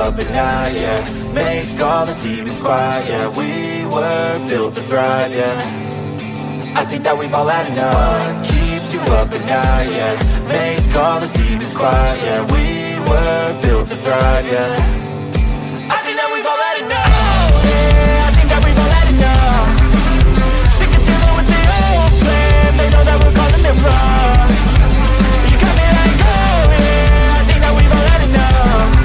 up at night, yeah. Make all the demons quiet, yeah. We were built to thrive, yeah. I think that we've all had enough. What keeps you up at night, yeah. Make all the demons quiet, yeah. We were built to thrive, yeah. I think that we've all had enough. Yeah, I think that we've all had enough. Sick of dealing with the old plan. They know that we're calling it wrong. You got me like, oh yeah, I think that we've all had enough.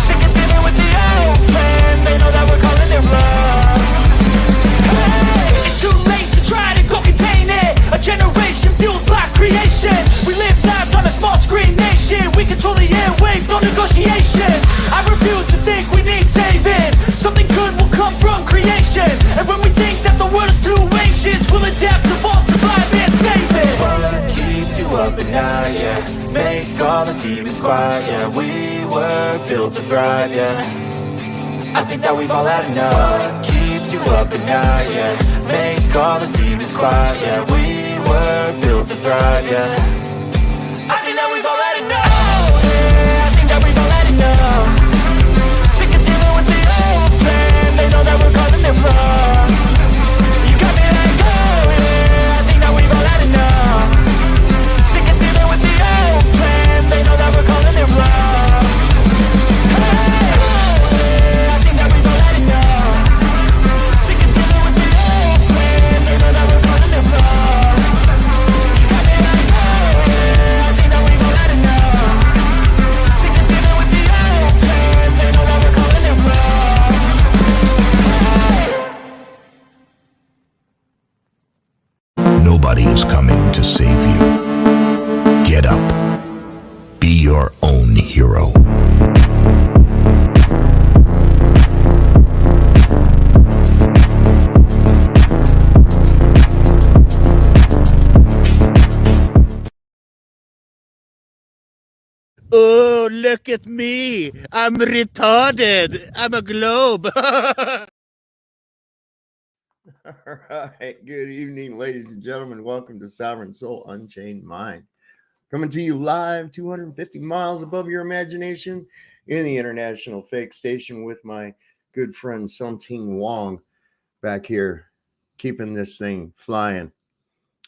Sick of dealing with the old plan. They know that we're calling it wrong. Hey, it's too late to try to go contain it. A generation fueled by creation. We live lives on a small screen nation. We control the airwaves, no negotiation. I refuse to think we need saving. Something good will come from creation. And when we think that the world is too anxious, we'll adapt, evolve, survive, and save it. What keeps you up at night, yeah. Make all the demons quiet, yeah. We were built to thrive, yeah. I think that we've all had enough. What keeps you up at night, yeah. Make all the demons quiet, yeah. We were built to thrive, yeah. I think that we've all had enough. Yeah, I think that we've all had enough. Sick of dealing with the old plan. They know that we're calling it wrong. You got me like, oh yeah, I think that we've all had enough. Sick of dealing with the old plan. They know that we're calling it wrong. Hey, oh yeah, I think that we've all had enough. Sick of dealing with the old plan. They know that we're calling it wrong. You got me like, oh yeah, I think that we've all had enough. Sick of dealing with the old plan. They know that we're calling it wrong. Nobody is coming to save you. Get up. Be your own hero. Oh, look at me. I'm retarded. I'm a globe. All right. Good evening, ladies and gentlemen. Welcome to Sovereign Soul Unchained Mind. Coming to you live 250 miles above your imagination in the International Fake Station with my good friend Something Wong back here, keeping this thing flying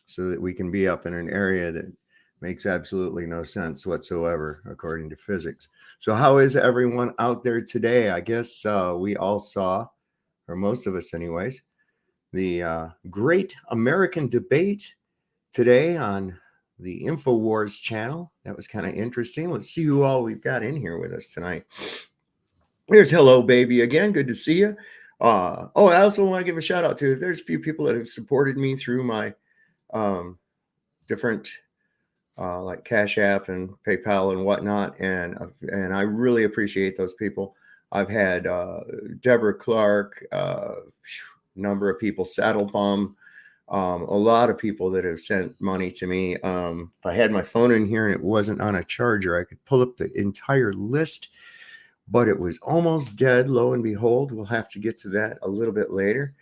so that we can be up in an area that makes absolutely no sense whatsoever, according to physics. So how is everyone out there today? I guess we all saw, or most of us anyways, the great American debate today on the Infowars channel. That was kind of interesting. Let's see who all we've got in here with us tonight. Here's Hello Baby again. Good to see you. I also want to give a shout out to, there's a few people that have supported me through my different like Cash App and PayPal and whatnot. And I really appreciate those people. I've had Deborah Clark, number of people, Saddle Bum, a lot of people that have sent money to me. If I had my phone in here and it wasn't on a charger, I could pull up the entire list, but it was almost dead. Lo and behold, we'll have to get to that a little bit later.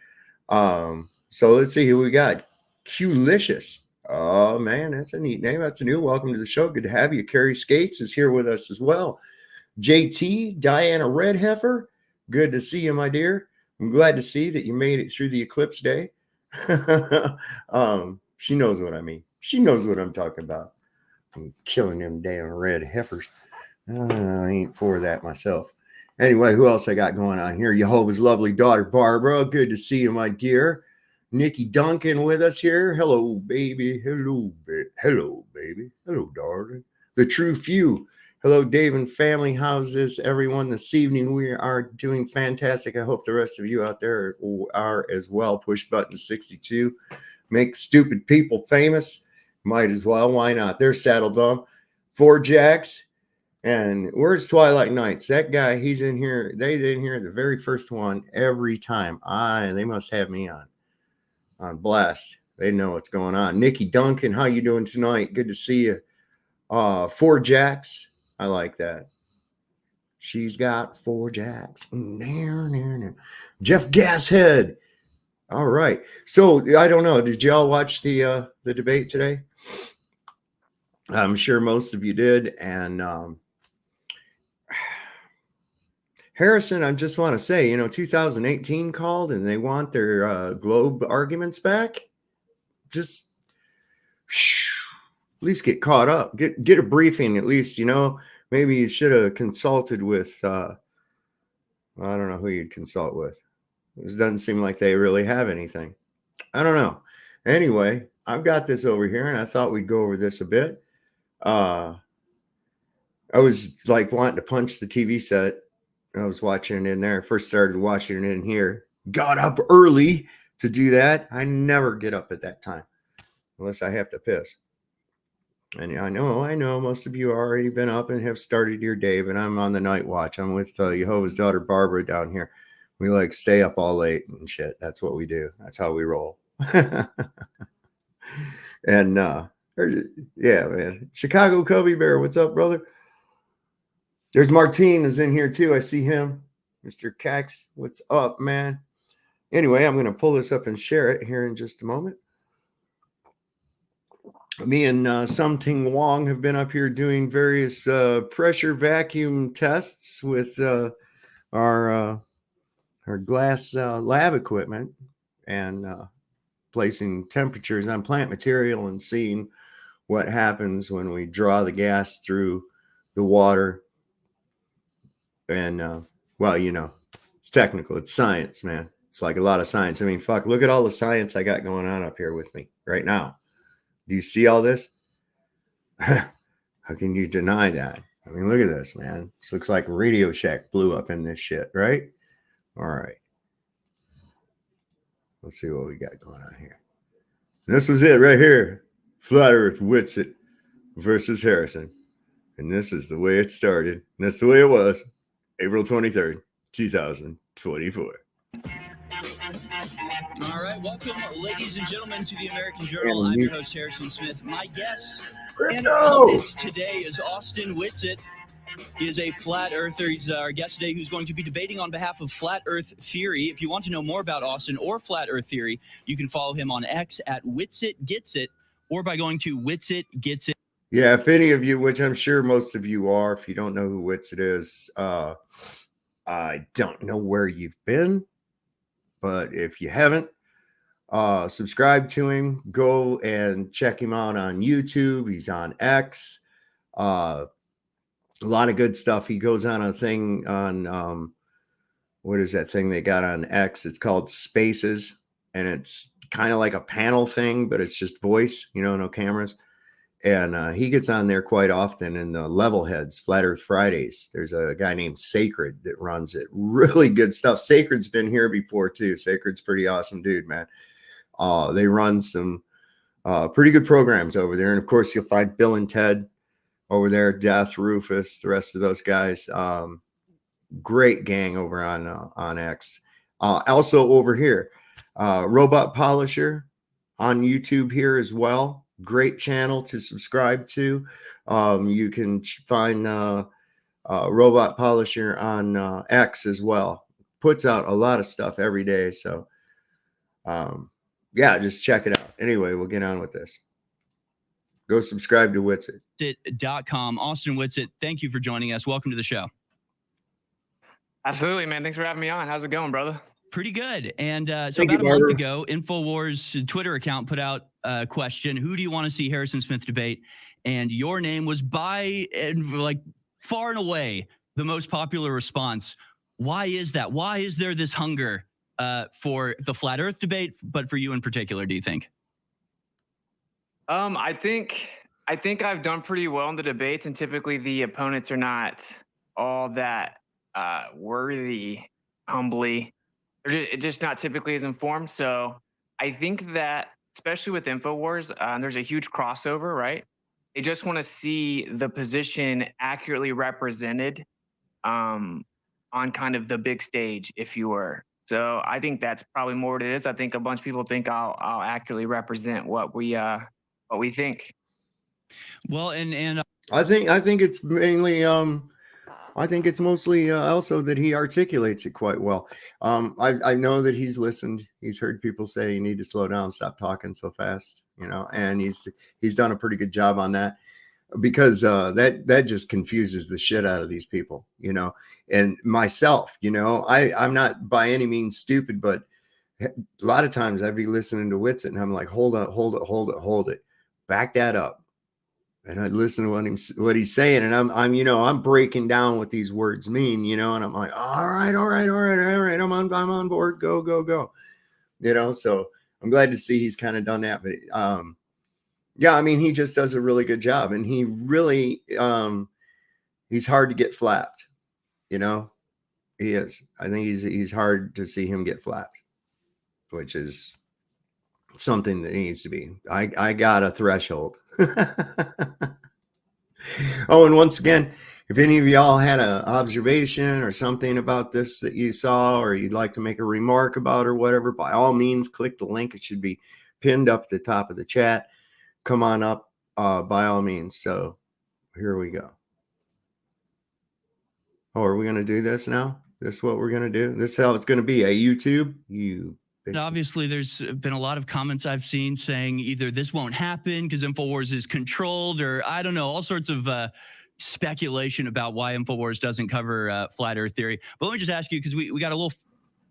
So let's see who we got. Qlicious. Oh man, that's a neat name. That's a new. Welcome to the show. Good to have you. Carrie Skates is here with us as well. JT, Diana Red Heifer. Good to see you, my dear. I'm glad to see that you made it through the eclipse day. She knows what I mean. She knows what I'm talking about. I'm killing them damn red heifers. I ain't for that myself. Anyway, who else I got going on here? Jehovah's lovely daughter, Barbara. Good to see you, my dear. Nikki Duncan with us here. Hello, baby. Hello, hello, baby. Hello, darling. The True Few. Hello, Dave and family. How's this, everyone? This evening we are doing fantastic. I hope the rest of you out there are as well. Push button 62. Make stupid people famous. Might as well. Why not? There's Saddle Bum. 4 Jacks. And where's Twilight Nights? That guy, he's in here. They in here the very first one every time. They must have me on blast. They know what's going on. Nikki Duncan, how you doing tonight? Good to see you. 4 Jacks. I like that. She's got 4 Jacks. Jeff Gashead. All right. So I don't know. Did y'all watch the debate today? I'm sure most of you did. And Harrison, I just want to say, 2018 called and they want their globe arguments back. Just at least get caught up, get a briefing at least. Maybe you should have consulted with I don't know who you'd consult with. It doesn't seem like they really have anything. I don't know. Anyway, I've got this over here and I thought we'd go over this a bit. I was like wanting to punch the TV set. I was watching it in there. First started watching it in here. Got up early to do that. I never get up at that time unless I have to piss. And I know most of you already been up and have started your day, but I'm on the night watch. I'm with Jehovah's daughter Barbara down here. We like stay up all late and shit. That's what we do. That's how we roll. And yeah, man. Chicago Cubby Bear, what's up, brother? There's Martine is in here too. I see him. Mr. Cax, what's up, man? Anyway, I'm going to pull this up and share it here in just a moment. Me and Something Wong have been up here doing various pressure vacuum tests with our glass lab equipment and placing temperatures on plant material and seeing what happens when we draw the gas through the water. And it's technical. It's science, man. It's like a lot of science. I mean, fuck, look at all the science I got going on up here with me right now. Do you see all this? How can you deny that? I mean, look at this, man. This looks like Radio Shack blew up in this shit, right? All right. Let's see what we got going on here. This was it right here. Flat Earth Witsit versus Harrison. And this is the way it started. And that's the way it was. April 23rd, 2024. All right, welcome, ladies and gentlemen, to the American Journal. I'm your host, Harrison Smith. My guest and opponent today is Austin Witsit. He is a flat earther. He's our guest today who's going to be debating on behalf of Flat Earth Theory. If you want to know more about Austin or Flat Earth Theory, you can follow him on X at Witsit Gets It or by going to Witsit Gets It. Yeah, if any of you, which I'm sure most of you are, if you don't know who Witsit is, I don't know where you've been, but if you haven't, subscribe to him. Go and check him out on YouTube. He's on X. A lot of good stuff. He goes on a thing on what is that thing they got on X? It's called Spaces, and it's kind of like a panel thing, but it's just voice, no cameras. And he gets on there quite often in the Level Heads, Flat Earth Fridays. There's a guy named Sacred that runs it. Really good stuff. Sacred's been here before too. Sacred's pretty awesome dude, man. They run some pretty good programs over there. And of course, you'll find Bill and Ted over there, Death, Rufus, the rest of those guys. Great gang over on X. Also over here, Robot Polisher on YouTube here as well. Great channel to subscribe to. You can find Robot Polisher on X as well. Puts out a lot of stuff every day. So, yeah, just check it out. Anyway, we'll get on with this. Go subscribe to Witsit.com. Austin Witsit, thank you for joining us. Welcome to the show. Absolutely, man. Thanks for having me on. How's it going, brother? Pretty good. And so about a month ago, Infowars Twitter account put out a question: who do you want to see Harrison Smith debate? And your name was by and like far and away the most popular response. Why is that? Why is there this hunger for the flat Earth debate, but for you in particular, do you think? I think I've done pretty well in the debates, and typically the opponents are not all that worthy, humbly. They're just not typically as informed. So I think that, especially with Infowars, there's a huge crossover, right? They just want to see the position accurately represented on kind of the big stage, if you were. So I think that's probably more what it is. I think a bunch of people think I'll accurately represent what we think. Well, and I think it's mainly I think it's mostly also that he articulates it quite well. I know that he's listened. He's heard people say you need to slow down, stop talking so fast, and he's done a pretty good job on that. because that just confuses the shit out of these people, you know, and myself, you know, I'm not by any means stupid, but a lot of times I'd be listening to Witsit and I'm like, hold it, back that up. And I'd listen to what he's saying, and I'm breaking down what these words mean, you know, and I'm like, all right, I'm on board, go, you know. So I'm glad to see he's kind of done that, but yeah, I mean, he just does a really good job, and he really he's hard to get flapped, you know. He is. I think he's hard to see him get flapped, which is something that needs to be. I got a threshold. Oh, and once again, if any of y'all had an observation or something about this that you saw, or you'd like to make a remark about or whatever, by all means, click the link. It should be pinned up at the top of the chat. Come on up, by all means. So here we go. Oh, are we going to do this now? This is what we're going to do? This is how it's going to be, a YouTube? And obviously, there's been a lot of comments I've seen saying either this won't happen because Infowars is controlled, or I don't know, all sorts of speculation about why Infowars doesn't cover flat Earth theory. But let me just ask you, because we got a little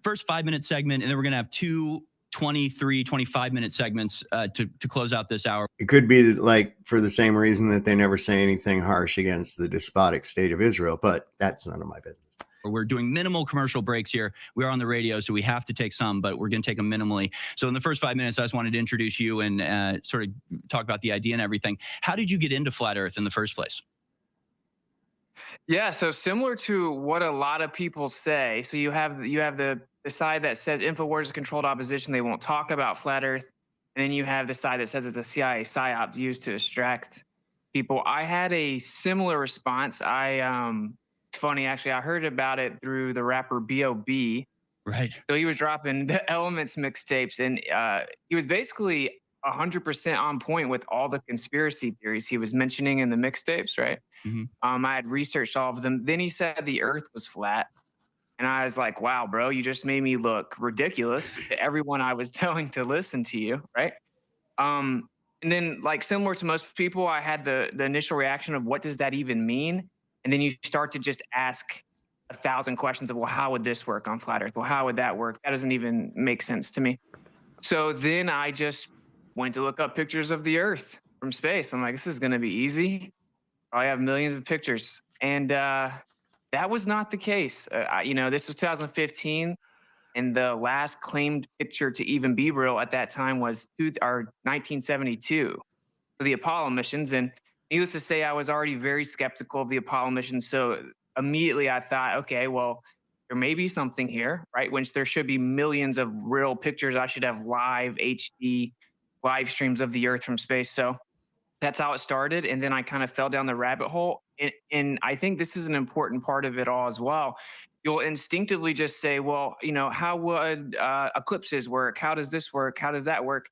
first 5-minute segment, and then we're going to have two 25-minute segments to close out this hour. It could be like for the same reason that they never say anything harsh against the despotic state of Israel, but that's none of my business. We're doing minimal commercial breaks here. We are on the radio, so we have to take some, but we're going to take them minimally. So in the first 5 minutes, I just wanted to introduce you and sort of talk about the idea and everything. How did you get into flat Earth in the first place? Yeah, so similar to what a lot of people say. So you have the side that says Infowars is controlled opposition. They won't talk about flat Earth. And then you have the side that says it's a CIA psyop used to distract people. I had a similar response. It's funny, actually, I heard about it through the rapper B.O.B. Right. So he was dropping the Elements mixtapes, and he was basically 100% on point with all the conspiracy theories he was mentioning in the mixtapes, right? Mm-hmm. I had researched all of them. Then he said the Earth was flat, and I was like, wow, bro, you just made me look ridiculous to everyone I was telling to listen to you, right? And then, like, similar to most people, I had the initial reaction of what does that even mean? And then you start to just ask 1,000 questions of, well, how would this work on flat Earth? Well, how would that work? That doesn't even make sense to me. So then I just went to look up pictures of the Earth from space. I'm like, this is going to be easy. I have millions of pictures. And that was not the case. This was 2015. And the last claimed picture to even be real at that time was 1972 for the Apollo missions. And needless to say, I was already very skeptical of the Apollo mission. So immediately I thought, okay, well, there may be something here, right? Which there should be millions of real pictures. I should have live HD live streams of the Earth from space. So that's how it started. And then I kind of fell down the rabbit hole. And I think this is an important part of it all as well. You'll instinctively just say, well, how would eclipses work? How does this work? How does that work?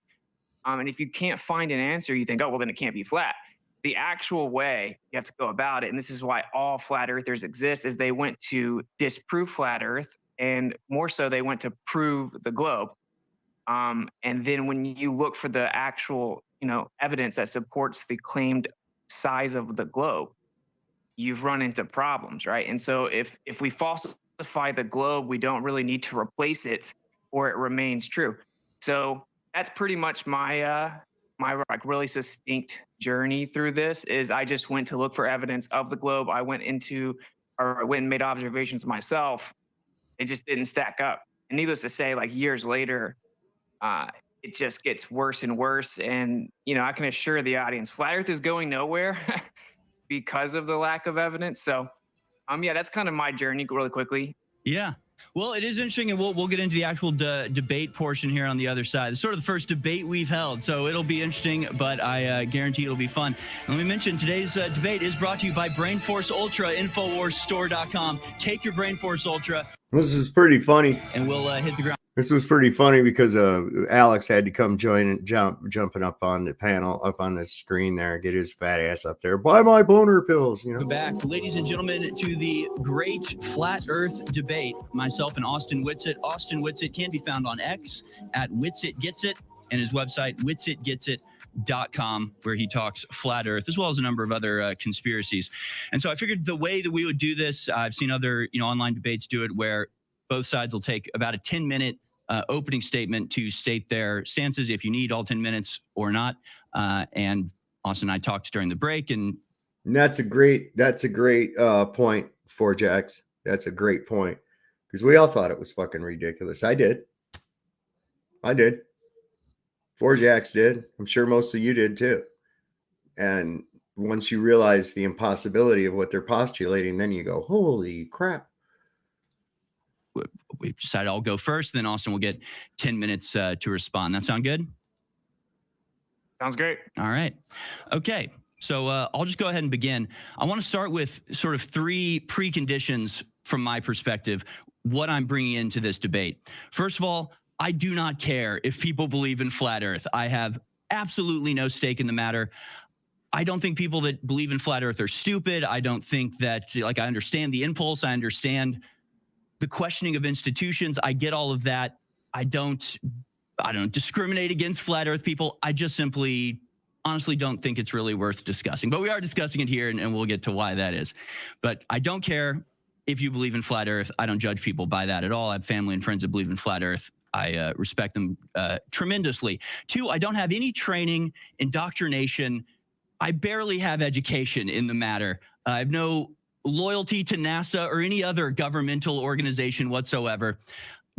And if you can't find an answer, you think, oh, well, then it can't be flat. The actual way you have to go about it, and this is why all flat earthers exist, is they went to disprove flat Earth, and more so they went to prove the globe. And then when you look for the actual, evidence that supports the claimed size of the globe, you've run into problems, right? And so if we falsify the globe, we don't really need to replace it, or it remains true. So that's pretty much my like really succinct journey through this. Is I just went to look for evidence of the globe. I went and made observations myself. It just didn't stack up. And needless to say, like years later, it just gets worse and worse. And I can assure the audience, flat Earth is going nowhere because of the lack of evidence. So, that's kind of my journey really quickly. Yeah. Well, it is interesting, and we'll get into the actual debate portion here on the other side. It's sort of the first debate we've held, so it'll be interesting, but I guarantee it'll be fun. And let me mention, today's debate is brought to you by BrainForce Ultra, InfoWarsStore.com. Take your BrainForce Ultra. This is pretty funny. And we'll hit the ground. This was pretty funny because Alex had to come join and jumping up on the panel, up on the screen there, get his fat ass up there. Buy my boner pills, you know. Back, ladies and gentlemen, to the great flat Earth debate. Myself and Austin Witsit. Austin Witsit can be found on X at Witsit Gets It, and his website witsitgetsit.com, where he talks flat Earth as well as a number of other conspiracies. And so I figured the way that we would do this, I've seen other online debates do it, where both sides will take about a 10-minute opening statement to state their stances, if you need all 10 minutes or not. And Austin and I talked during the break, and that's a great point, Four Jacks. That's a great point, because we all thought it was fucking ridiculous. I did. Four Jacks did. I'm sure most of you did too. And once you realize the impossibility of what they're postulating, then you go, holy crap. We decided I'll go first, then Austin will get 10 minutes to respond. That sound good? Sounds great. All right. Okay. So I'll just go ahead and begin. I want to start with sort of three preconditions from my perspective, what I'm bringing into this debate. First of all, I do not care if people believe in flat Earth. I have absolutely no stake in the matter. I don't think people that believe in flat Earth are stupid. I don't think that, I understand the impulse. I understand the questioning of institutions. I get all of that. I don't discriminate against flat Earth people. I just simply, honestly don't think it's really worth discussing. But we are discussing it here, and we'll get to why that is. But I don't care if you believe in flat Earth. I don't judge people by that at all. I have family and friends that believe in flat Earth. I respect them tremendously. Two, I don't have any training, indoctrination. I barely have education in the matter. I have no loyalty to NASA or any other governmental organization whatsoever.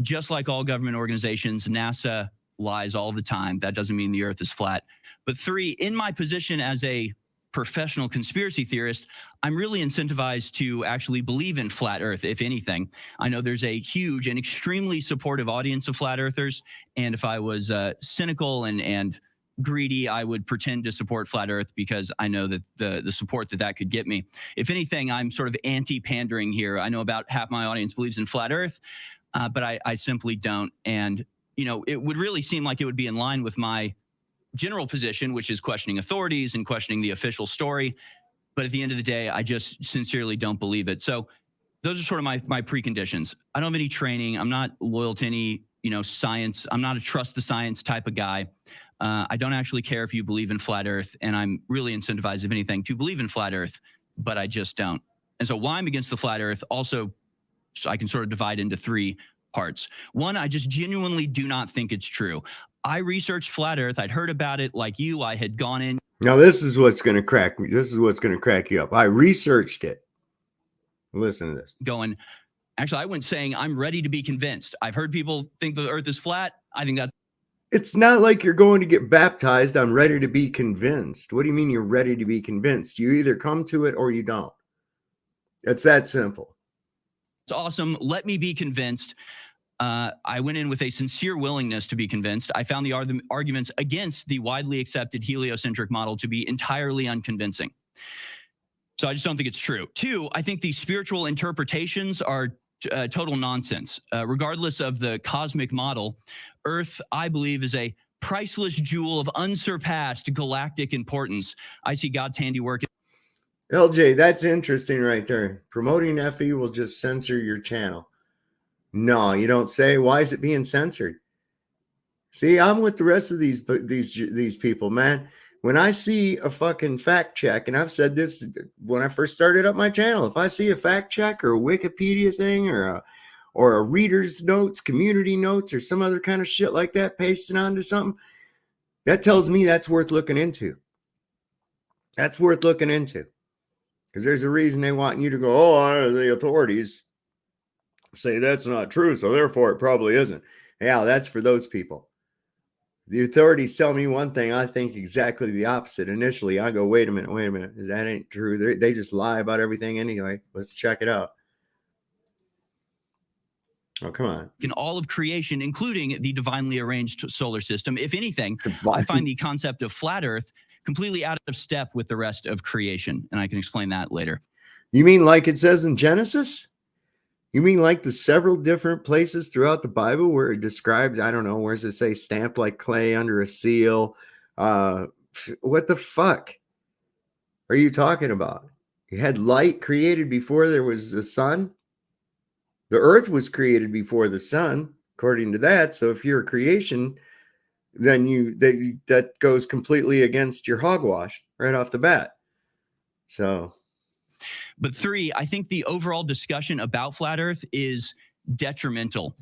Just like all government organizations, NASA lies all the time. That doesn't mean the Earth is flat. But three, in my position as a professional conspiracy theorist, I'm really incentivized to actually believe in flat Earth, if anything. I know there's a huge and extremely supportive audience of flat earthers. And if I was cynical and greedy, I would pretend to support flat Earth, because I know that the support that could get me. If anything, I'm sort of anti-pandering here. I know about half my audience believes in flat Earth, but I simply don't. And, it would really seem like it would be in line with my general position, which is questioning authorities and questioning the official story. But at the end of the day, I just sincerely don't believe it. So those are sort of my preconditions. I don't have any training. I'm not loyal to any, science. I'm not a trust the science type of guy. I don't actually care if you believe in flat Earth, and I'm really incentivized, if anything, to believe in flat Earth, but I just don't. And so why I'm against the flat Earth, also, so I can sort of divide into three parts. One, I just genuinely do not think it's true. I researched flat Earth. I'd heard about it like you. I had gone in. Now, this is what's going to crack me. This is what's going to crack you up. I researched it. Listen to this. Actually, I went saying I'm ready to be convinced. I've heard people think the Earth is flat. I think that's. It's not like you're going to get baptized. I'm ready to be convinced. What do you mean you're ready to be convinced? You either come to it or you don't. It's that simple. It's awesome. Let me be convinced. I went in with a sincere willingness to be convinced. I found the arguments against the widely accepted heliocentric model to be entirely unconvincing. So I just don't think it's true. Two, I think the spiritual interpretations are total nonsense. Regardless of the cosmic model, Earth, I believe, is a priceless jewel of unsurpassed galactic importance. I see God's handiwork. LJ, that's interesting right there. Promoting FE will just censor your channel. No, you don't say. Why is it being censored? See, I'm with the rest of these people, man. When I see a fucking fact check, and I've said this when I first started up my channel, if I see a fact check or a Wikipedia thing or a reader's notes, community notes, or some other kind of shit like that pasted onto something, that tells me that's worth looking into. That's worth looking into. Because there's a reason they want you to go, oh, the authorities say that's not true, so therefore it probably isn't. Yeah, that's for those people. The authorities tell me one thing, I think exactly the opposite. Initially, I go, wait a minute, that ain't true. They just lie about everything anyway. Let's check it out. Oh, come on. In all of creation, including the divinely arranged solar system. If anything, I find the concept of flat Earth completely out of step with the rest of creation. And I can explain that later. You mean like it says in Genesis? You mean like the several different places throughout the Bible where it describes, I don't know, where does it say stamped like clay under a seal? What the fuck are you talking about? You had light created before there was the sun. The earth was created before the sun, according to that. So if you're a creation, then that goes completely against your hogwash right off the bat. So, but 3, I think the overall discussion about flat Earth is detrimental.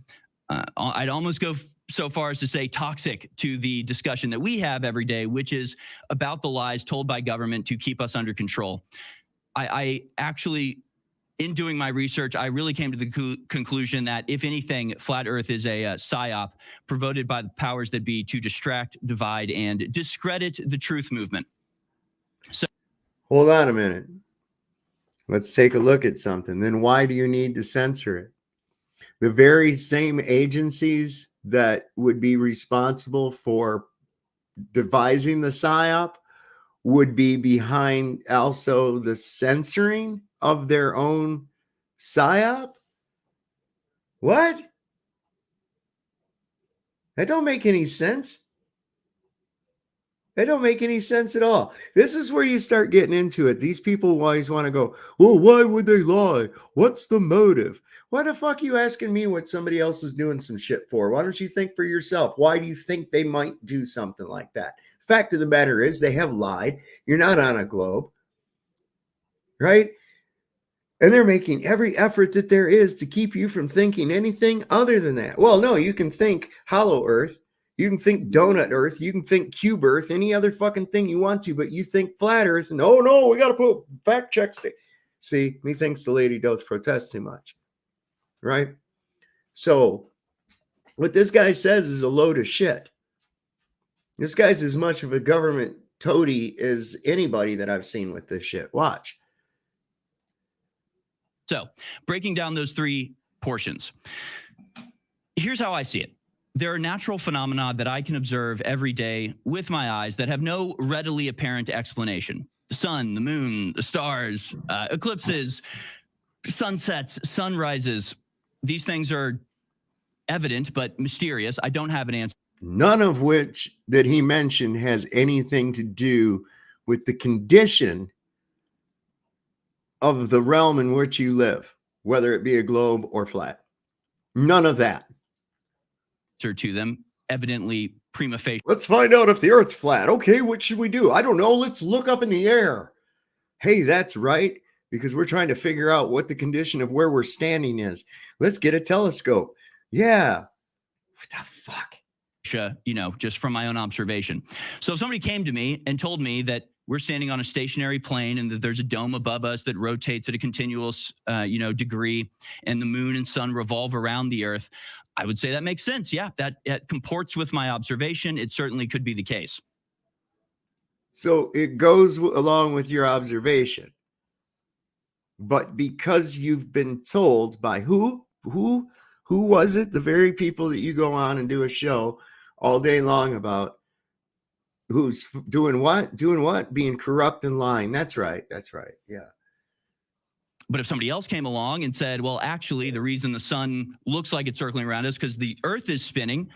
I'd almost go so far as to say toxic to the discussion that we have every day, which is about the lies told by government to keep us under control. I actually, in doing my research, I really came to the conclusion that, if anything, flat Earth is a psyop promoted by the powers that be to distract, divide, and discredit the truth movement. So, hold on a minute. Let's take a look at something. Then why do you need to censor it? The very same agencies that would be responsible for devising the psyop would be behind also the censoring of their own psyop? What? That don't make any sense. That don't make any sense at all. This is where you start getting into it. These people always want to go, well, why would they lie? What's the motive? Why the fuck are you asking me what somebody else is doing some shit for? Why don't you think for yourself? Why do you think they might do something like that? Fact of the matter is they have lied. You're not on a globe, right? And they're making every effort that there is to keep you from thinking anything other than that. Well, no, you can think hollow earth. You can think donut earth. You can think cube earth, any other fucking thing you want to, but you think flat earth. And oh no, we got to put fact checks. See, methinks the lady doth protest too much, right? So what this guy says is a load of shit. This guy's as much of a government toady as anybody that I've seen with this shit. Watch. So breaking down those 3 portions, here's how I see it. There are natural phenomena that I can observe every day with my eyes that have no readily apparent explanation. The sun, the moon, the stars, eclipses, sunsets, sunrises. These things are evident but mysterious. I don't have an answer. None of which that he mentioned has anything to do with the condition of the realm in which you live, whether it be a globe or flat. None of that. To them, evidently prima facie. Let's find out if the earth's flat. Okay, what should we do? I don't know. Let's look up in the air. Hey, that's right, because we're trying to figure out what the condition of where we're standing is. Let's get a telescope. Yeah. What the fuck? Just from my own observation. So if somebody came to me and told me that we're standing on a stationary plane and that there's a dome above us that rotates at a continuous, degree, and the moon and sun revolve around the earth, I would say that makes sense. Yeah, that comports with my observation. It certainly could be the case. So it goes along with your observation. But because you've been told by who was it? The very people that you go on and do a show all day long about who's doing what, being corrupt and lying. That's right. Yeah. But if somebody else came along and said, well, actually, the reason the sun looks like it's circling around us because the earth is spinning,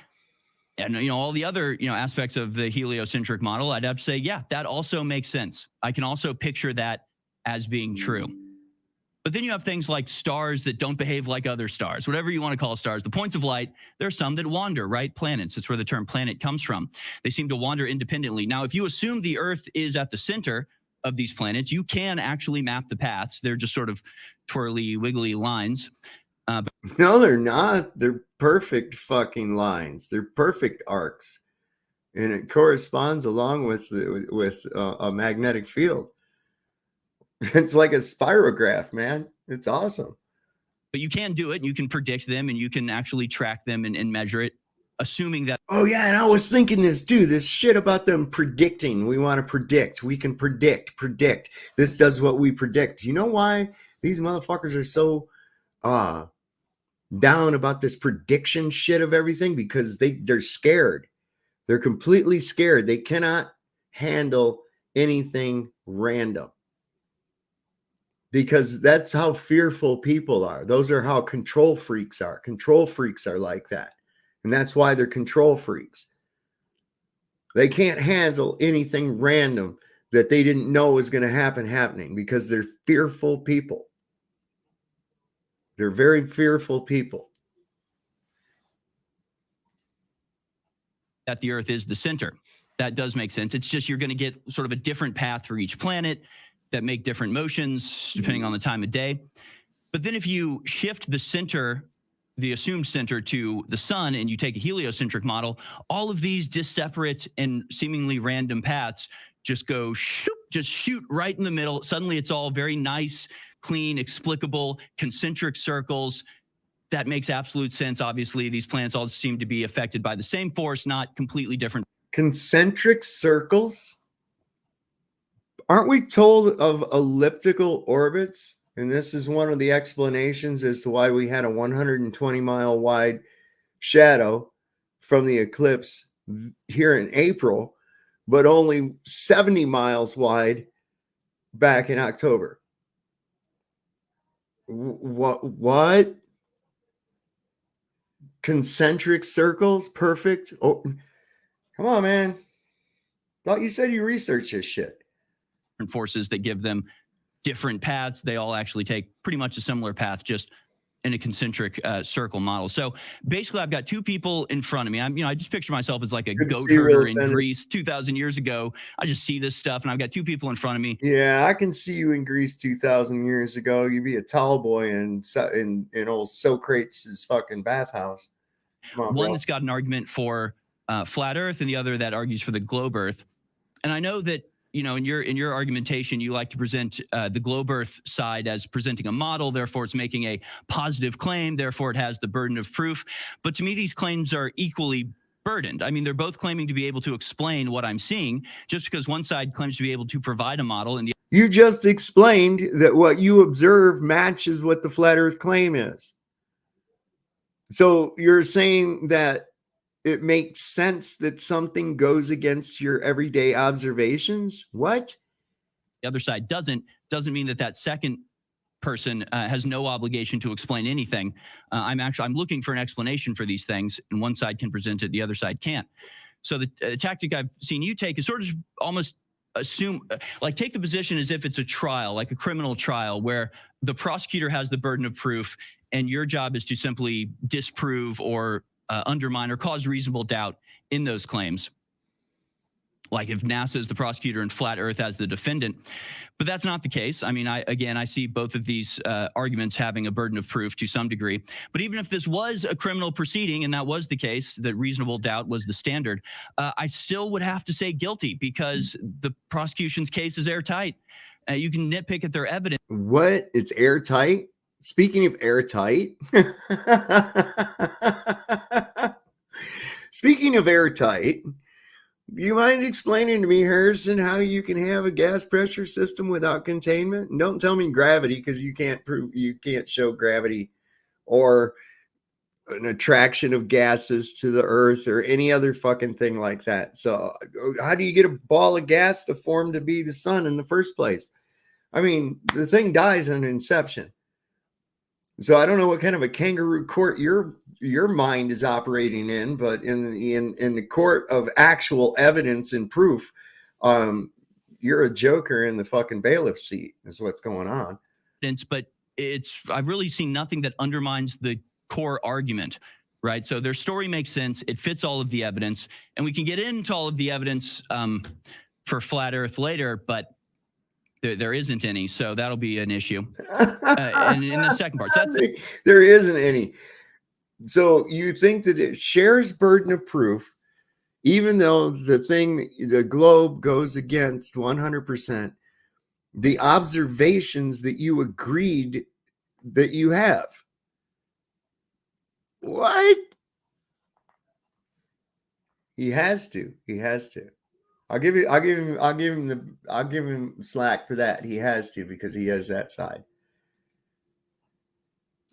and all the other aspects of the heliocentric model, I'd have to say, yeah, that also makes sense. I can also picture that as being true. But then you have things like stars that don't behave like other stars, whatever you want to call stars. The points of light, there are some that wander, right? Planets. It's where the term planet comes from. They seem to wander independently. Now, if you assume the earth is at the center of these planets, you can actually map the paths. They're just sort of twirly, wiggly lines. No, they're not. They're perfect fucking lines. They're perfect arcs. And it corresponds along with a magnetic field. It's like a spirograph, man. It's awesome. But you can do it. You can predict them and you can actually track them and measure it, assuming that. Oh, yeah. And I was thinking this, too. This shit about them predicting. We want to predict. We can predict. This does what we predict. You know why these motherfuckers are so down about this prediction shit of everything? Because they're scared. They're completely scared. They cannot handle anything random. because that's how fearful people are. Those are how control freaks are. Control freaks are like that. And that's why they're control freaks. They can't handle anything random that they didn't know is going to happening because they're fearful people. They're very fearful people. That the Earth is the center. That does make sense. It's just you're going to get sort of a different path for each planet that make different motions depending on the time of day. But then if you shift the center, the assumed center, to the sun, and you take a heliocentric model, all of these disseparate and seemingly random paths just go shoot right in the middle. Suddenly it's all very nice, clean, explicable, concentric circles. That makes absolute sense. Obviously, these planets all seem to be affected by the same force, not completely different. Concentric circles? Aren't we told of elliptical orbits? And this is one of the explanations as to why we had a 120-mile wide shadow from the eclipse here in April, but only 70 miles wide back in October. What? Concentric circles? Perfect. Oh, come on, man. Thought you said you researched this shit. Forces that give them different paths. They all actually take pretty much a similar path, just in a concentric circle model. So basically, I've got two people in front of me. I just picture myself as like a goat herder in Greece 2,000 years ago. I just see this stuff, and I've got two people in front of me. Yeah, I can see you in Greece 2,000 years ago. You'd be a tall boy in old Socrates' fucking bathhouse. One bro. That's got an argument for flat Earth, and the other that argues for the globe Earth. And I know that, you know, in your argumentation, you like to present the globe Earth side as presenting a model. Therefore, it's making a positive claim. Therefore, it has the burden of proof. But to me, these claims are equally burdened. I mean, they're both claiming to be able to explain what I'm seeing, just because one side claims to be able to provide a model. And you just explained that what you observe matches what the flat Earth claim is. So you're saying that it makes sense that something goes against your everyday observations? What? The other side doesn't mean that second person has no obligation to explain anything. I'm looking for an explanation for these things, and one side can present it, the other side can't. So the tactic I've seen you take is sort of almost assume, like take the position as if it's a trial, like a criminal trial, where the prosecutor has the burden of proof, and your job is to simply disprove or undermine or cause reasonable doubt in those claims. Like if NASA is the prosecutor and flat Earth as the defendant. But that's not the case. I mean, I see both of these arguments having a burden of proof to some degree. But even if this was a criminal proceeding, and that was the case, that reasonable doubt was the standard, I still would have to say guilty, because the prosecution's case is airtight. You can nitpick at their evidence. What? It's airtight? Speaking of airtight, speaking of airtight, do you mind explaining to me, Harrison, how you can have a gas pressure system without containment? And don't tell me gravity, because you can't show gravity or an attraction of gases to the earth or any other fucking thing like that. So how do you get a ball of gas to form to be the sun in the first place? I mean, the thing dies on inception. So I don't know what kind of a kangaroo court your mind is operating in, but in the court of actual evidence and proof, you're a joker in the fucking bailiff seat is what's going on. But I've really seen nothing that undermines the core argument, right? So their story makes sense. It fits all of the evidence, and we can get into all of the evidence for flat Earth later, but there isn't any, so that'll be an issue. And in the second part, there isn't any. So you think that it shares burden of proof, even though the globe goes against 100% the observations that you agreed that you have. What? He has to. I'll give him slack for that. He has to, because he has that side.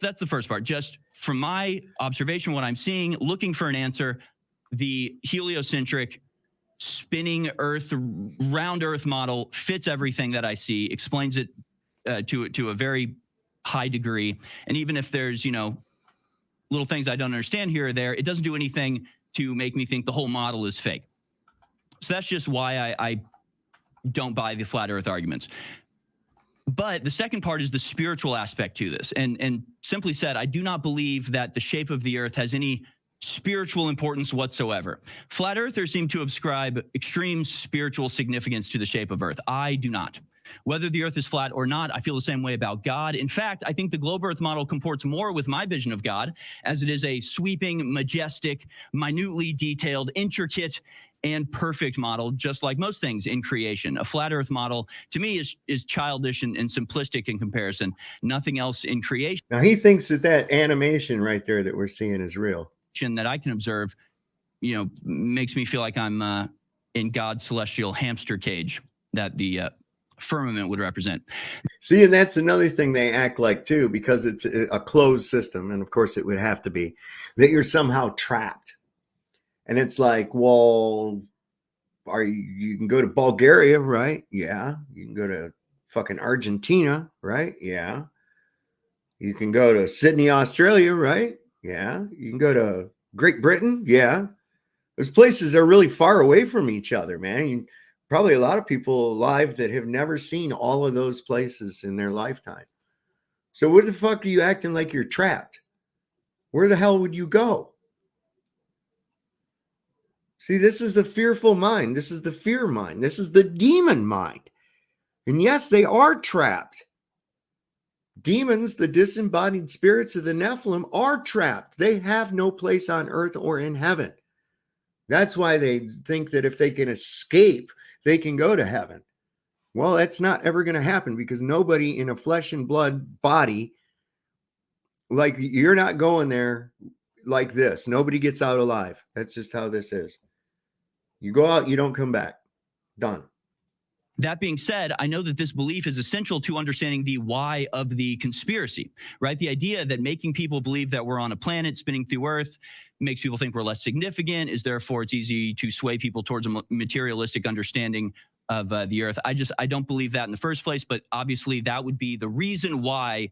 That's the first part. Just from my observation, what I'm seeing, looking for an answer, the heliocentric spinning Earth, round Earth model fits everything that I see, explains it to a very high degree. And even if there's, little things I don't understand here or there, it doesn't do anything to make me think the whole model is fake. So that's just why I don't buy the flat earth arguments. But the second part is the spiritual aspect to this. And simply said, I do not believe that the shape of the earth has any spiritual importance whatsoever. Flat earthers seem to ascribe extreme spiritual significance to the shape of earth. I do not. Whether the earth is flat or not, I feel the same way about God. In fact, I think the globe earth model comports more with my vision of God, as it is a sweeping, majestic, minutely detailed, intricate, and perfect model, just like most things in creation. A flat earth model, to me, is childish and simplistic in comparison. Nothing else in creation. Now, he thinks that animation right there that we're seeing is real. That I can observe, makes me feel like I'm in God's celestial hamster cage that the firmament would represent. See, and that's another thing they act like too, because it's a closed system, and of course it would have to be, that you're somehow trapped. And it's like, well, you can go to Bulgaria, right? Yeah. You can go to fucking Argentina, right? Yeah. You can go to Sydney, Australia, right? Yeah. You can go to Great Britain. Yeah. Those places are really far away from each other, man. Probably a lot of people alive that have never seen all of those places in their lifetime. So what the fuck are you acting like you're trapped? Where the hell would you go? See, this is the fearful mind. This is the fear mind. This is the demon mind. And yes, they are trapped. Demons, the disembodied spirits of the Nephilim, are trapped. They have no place on earth or in heaven. That's why they think that if they can escape, they can go to heaven. Well, that's not ever going to happen, because nobody in a flesh and blood body, like, you're not going there like this. Nobody gets out alive. That's just how this is. You go out, you don't come back. Done. That being said, I know that this belief is essential to understanding the why of the conspiracy, right? The idea that making people believe that we're on a planet spinning through Earth makes people think we're less significant, is therefore it's easy to sway people towards a materialistic understanding of the Earth. I don't believe that in the first place, but obviously that would be the reason why,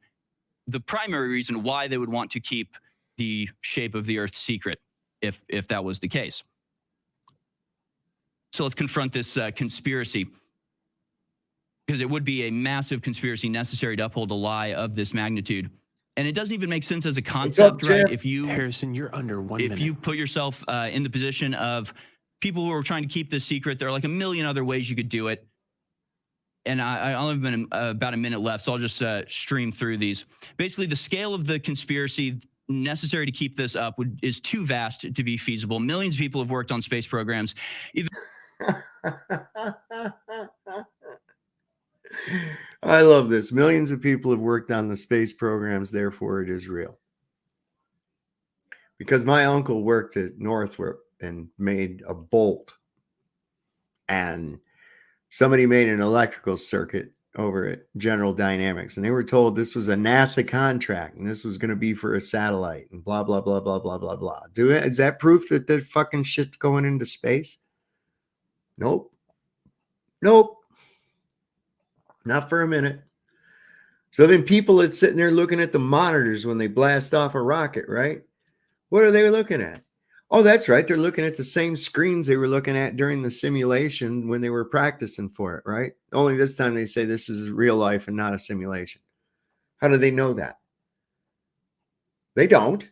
the primary reason why they would want to keep the shape of the Earth secret, if that was the case. So let's confront this conspiracy, because it would be a massive conspiracy necessary to uphold a lie of this magnitude. And it doesn't even make sense as a concept, right? If you, Harrison, you're under 1 minute. If you put yourself in the position of people who are trying to keep this secret, there are like a million other ways you could do it. And I only have been about a minute left, so I'll just stream through these. Basically, the scale of the conspiracy necessary to keep this up is too vast to be feasible. Millions of people have worked on space programs. I love this. Millions of people have worked on the space programs, therefore it is real. Because my uncle worked at Northrop and made a bolt, and somebody made an electrical circuit over at General Dynamics, and they were told this was a NASA contract and this was going to be for a satellite and blah, blah, blah, blah, blah, blah, blah. Is that proof that the fucking shit's going into space? Nope. Nope. Not for a minute. So then people that's sitting there looking at the monitors when they blast off a rocket, right? What are they looking at? Oh, that's right. They're looking at the same screens they were looking at during the simulation when they were practicing for it, right? Only this time they say this is real life and not a simulation. How do they know that? They don't.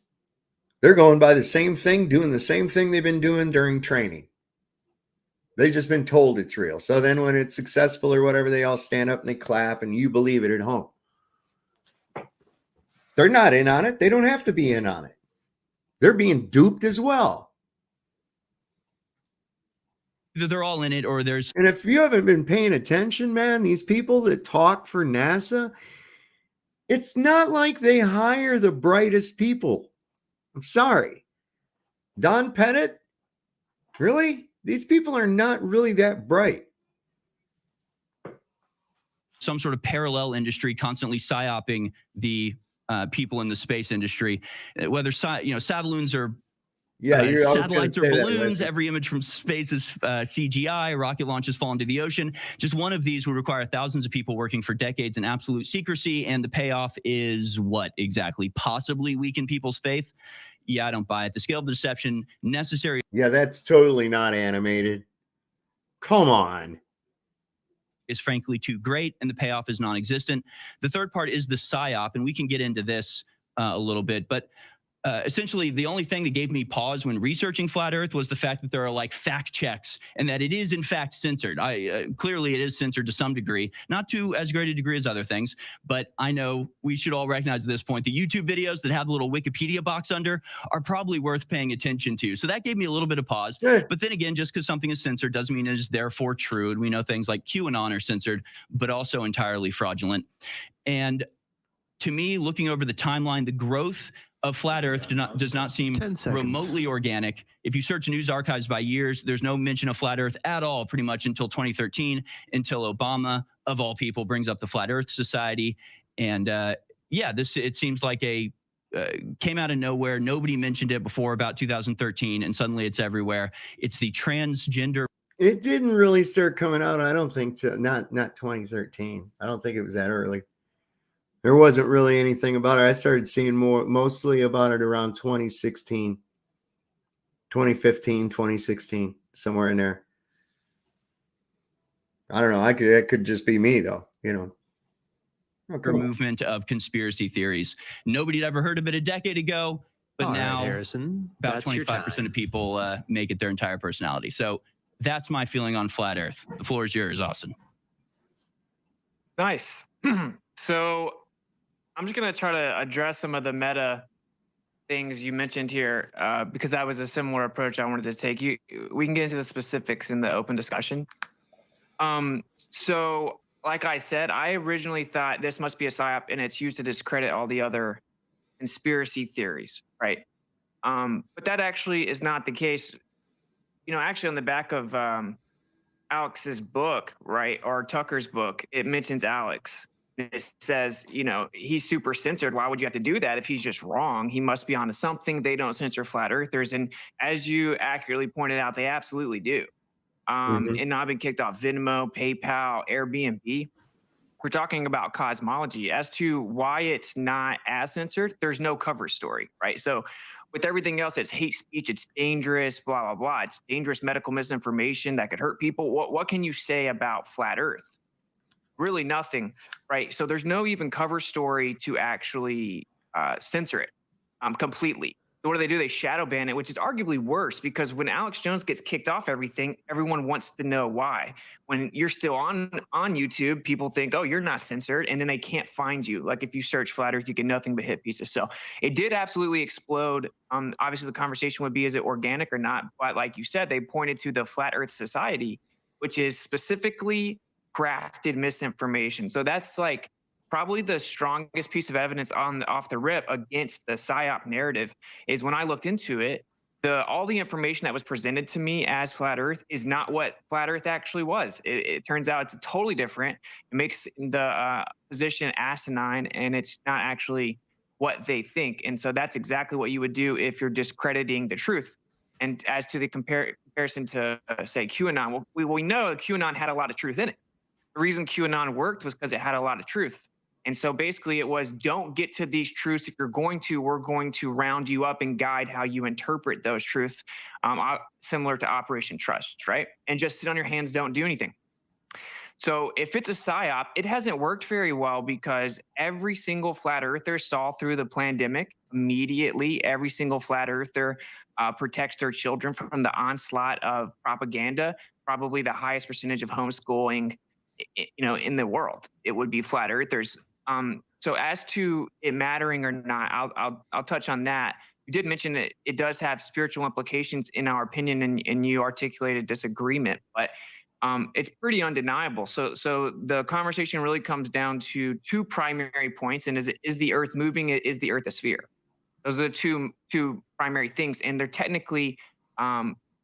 They're going by the same thing, doing the same thing they've been doing during training. They've just been told it's real. So then when it's successful or whatever, they all stand up and they clap and you believe it at home. They're not in on it. They don't have to be in on it. They're being duped as well. Either they're all in it or there's... And if you haven't been paying attention, man, these people that talk for NASA, it's not like they hire the brightest people. I'm sorry. Don Pettit? Really? These people are not really that bright. Some sort of parallel industry constantly psyoping the people in the space industry, whether Saviloons are Yeah, satellites or balloons. Every image from space is CGI. Rocket launches fall into the ocean. Just one of these would require thousands of people working for decades in absolute secrecy. And the payoff is what exactly? Possibly weaken people's faith? Yeah, I don't buy it. The scale of the deception necessary. Yeah, that's totally not animated. Come on. Is frankly too great, and the payoff is non-existent. The third part is the psyop, and we can get into this a little bit, but essentially the only thing that gave me pause when researching flat earth was the fact that there are like fact checks and that it is in fact censored. Clearly it is censored to some degree, not to as great a degree as other things, but I know we should all recognize at this point the YouTube videos that have the little Wikipedia box under are probably worth paying attention to. So that gave me a little bit of pause. Yeah. But then again, just because something is censored doesn't mean it is therefore true. And we know things like QAnon are censored, but also entirely fraudulent. And to me, looking over the timeline, the growth of flat earth does not seem remotely organic. If you search news archives by years, there's no mention of flat earth at all, pretty much until 2013, until Obama, of all people, brings up the Flat Earth Society. And yeah, it seems like came out of nowhere. Nobody mentioned it before about 2013, and suddenly it's everywhere. It's the transgender. It didn't really start coming out, I don't think, to not 2013. I don't think it was that early. There wasn't really anything about it. I started seeing mostly about it around 2016, 2015, 2016, somewhere in there. I don't know. It could just be me though, you know. Movement of conspiracy theories. Nobody had ever heard of it a decade ago, but all now, right, Harrison, about 25% of people make it their entire personality. So that's my feeling on flat Earth. The floor is yours, Austin. Nice. So I'm just going to try to address some of the meta things you mentioned here, because that was a similar approach I wanted to take. We can get into the specifics in the open discussion. So like I said, I originally thought this must be a psyop and it's used to discredit all the other conspiracy theories, right? But that actually is not the case. You know, actually on the back of Alex's book, right, or Tucker's book, it mentions Alex. It says, you know, he's super censored. Why would you have to do that if he's just wrong? He must be onto something. They don't censor flat earthers. And as you accurately pointed out, they absolutely do. And now I've been kicked off Venmo, PayPal, Airbnb. We're talking about cosmology. As to why it's not as censored, there's no cover story, right? So with everything else, it's hate speech, it's dangerous, blah, blah, blah. It's dangerous medical misinformation that could hurt people. What can you say about flat earth? Really nothing, right? So there's no even cover story to actually censor it completely. So what do? They shadow ban it, which is arguably worse because when Alex Jones gets kicked off everything, everyone wants to know why. When you're still on YouTube, people think, oh, you're not censored, and then they can't find you. Like if you search flat earth, you get nothing but hit pieces. So it did absolutely explode. Obviously the conversation would be, is it organic or not? But like you said, they pointed to the Flat Earth Society, which is specifically crafted misinformation. So that's like probably the strongest piece of evidence off the rip against the PSYOP narrative is when I looked into it, all the information that was presented to me as flat earth is not what flat earth actually was. It turns out it's totally different. It makes the position asinine, and it's not actually what they think. And so that's exactly what you would do if you're discrediting the truth. And as to the comparison to say QAnon, well, we know QAnon had a lot of truth in it. The reason QAnon worked was because it had a lot of truth. And so basically it was, don't get to these truths. If you're going to, we're going to round you up and guide how you interpret those truths, similar to Operation Trust, right? And just sit on your hands, don't do anything. So if it's a PSYOP, it hasn't worked very well because every single flat earther saw through the pandemic immediately. Every single flat earther protects their children from the onslaught of propaganda, probably the highest percentage of homeschooling in the world. It would be flat earthers. So as to it mattering or not, I'll touch on that. You did mention that it does have spiritual implications in our opinion, and you articulated disagreement, but it's pretty undeniable. So the conversation really comes down to two primary points, and is the earth moving? Is the earth a sphere? Those are the two primary things, and they're technically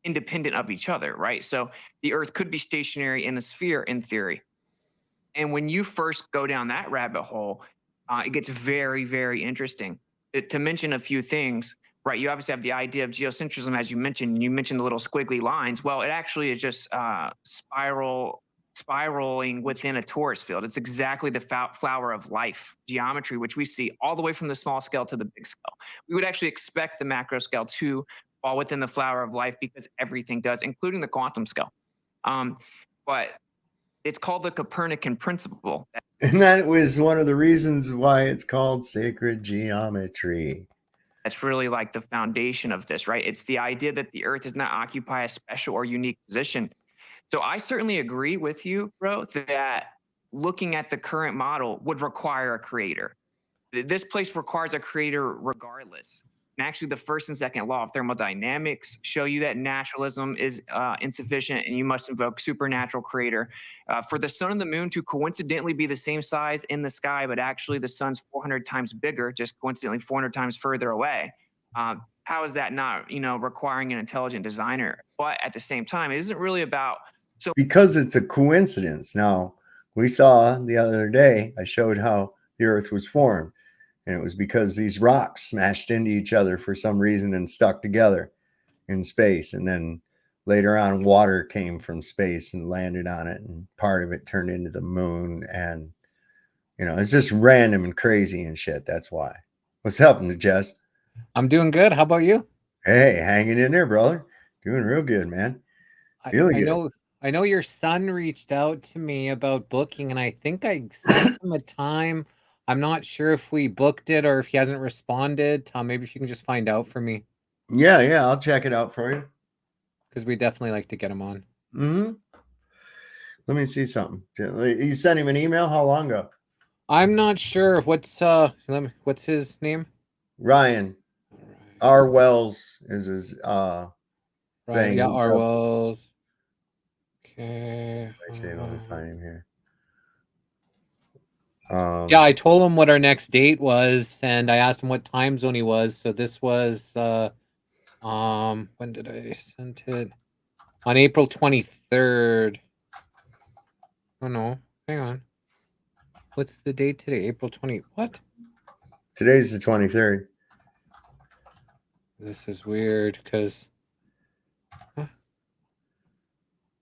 independent of each other, right? So the earth could be stationary in a sphere in theory. And when you first go down that rabbit hole, it gets very, very interesting. To mention a few things, right? You obviously have the idea of geocentrism, as you mentioned, and you mentioned the little squiggly lines. Well, it actually is just spiraling within a torus field. It's exactly the flower of life geometry, which we see all the way from the small scale to the big scale. We would actually expect the macro scale to fall within the flower of life because everything does, including the quantum scale. But it's called the Copernican principle. And that was one of the reasons why it's called sacred geometry. That's really like the foundation of this, right? It's the idea that the Earth does not occupy a special or unique position. So I certainly agree with you, bro, that looking at the current model would require a creator. This place requires a creator regardless. And actually, the first and second law of thermodynamics show you that naturalism is insufficient and you must invoke supernatural creator. For the sun and the moon to coincidentally be the same size in the sky, but actually the sun's 400 times bigger, just coincidentally 400 times further away. How is that not, requiring an intelligent designer? But at the same time, it isn't really about because it's a coincidence. Now, we saw the other day, I showed how the Earth was formed. And it was because these rocks smashed into each other for some reason and stuck together in space. And then later on, water came from space and landed on it. And part of it turned into the moon. And, it's just random and crazy and shit. That's why. What's up, Jess? I'm doing good. How about you? Hey, hanging in there, brother. Doing real good, man. Feeling good. I know your son reached out to me about booking, and I think I sent him a time. I'm not sure if we booked it or if he hasn't responded. Tom, maybe if you can just find out for me. Yeah, I'll check it out for you. Because we definitely like to get him on. Mm-hmm. Let me see something. You sent him an email? How long ago? I'm not sure. What's his name? Ryan. R. Wells is his thing. Yeah, R. Wells. Okay. Let's see if I can find him here. Yeah, I told him what our next date was, and I asked him what time zone he was. So this was when did I send it? On April 23rd. Oh no, hang on. What's the date today? April 20. What? Today's the 23rd. This is weird because.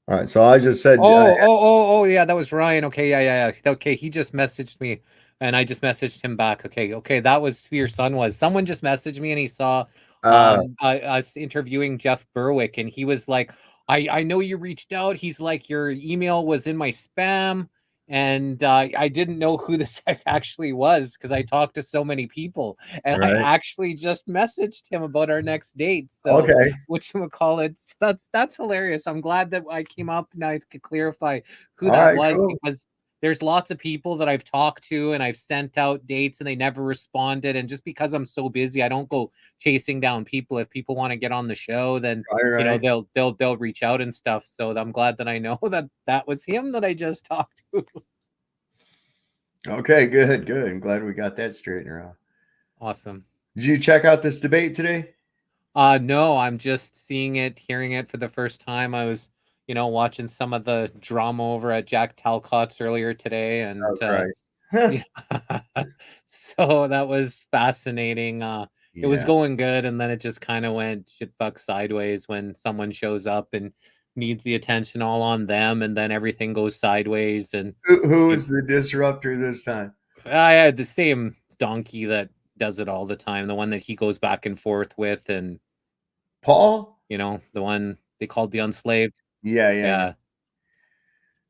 All right, so I just said. Oh, yeah, that was Ryan. Okay, yeah. Okay, he just messaged me, and I just messaged him back. Okay, that was who your son was. Someone just messaged me, and he saw us interviewing Jeff Berwick, and he was like, "I know you reached out." He's like, "Your email was in my spam." And I didn't know who this actually was because I talked to so many people, and right. I actually just messaged him about our next date. So, okay, whatchamacallit, that's hilarious. I'm glad that I came up and I could clarify who that was, cool. Because there's lots of people that I've talked to and I've sent out dates and they never responded. And just because I'm so busy, I don't go chasing down people. If people want to get on the show, then right. They'll reach out and stuff. So I'm glad that I know that was him that I just talked to. Okay, good. I'm glad we got that straightened out. Awesome. Did you check out this debate today? No, I'm just seeing it, hearing it for the first time. I was watching some of the drama over at Jack Talcott's earlier today, and so that was fascinating. It was going good, and then it just kind of went shitfuck sideways when someone shows up and needs the attention all on them, and then everything goes sideways. And who is the disruptor this time? I had the same donkey that does it all the time, the one that he goes back and forth with, and Paul, the one they called the Unslaved. Yeah.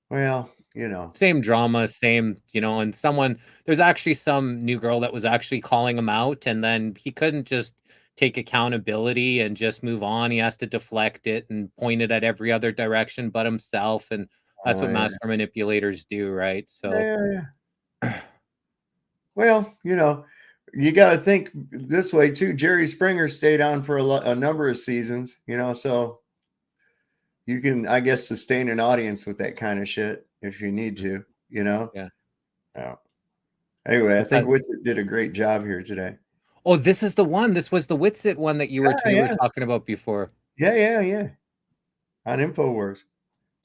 Well, same drama, same, and there's actually some new girl that was actually calling him out, and then he couldn't just take accountability and just move on. He has to deflect it and point it at every other direction but himself, and that's what master manipulators do, right? So well, you got to think this way too. Jerry Springer stayed on for a number of seasons, so you can, I guess, sustain an audience with that kind of shit if you need to, Yeah. Anyway, I think Witsit did a great job here today. Oh, this is the one. This was the Witsit one that you were talking about before. Yeah. On Infowars.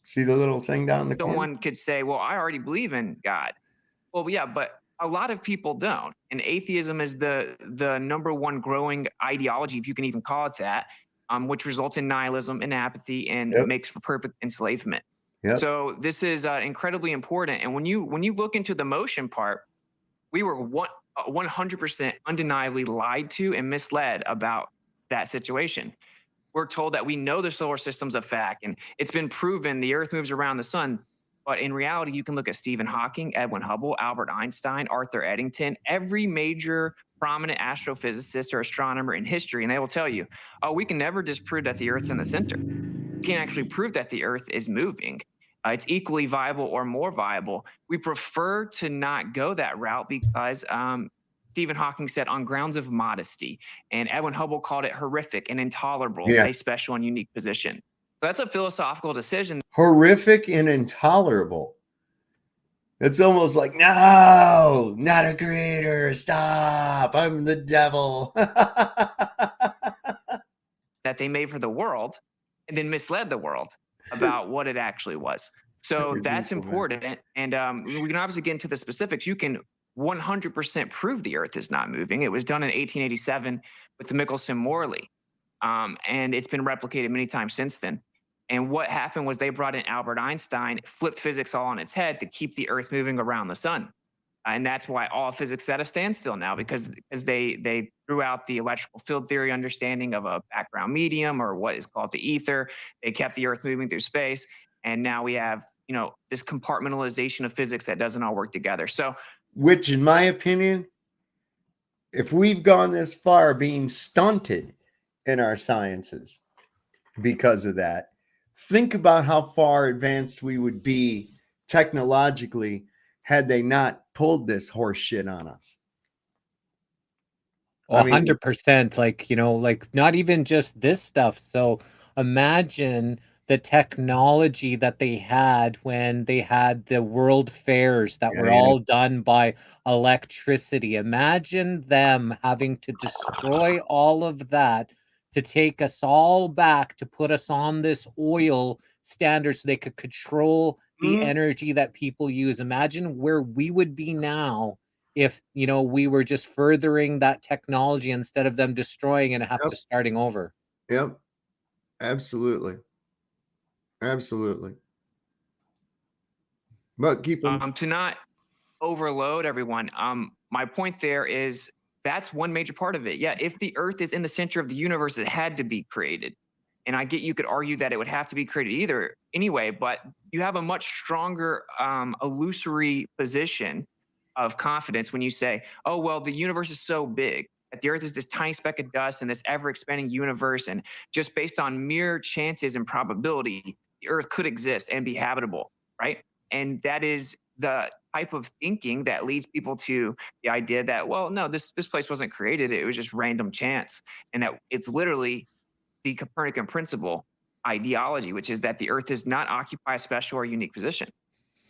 See the little thing down the corner? Someone could say, well, I already believe in God. Well, yeah, but a lot of people don't. And atheism is the number one growing ideology, if you can even call it that, which results in nihilism and apathy and Yep. makes for perfect enslavement. Yep. So this is incredibly important. And when you look into the motion part, we were 100% undeniably lied to and misled about that situation. We're told that we know the solar system's a fact, and it's been proven the Earth moves around the sun. But in reality, you can look at Stephen Hawking, Edwin Hubble, Albert Einstein, Arthur Eddington, every major prominent astrophysicist or astronomer in history, and they will tell you, oh, we can never disprove that the Earth's in the center. We can't actually prove that the Earth is moving. It's equally viable or more viable. We prefer to not go that route because Stephen Hawking said on grounds of modesty, and Edwin Hubble called it horrific and intolerable, Yeah. a special and unique position. So that's a philosophical decision. Horrific and intolerable. It's almost like, no, not a creator. Stop. I'm the devil. That they made for the world and then misled the world about what it actually was. So that's important. And we can obviously get into the specifics. You can 100% prove the Earth is not moving. It was done in 1887 with the Michelson-Morley. And it's been replicated many times since then. And what happened was they brought in Albert Einstein, flipped physics all on its head to keep the Earth moving around the sun. And that's why all physics is at a standstill now, because they threw out the electrical field theory understanding of a background medium, or what is called the ether. They kept the Earth moving through space. And now we have, this compartmentalization of physics that doesn't all work together. So, which, in my opinion, if we've gone this far being stunted in our sciences because of that, think about how far advanced we would be technologically had they not pulled this horse shit on us. 100%. Like not even just this stuff. So imagine the technology that they had when they had the world fairs that were all done by electricity. Imagine them having to destroy all of that to take us all back, to put us on this oil standard so they could control the energy that people use. Imagine where we would be now if we were just furthering that technology instead of them destroying it and have to starting over. Yep. Absolutely. But keep to not overload everyone. My point there is that's one major part of it. Yeah, if the Earth is in the center of the universe, it had to be created. And I get you could argue that it would have to be created either anyway, but you have a much stronger illusory position of confidence when you say, oh, well, the universe is so big that the Earth is this tiny speck of dust in this ever-expanding universe, and just based on mere chances and probability, the Earth could exist and be habitable, right? And that is the type of thinking that leads people to the idea that, well, no, this place wasn't created. It was just random chance. And that it's literally the Copernican principle ideology, which is that the Earth does not occupy a special or unique position.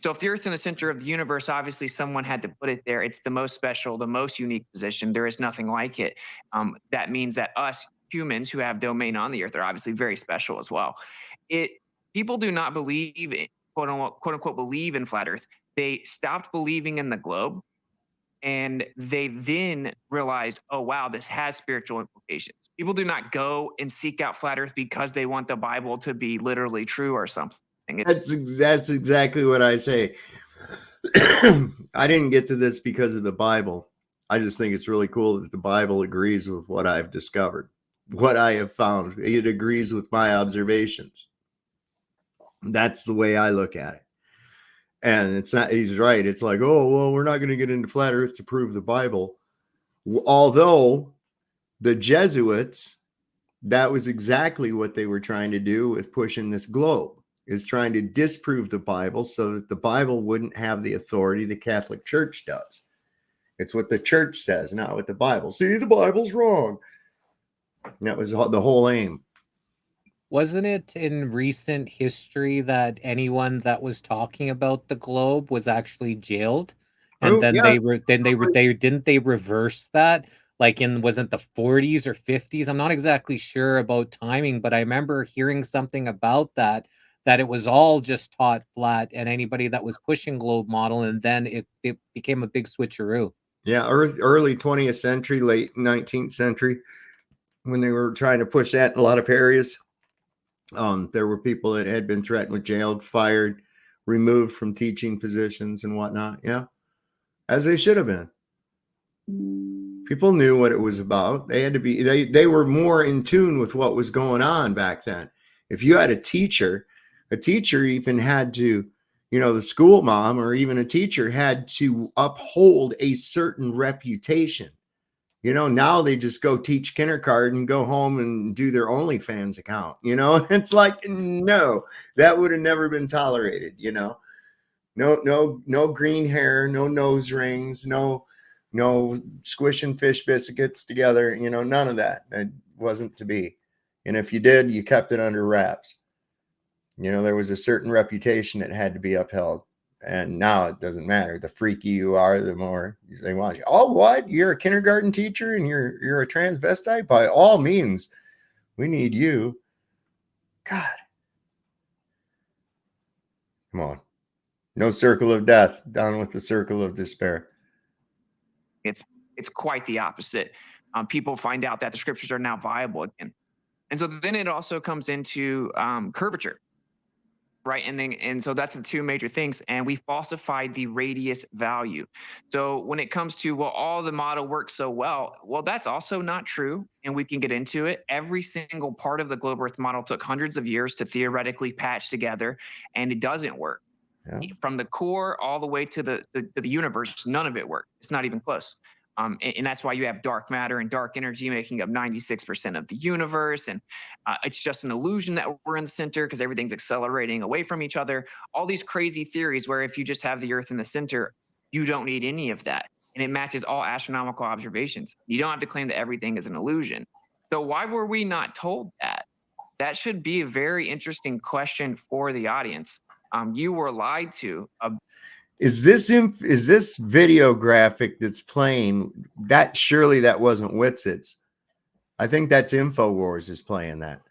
So if the Earth's in the center of the universe, obviously someone had to put it there. It's the most special, the most unique position. There is nothing like it. That means that us humans who have domain on the Earth are obviously very special as well. People do not believe, quote unquote, believe in flat Earth. They stopped believing in the globe, and they then realized, oh, wow, this has spiritual implications. People do not go and seek out flat Earth because they want the Bible to be literally true or something. That's exactly what I say. I didn't get to this because of the Bible. I just think it's really cool that the Bible agrees with what I've discovered, what I have found. It agrees with my observations. That's the way I look at it. And it's not, he's right. It's like, oh, well, we're not going to get into flat Earth to prove the Bible. Although the Jesuits, that was exactly what they were trying to do with pushing this globe, is trying to disprove the Bible so that the Bible wouldn't have the authority the Catholic Church does. It's what the church says, not what the Bible. See, the Bible's wrong. And that was the whole aim. Wasn't it in recent history that anyone that was talking about the globe was actually jailed? And then they didn't they reverse that? Like wasn't the 40s or 50s? I'm not exactly sure about timing, but I remember hearing something about that that it was all just taught flat, and anybody that was pushing globe model, and then it became a big switcheroo. Yeah, early 20th century, late 19th century, when they were trying to push that in a lot of areas, there were people that had been threatened with jailed, fired, removed from teaching positions and whatnot. Yeah, as they should have been. People knew what it was about. They had to be, they were more in tune with what was going on back then. If you had a teacher even had to, the school mom or even a teacher had to uphold a certain reputation. Now they just go teach kindergarten, go home and do their OnlyFans account. It's like, no, that would have never been tolerated. No green hair, no nose rings, no squishing fish biscuits together, none of that. It wasn't to be. And if you did, you kept it under wraps. There was a certain reputation that had to be upheld. And now it doesn't matter. The freaky you are, the more they want you. Oh, what? You're a kindergarten teacher and you're a transvestite? By all means, we need you. God. Come on. No circle of death, down with the circle of despair. It's quite the opposite. People find out that the scriptures are now viable again. And so then it also comes into curvature. Right. And so that's the two major things. And we falsified the radius value. So when it comes to, well, all the model works so well, that's also not true. And we can get into it. Every single part of the globe Earth model took hundreds of years to theoretically patch together, and it doesn't work. Yeah. From the core all the way to the universe, none of it worked. It's not even close. And that's why you have dark matter and dark energy making up 96% of the universe. And it's just an illusion that we're in the center because everything's accelerating away from each other. All these crazy theories where if you just have the Earth in the center, you don't need any of that. And it matches all astronomical observations. You don't have to claim that everything is an illusion. So why were we not told that? That should be a very interesting question for the audience. You were lied to. Is this video graphic that's playing? Surely that wasn't Witsit's. I think that's Infowars is playing that.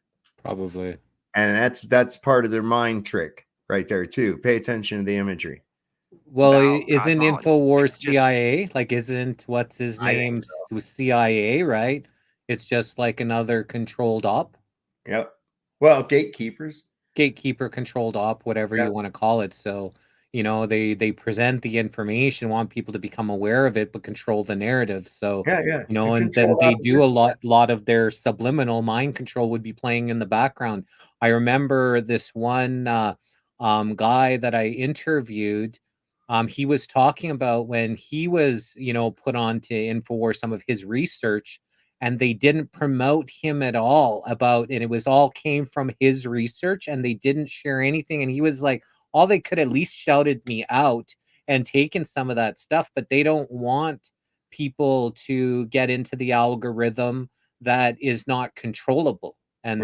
Probably. And that's part of their mind trick right there too. Pay attention to the imagery. Well, isn't Infowars CIA? Like, isn't what's his name CIA, right? It's just like another controlled op. Yep. Well, gatekeeper controlled op, whatever you want to call it. So they present the information, want people to become aware of it, but control the narrative. So and then they do a lot of their subliminal mind control would be playing in the background. I remember this one guy that I interviewed. He was talking about when he was put onto Infowars, some of his research, and they didn't promote him at all and it was all came from his research, and they didn't share anything. And he was like, all they could at least shouted me out and taken some of that stuff, but they don't want people to get into the algorithm that is not controllable. And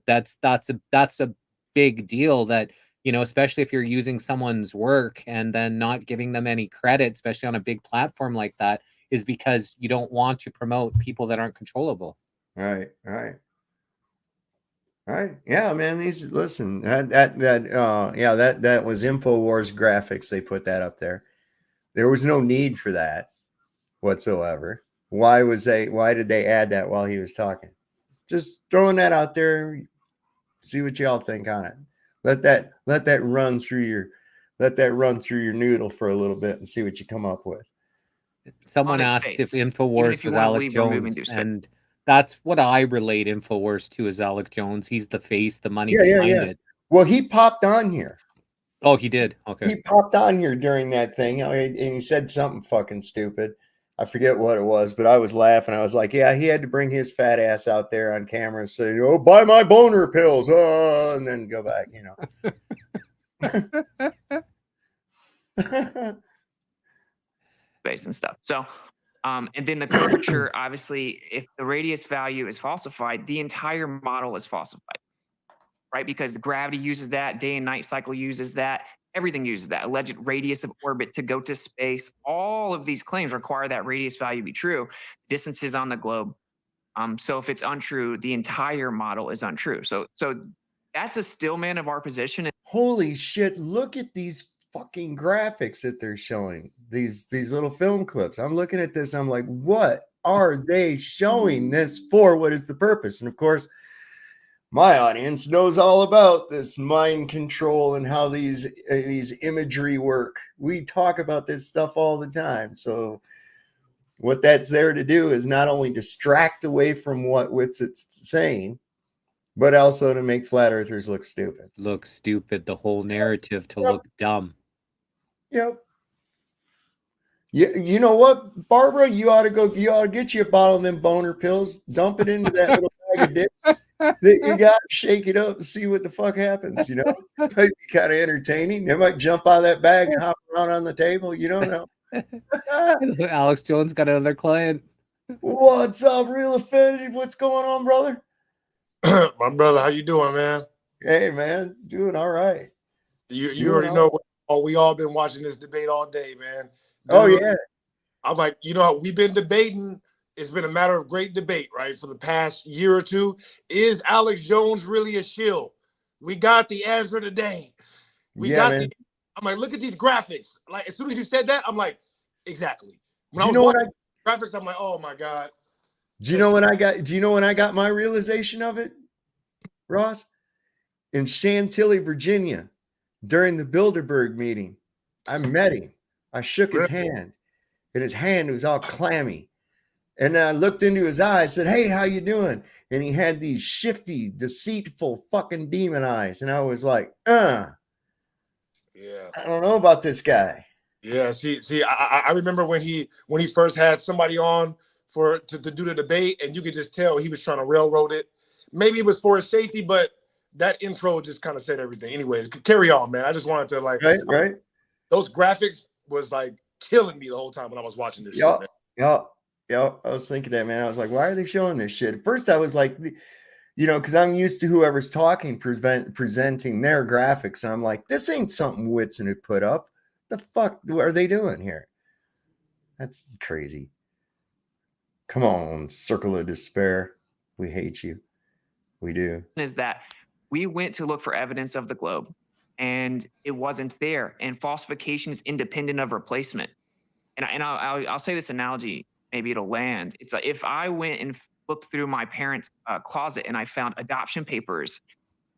that's a big deal that, especially if you're using someone's work and then not giving them any credit, especially on a big platform like that, is because you don't want to promote people that aren't controllable. Right. Yeah, man. That was Infowars graphics. They put that up there. There was no need for that whatsoever. Why did they add that while he was talking? Just throwing that out there. See what y'all think on it. Let that run through your noodle for a little bit and see what you come up with. Someone asked if Infowars was Alec Jones, and that's what I relate Infowars to, is Alec Jones. He's the face, the money behind it. Well, he popped on here. Oh, he did? Okay. He popped on here during that thing, and he said something fucking stupid. I forget what it was, but I was laughing. I was like, yeah, he had to bring his fat ass out there on camera and say, oh, buy my boner pills, and then go back, Space and stuff. So and then the curvature, obviously, if the radius value is falsified, the entire model is falsified, right? Because the gravity uses that, day and night cycle uses that, everything uses that. Alleged radius of orbit to go to space. All of these claims require that radius value to be true. Distances on the globe. So if it's untrue, the entire model is untrue. So That's a still man of our position. Holy shit, look at these fucking graphics that they're showing. These little film clips. I'm looking at this, I'm like, what are they showing this for? What is the purpose? And of course, my audience knows all about this mind control and how these imagery work. We talk about this stuff all the time. So what that's there to do is not only distract away from what Witsit's saying, but also to make flat earthers look stupid. Look stupid. The whole narrative to look dumb. Yep. You know what, Barbara? You ought to get you a bottle of them boner pills, dump it into that little bag of dicks that you got, shake it up and see what the fuck happens. You know, it might be kind of entertaining. They might jump out of that bag and hop around on the table. You don't know. Alex Jones got another client. What's up, Real Affinity? What's going on, brother? My brother, how you doing, man? Hey, man, doing all right. You already know. We all been watching this debate all day, man. Dude, oh yeah. I'm like, we've been debating. It's been a matter of great debate, right, for the past year or two. Is Alex Jones really a shill? We got the answer today. I'm like, look at these graphics. Like, as soon as you said that, I'm like, exactly. When I was watching graphics, I'm like, oh my God. Do you know when I got my realization of it, Ross? In Chantilly, Virginia, during the Bilderberg meeting, I met him. I shook his hand, and his hand was all clammy. And I looked into his eyes, said, "Hey, how you doing?" And he had these shifty, deceitful, fucking demon eyes. And I was like, yeah, I don't know about this guy. Yeah, see, I remember when he first had somebody on to do the debate, and you could just tell he was trying to railroad it. Maybe it was for his safety, but that intro just kind of said everything. Anyways, carry on, man. I just wanted to right. Those graphics was like killing me the whole time when I was watching this shit. Yeah. I was thinking that, man. I was like, why are they showing this shit? At first, I was like, because I'm used to whoever's talking presenting their graphics, and I'm like, this ain't something Witsit had put up. The fuck are they doing here? That's crazy. Come on, Circle of Despair. We hate you. We do. Is that we went to look for evidence of the globe, and it wasn't there. And falsification is independent of replacement. And I'll say this analogy, maybe it'll land. It's like if I went and looked through my parents' closet and I found adoption papers,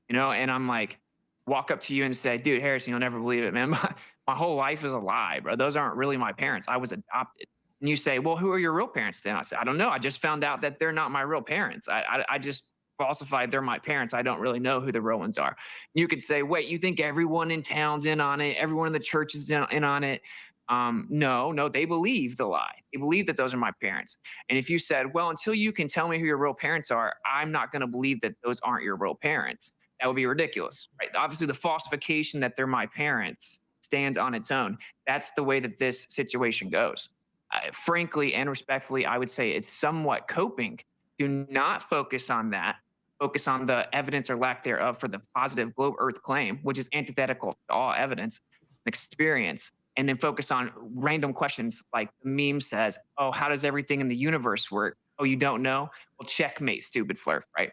and I'm like, walk up to you and say, dude, Harrison, you'll never believe it, man. My whole life is a lie, bro. Those aren't really my parents. I was adopted. And you say, well, who are your real parents then? I said, I don't know. I just found out that they're not my real parents. I just falsified they're my parents. I don't really know who the real ones are. You could say, wait, you think everyone in town's in on it? Everyone in the church is in on it? No, they believe the lie. They believe that those are my parents. And if you said, well, until you can tell me who your real parents are, I'm not going to believe that those aren't your real parents. That would be ridiculous, right? Obviously, the falsification that they're my parents stands on its own. That's the way that this situation goes. Frankly and respectfully, I would say it's somewhat coping. Do not focus on that. Focus on the evidence or lack thereof for the positive globe Earth claim, which is antithetical to all evidence and experience. And then focus on random questions like the meme says, oh, how does everything in the universe work? Oh, you don't know? Well, checkmate, stupid flirt, right?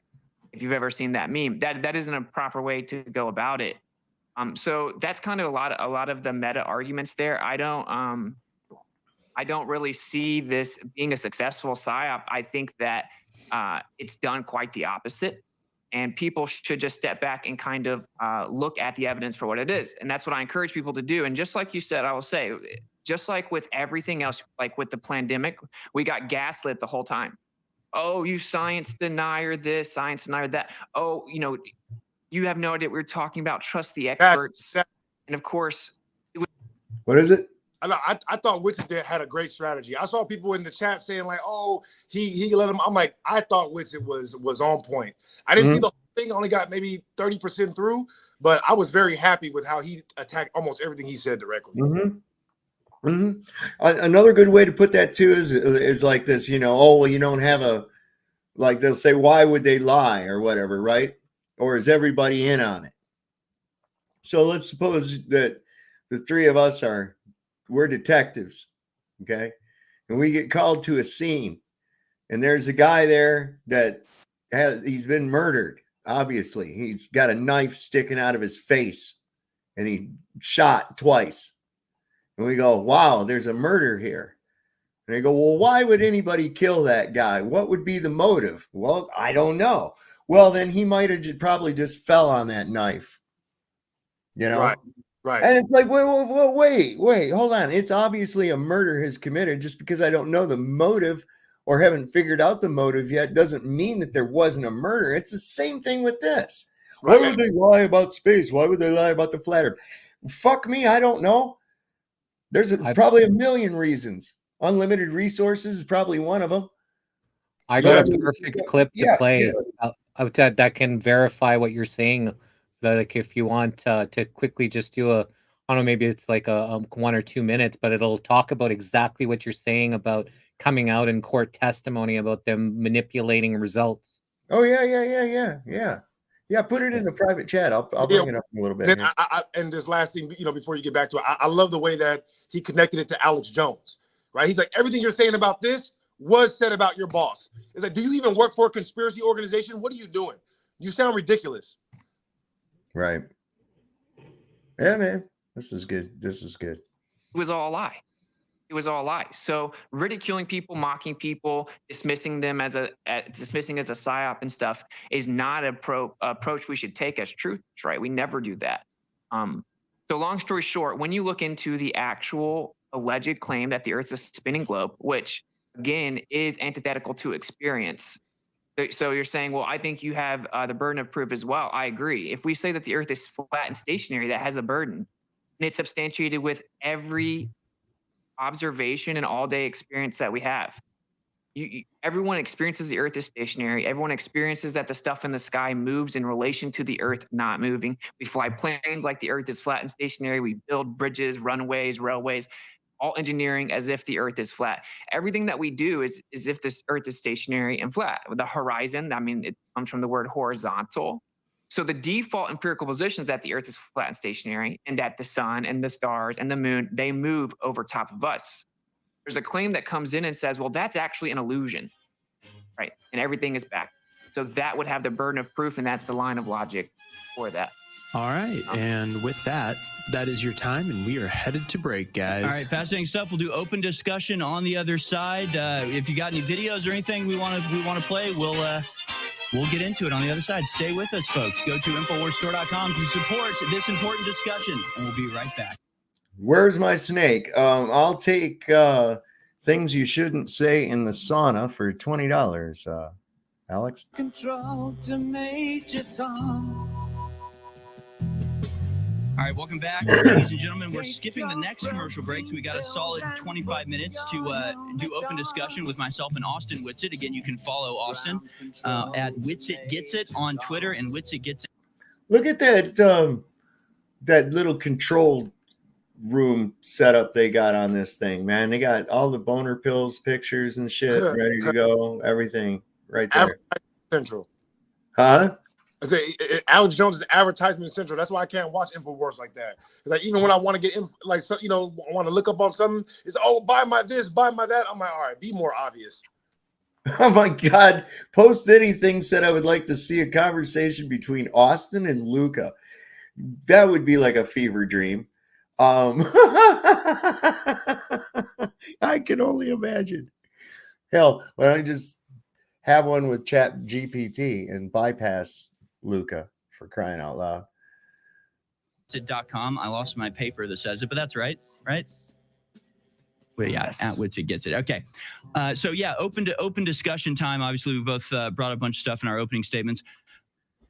If you've ever seen that meme, that isn't a proper way to go about it. So that's kind of a lot of the meta arguments there. I don't really see this being a successful PSYOP. I think that it's done quite the opposite. And people should just step back and kind of look at the evidence for what it is. And that's what I encourage people to do. And just like you said, I will say, just like with everything else, like with the pandemic, we got gaslit the whole time. Oh, you science denier this, science denier that. Oh, you have no idea what we're talking about. Trust the experts. And of course. What is it? I thought Witsit had a great strategy. I saw people in the chat saying like, "Oh, he let him." I'm like, I thought Witsit was on point. I didn't see the whole thing; only got maybe 30% through, but I was very happy with how he attacked almost everything he said directly. Another good way to put that too is like this. Oh, well, you don't have a, like they'll say, why would they lie or whatever, right? Or is everybody in on it? So let's suppose that the three of us we're detectives, okay? And we get called to a scene, and there's a guy there that he's been murdered, Obviously, he's got a knife sticking out of his face and he shot twice. And we go, wow, there's a murder here. And they go, well, why would anybody kill that guy? What would be the motive? Well, I don't know. Well, then he might have probably just fell on that knife. You know? Right. And it's like, wait, hold on. It's obviously a murder has committed. Just because I don't know the motive or haven't figured out the motive yet doesn't mean that there wasn't a murder. It's the same thing with this. Right. Why would they lie about space? Why would they lie about the flat earth? Fuck me, I don't know. There's probably a million reasons. Unlimited resources is probably one of them. I got a perfect clip to play that can verify what you're saying. Like if you want to quickly just do I don't know, maybe it's like a 1 or 2 minutes, but it'll talk about exactly what you're saying about coming out in court testimony about them manipulating results. Oh yeah. Put it in the private chat. I'll bring it up in a little bit. Then and this last thing, before you get back to it, I love the way that he connected it to Alex Jones. Right? He's like, everything you're saying about this was said about your boss. It's like, do you even work for a conspiracy organization? What are you doing? You sound ridiculous. Right. Yeah, man. This is good. It was all a lie. It was all a lie. So ridiculing people, mocking people, dismissing them as a psyop and stuff is not an approach we should take as truth, right? We never do that. So long story short, when you look into the actual alleged claim that the Earth's a spinning globe, which again is antithetical to experience. So you're saying, well, I think you have the burden of proof as well. I agree. If we say that the Earth is flat and stationary, that has a burden, and it's substantiated with every observation and all-day experience that we have. Everyone experiences the Earth is stationary. Everyone experiences that the stuff in the sky moves in relation to the Earth not moving. We fly planes like the Earth is flat and stationary. We build bridges, runways, railways, all engineering as if the Earth is flat. Everything that we do is as if this Earth is stationary and flat. The horizon, I mean, it comes from the word horizontal. So the default empirical position is that the Earth is flat and stationary, and that the sun and the stars and the moon, they move over top of us. There's a claim that comes in and says, well, that's actually an illusion, right? And everything is back. So that would have the burden of proof, and that's the line of logic for that. All right. And with that, that is your time, and we are headed to break, guys. All right, fascinating stuff. We'll do open discussion on the other side. If you got any videos or anything we want to play, we'll get into it on the other side. Stay with us, folks. Go to InfoWarsStore.com to support this important discussion, and we'll be right back. Where's my snake? I'll take things you shouldn't say in the sauna for $20. Alex? Control to Major Tom. All right, welcome back, ladies and gentlemen. We're skipping the next commercial break, so we got a solid 25 minutes to do open discussion with myself and Austin Witsit. Again, you can follow Austin at Witsit Gets It on Twitter and Witsit Gets It. Look at that that little control room setup they got on this thing, man. They got all the boner pills, pictures, and shit ready to go. Everything right there. Central. Huh? Alex Jones is advertisement central. That's why I can't watch Infowars like that. Like even when I want to get I want to look up on something, it's buy my this, buy my that. I'm like, all right, be more obvious. Oh my God! Post Anything said I would like to see a conversation between Austin and Luca. That would be like a fever dream. I can only imagine. Hell, why don't I just have one with Chat GPT and bypass Luca, for crying out loud. Witsit.com. I lost my paper that says it, but that's right? Well, yeah, yes. At Witsit Gets It. Okay. So yeah, open discussion time. Obviously, we both brought a bunch of stuff in our opening statements.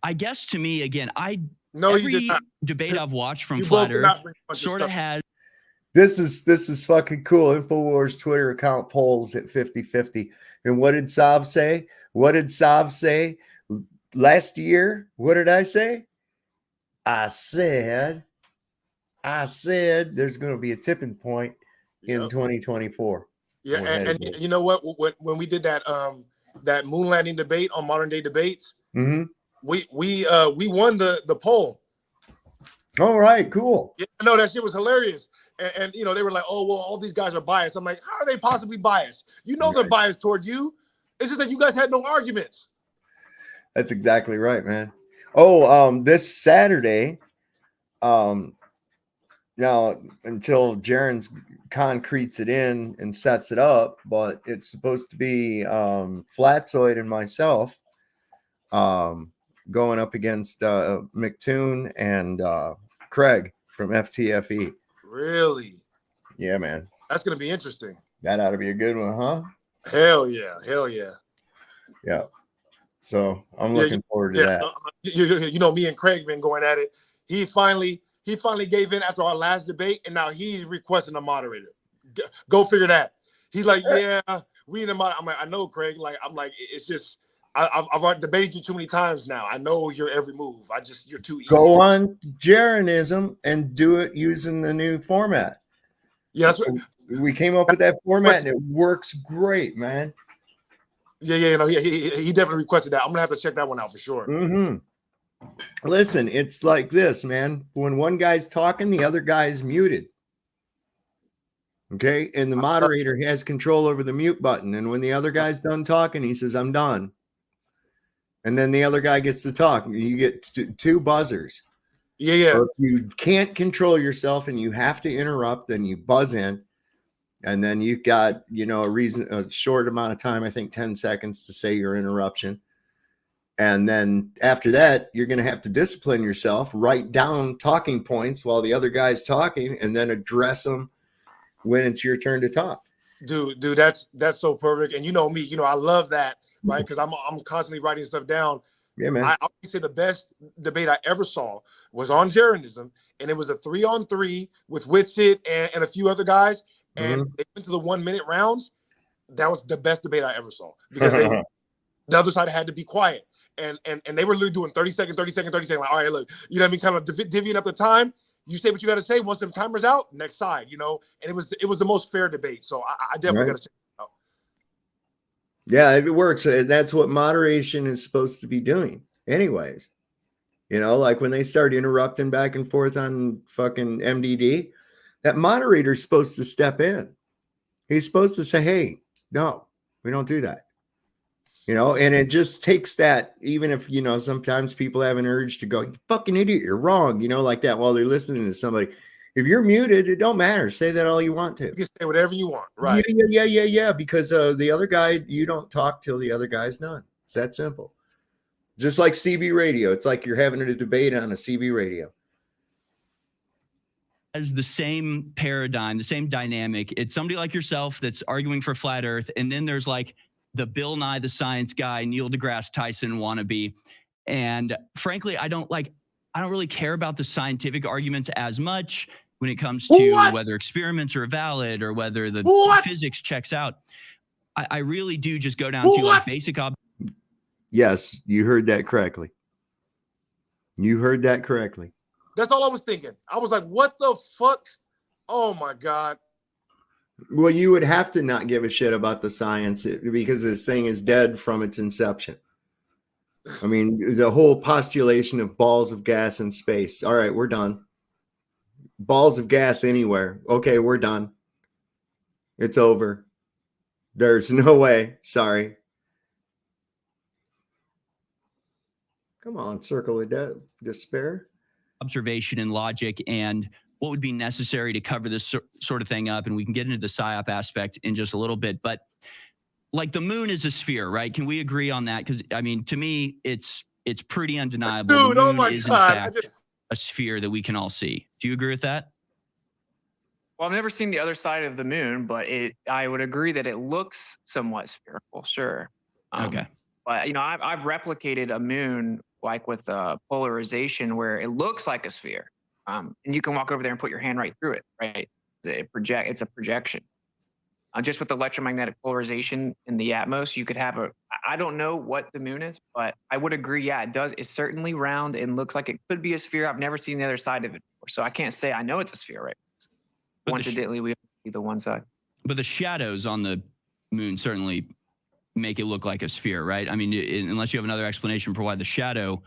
I guess to me, again, every debate I've watched from Flat Earth sort of has. This is fucking cool. Infowars Twitter account polls at 50-50. And what did Sav say? Last year, what did I say? I said there's going to be a tipping point in 2024. Yeah, and you know what? When we did that moon landing debate on Modern Day Debates, we won the poll. All right, cool. Yeah, no, that shit was hilarious. And they were like, oh, well, all these guys are biased. I'm like, how are they possibly biased? They're biased toward you. It's just that you guys had no arguments. That's exactly right, man. Oh, this Saturday, now until Jaren's concretes it in and sets it up, but it's supposed to be Flatzoid and myself going up against McToon and Craig from FTFE. Really? Yeah, man. That's gonna be interesting. That ought to be a good one, huh? Hell yeah. Hell yeah. Yeah. So I'm looking forward to that. You know, me and Craig been going at it. He finally gave in after our last debate, and now he's requesting a moderator. Go figure that. He's like, yeah, we need a moderator. I'm like, I know, Craig. Like, I'm like, it's just I've already debated you too many times now. I know your every move. You're too easy. Go on Jarenism and do it using the new format. Yeah, that's what we came up with that format, and it works great, man. Yeah, you know, he definitely requested that. I'm gonna have to check that one out for sure. Mm-hmm. Listen, it's like this, man. When one guy's talking, the other guy's muted. Okay, and the moderator has control over the mute button. And when the other guy's done talking, he says, "I'm done." And then the other guy gets to talk. You get two buzzers. Yeah. So if you can't control yourself and you have to interrupt, then you buzz in. And then you've got, a short amount of time, I think 10 seconds to say your interruption. And then after that, you're going to have to discipline yourself, write down talking points while the other guy's talking, and then address them when it's your turn to talk. Dude, that's so perfect. And you know me, I love that, right? Because I'm constantly writing stuff down. Yeah, man. I always say the best debate I ever saw was on Jarenism, and it was a 3-on-3 with Witsit and a few other guys. And they went to the 1 minute rounds. That was the best debate I ever saw because the other side had to be quiet. And they were literally doing 30 seconds. Like, all right, look, you know what I mean? Kind of divvying up the time. You say what you got to say. Once them timers out, next side, and it was the most fair debate. So I definitely got to check it out. Yeah, it works. That's what moderation is supposed to be doing anyways. Like when they start interrupting back and forth on fucking MDD, that moderator's supposed to step in. He's supposed to say, hey, no, we don't do that. And it just takes that, even if, sometimes people have an urge to go, you fucking idiot, you're wrong, like that while they're listening to somebody. If you're muted, it don't matter. Say that all you want to. You can say whatever you want, right? Yeah. Because the other guy, you don't talk till the other guy's done. It's that simple. Just like CB radio. It's like you're having a debate on a CB radio. As the same paradigm, the same dynamic. It's somebody like yourself that's arguing for flat Earth, and then there's like the Bill Nye the Science Guy, Neil deGrasse Tyson wannabe. And frankly, I don't really care about the scientific arguments as much when it comes to whether experiments are valid or whether the physics checks out. I really do just go down to like basic. Yes, you heard that correctly. That's all I was thinking. I was like, what the fuck? Oh my God. Well, you would have to not give a shit about the science because this thing is dead from its inception. I mean, the whole postulation of balls of gas in space. All right, we're done. Balls of gas anywhere. Okay, we're done. It's over. There's no way. Sorry. Come on, circle of despair. Observation and logic and what would be necessary to cover this sort of thing up. And we can get into the PSYOP aspect in just a little bit. But like the moon is a sphere, right? Can we agree on that? Because, I mean, to me, it's pretty undeniable. Dude, the moon oh my is, God. in fact, a sphere that we can all see. Do you agree with that? Well, I've never seen the other side of the moon, but I would agree that it looks somewhat spherical, sure. Okay. But, I've replicated a moon like with polarization where it looks like a sphere. And you can walk over there and put your hand right through it, right? It's a projection. Just with electromagnetic polarization in the atmosphere, you could have I don't know what the moon is, but I would agree, yeah, it does. It's certainly round and looks like it could be a sphere. I've never seen the other side of it before, so I can't say I know it's a sphere, right? Coincidentally, we see the one side. But the shadows on the moon certainly make it look like a sphere, right? I mean, unless you have another explanation for why the shadow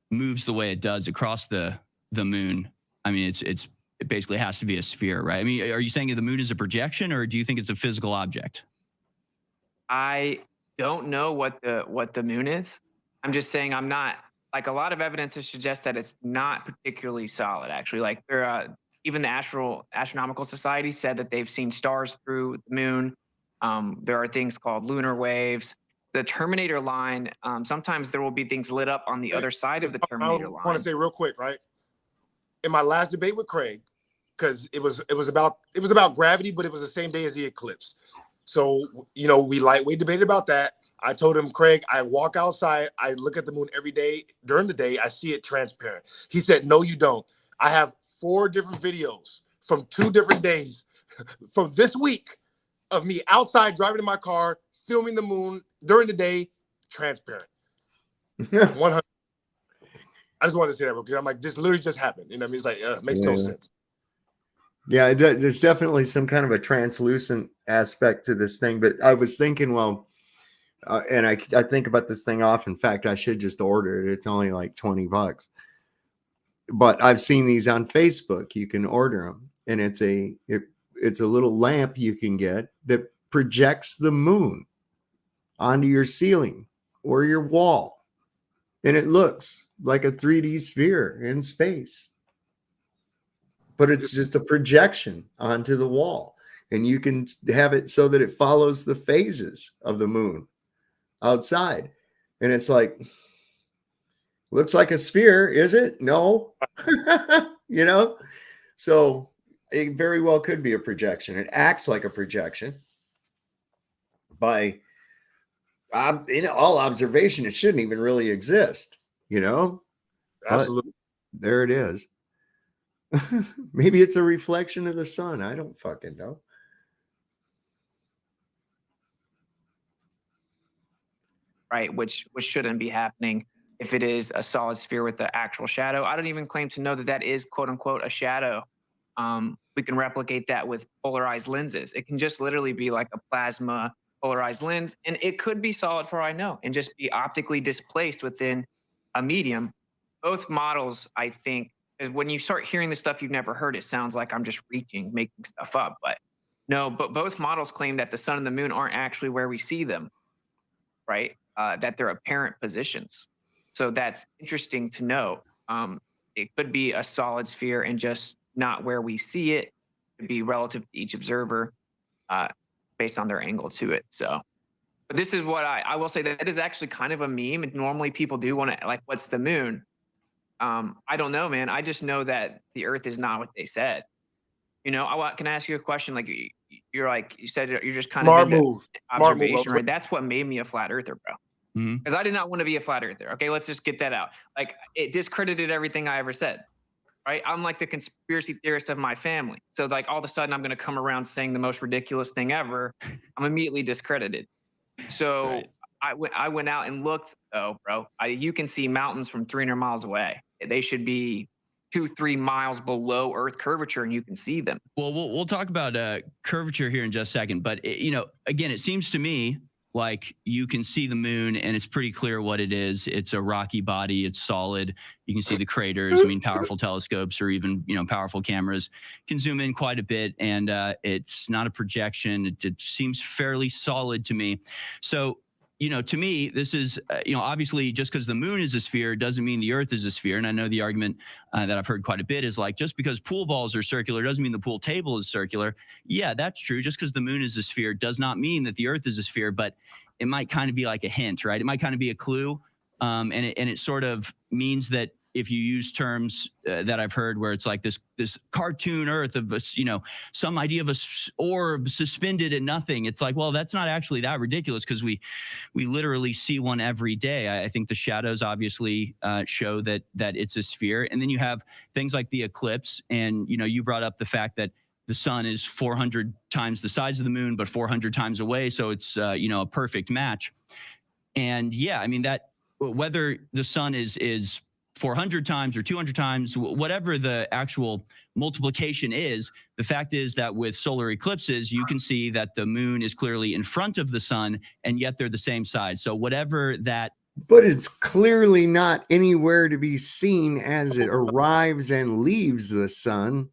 moves the way it does across the moon. I mean, it basically has to be a sphere, right? I mean, are you saying the moon is a projection, or do you think it's a physical object? I don't know what the moon is. I'm just saying I'm not like a lot of evidence to suggest that it's not particularly solid. Actually, like even the Astronomical Society said that they've seen stars through the moon. There are things called lunar waves. The Terminator line. Sometimes there will be things lit up on the other side of the Terminator line. I want to say real quick, right? In my last debate with Craig, because it was about gravity, but it was the same day as the eclipse. So we lightweight debated about that. I told him, Craig, I walk outside, I look at the moon every day. During the day, I see it transparent. He said, no, you don't. I have 4 different videos from 2 different days from this week of me outside driving in my car, filming the moon during the day, transparent. 100. I just wanted to say that because I'm like, this literally just happened. You know what I mean? It's like, it makes no sense. Yeah, there's definitely some kind of a translucent aspect to this thing. But I was thinking, well, and I think about this thing often. In fact, I should just order it. It's only like $20. But I've seen these on Facebook. You can order them, and it's a little lamp you can get that projects the moon onto your ceiling or your wall, and it looks like a 3D sphere in space. But it's just a projection onto the wall, and you can have it so that it follows the phases of the moon outside. And it's like, looks like a sphere, is it? No. So it very well could be a projection. It acts like a projection by in all observation. It shouldn't even really exist, Absolutely. But there it is. Maybe it's a reflection of the sun. I don't fucking know. Right, which shouldn't be happening if it is a solid sphere with the actual shadow. I don't even claim to know that is quote unquote a shadow. We can replicate that with polarized lenses. It can just literally be like a plasma polarized lens, and it could be solid for all I know, and just be optically displaced within a medium. Both models, I think, is when you start hearing the stuff you've never heard, it sounds like I'm just making stuff up. But no, but both models claim that the sun and the moon aren't actually where we see them, right? That they're apparent positions. So that's interesting to know. It could be a solid sphere and just not where we see it. It could be relative to each observer based on their angle to it. So, but this is what I will say, that is actually kind of a meme. And normally people do want to, like, what's the moon? I don't know, man. I just know that the Earth is not what they said. Can I ask you a question? Like, you said you're just kind of into observation, right? That's what made me a flat earther, bro. Because I did not want to be a flat earther. Okay, let's just get that out. Like, it discredited everything I ever said, right? I'm like the conspiracy theorist of my family. So like all of a sudden I'm going to come around saying the most ridiculous thing ever. I'm immediately discredited. So right. I went out and looked. Oh, bro, you can see mountains from 300 miles away. They should be 2-3 miles below Earth curvature, and you can see them. Well, we'll talk about curvature here in just a second. But again, it seems to me like you can see the moon, and it's pretty clear what it is. It's a rocky body. It's solid. You can see the craters. I mean, powerful telescopes or even powerful cameras can zoom in quite a bit, and it's not a projection. It seems fairly solid to me. So, to me, this is, obviously just because the moon is a sphere doesn't mean the Earth is a sphere. And I know the argument that I've heard quite a bit is like, just because pool balls are circular doesn't mean the pool table is circular. Yeah, that's true. Just because the moon is a sphere does not mean that the Earth is a sphere, but it might kind of be like a hint, right? It might kind of be a clue. And it sort of means that if you use terms that I've heard where it's like this cartoon Earth of some idea of a orb suspended in nothing, it's like, well, that's not actually that ridiculous because we literally see one every day. I think the shadows obviously show that it's a sphere, and then you have things like the eclipse, and you brought up the fact that the sun is 400 times the size of the moon, but 400 times away, so it's a perfect match. And yeah, I mean that whether the sun is 400 times or 200 times, whatever the actual multiplication is, the fact is that with solar eclipses, you can see that the moon is clearly in front of the sun, and yet they're the same size. So whatever that... But it's clearly not anywhere to be seen as it arrives and leaves the sun.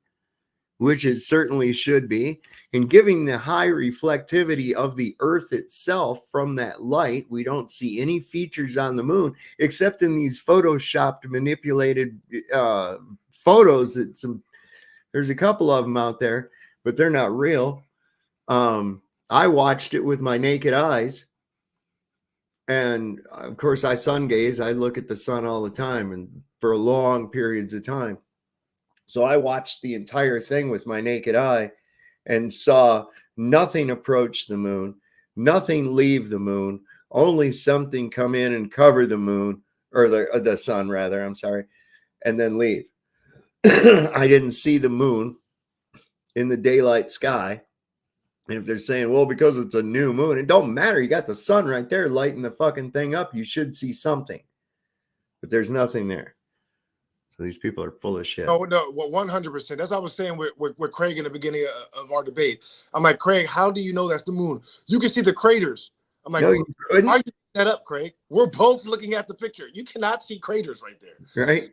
which it certainly should be, and giving the high reflectivity of the Earth itself from that light, we don't see any features on the moon except in these photoshopped, manipulated photos. There's a couple of them out there, but they're not real. I watched it with my naked eyes, and of course I sun gaze. I look at the sun all the time and for long periods of time. So I watched the entire thing with my naked eye and saw nothing approach the moon, nothing leave the moon, only something come in and cover the moon, or the sun rather, I'm sorry, and then leave. I didn't see the moon in the daylight sky. And if they're saying, well, because it's a new moon, it don't matter. You got the sun right there lighting the fucking thing up. You should see something, but there's nothing there. So these people are full of shit. No, well, 100%. That's what I was saying with Craig in the beginning of our debate. I'm like, Craig, how do you know that's the moon? You can see the craters. I'm like, No, you couldn't. why are you that up, Craig? We're both looking at the picture. You cannot see craters right there. Right?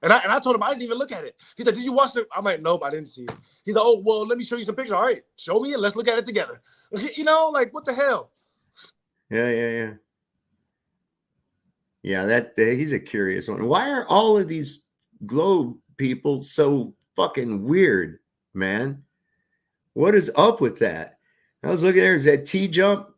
And I told him I didn't even look at it. He's like, did you watch it? I'm like, nope, I didn't see it. He's like, oh, well, let me show you some pictures. All right, show me and let's look at it together. You know, like, what the hell? Yeah. Yeah, he's a curious one. Why are all of these globe people so fucking weird, man? What is up with that? I was looking there. Is that T-Jump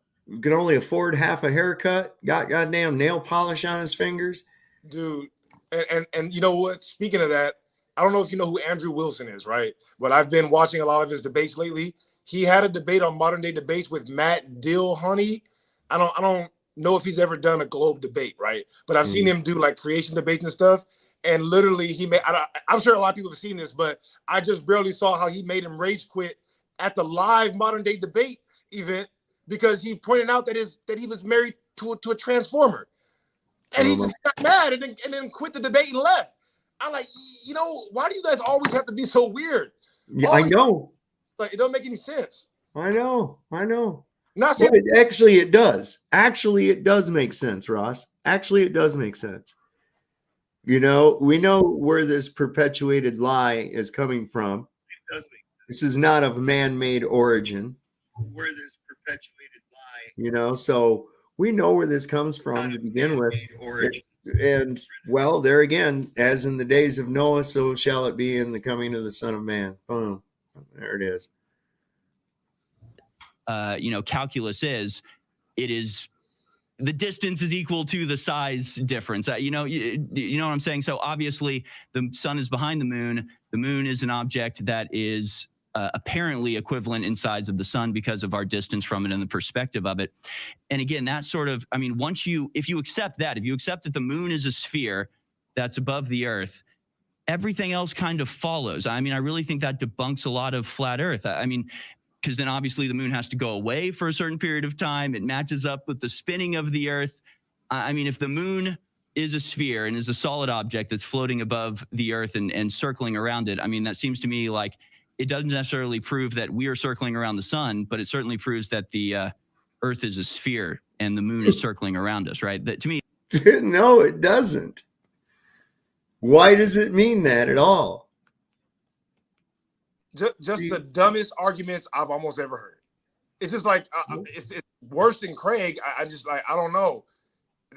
can only afford half a haircut? Got goddamn nail polish on his fingers, dude. And you know what? Speaking of that, I don't know if you know who Andrew Wilson is, right? But I've been watching a lot of his debates lately. He had a debate on Modern Day Debates with Matt Dillahunty. I don't know if he's ever done a globe debate, right? But I've seen him do like creation debates and stuff. And literally, I'm sure a lot of people have seen this, but I just barely saw how he made him rage quit at the live Modern Day Debate event because he pointed out that he was married to a transformer. And he just got mad and then quit the debate and left. I'm like, you know, why do you guys always have to be so weird? Yeah, I know. Like, it don't make any sense. I know. Not saying actually, it does. Actually, it does make sense, Ross. Actually, it does make sense. You know, we know where this perpetuated lie is coming from. It does make sense. This is not of man-made origin. Where this perpetuated lie, you know, so we know where this comes from to begin with. And well, there again, as in the days of Noah, so shall it be in the coming of the Son of Man. Boom. There it is. Calculus is the distance is equal to the size difference. You know what I'm saying? So obviously the sun is behind the moon. The moon is an object that is apparently equivalent in size of the sun because of our distance from it and the perspective of it. And again, that's sort of, I mean, if you accept that the moon is a sphere that's above the earth, everything else kind of follows. I mean, I really think that debunks a lot of flat earth. I mean, because then obviously the moon has to go away for a certain period of time. It matches up with the spinning of the earth. I mean, if the moon is a sphere and is a solid object that's floating above the earth and circling around it, I mean, that seems to me like it doesn't necessarily prove that we are circling around the sun, but it certainly proves that the earth is a sphere and the moon is circling around us, right? That to me. No, it doesn't. Why does it mean that at all? Just the dumbest arguments I've almost ever heard. It's just like, it's worse than Craig. I just like, I don't know.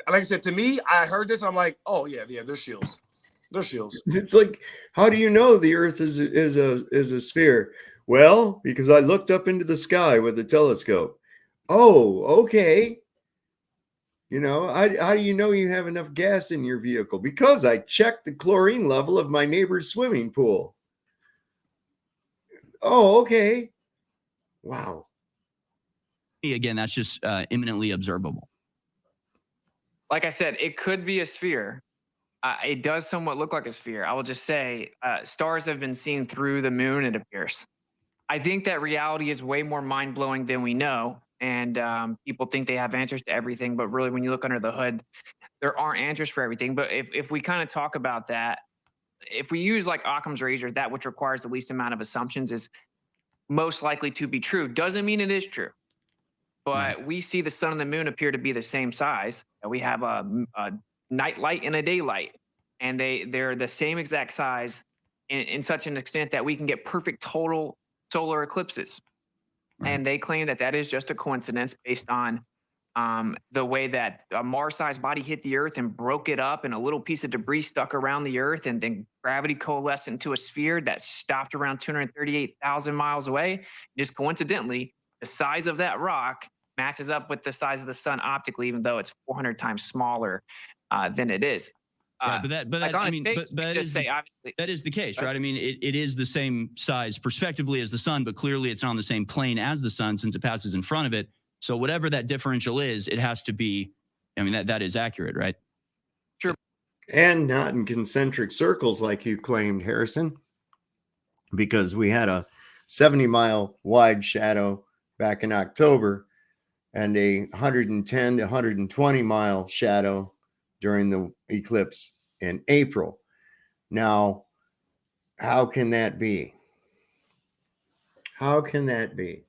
Like I said, to me, I heard this and I'm like, oh yeah, they're shields. They're shields. It's like, how do you know the earth is a sphere? Well, because I looked up into the sky with a telescope. Oh, okay. You know, how do you know you have enough gas in your vehicle? Because I checked the chlorine level of my neighbor's swimming pool. Oh, okay. Wow. Again, that's just imminently observable. Like I said, it could be a sphere. It does somewhat look like a sphere. I will just say stars have been seen through the moon, it appears. I think that reality is way more mind-blowing than we know. And people think they have answers to everything. But really, when you look under the hood, there aren't answers for everything. But if we kind of talk about that, if we use like Occam's razor, that which requires the least amount of assumptions is most likely to be true. Doesn't mean it is true. But we see the sun and the moon appear to be the same size. We have a night light and a daylight, and they're the same exact size in such an extent that we can get perfect total solar eclipses. And they claim that that is just a coincidence based on the way that a Mars-sized body hit the Earth and broke it up, and a little piece of debris stuck around the Earth, and then gravity coalesced into a sphere that stopped around 238,000 miles away. Just coincidentally, the size of that rock matches up with the size of the sun optically, even though it's 400 times smaller than it is. Right, that is the case, right? I mean, it is the same size perspectively as the sun, but clearly it's not on the same plane as the sun since it passes in front of it. So whatever that differential is, it has to be, I mean, that is accurate, right? Sure. And not in concentric circles like you claimed, Harrison, because we had a 70-mile wide shadow back in October and a 110 to 120 mile shadow during the eclipse in April. Now, how can that be? How can that be?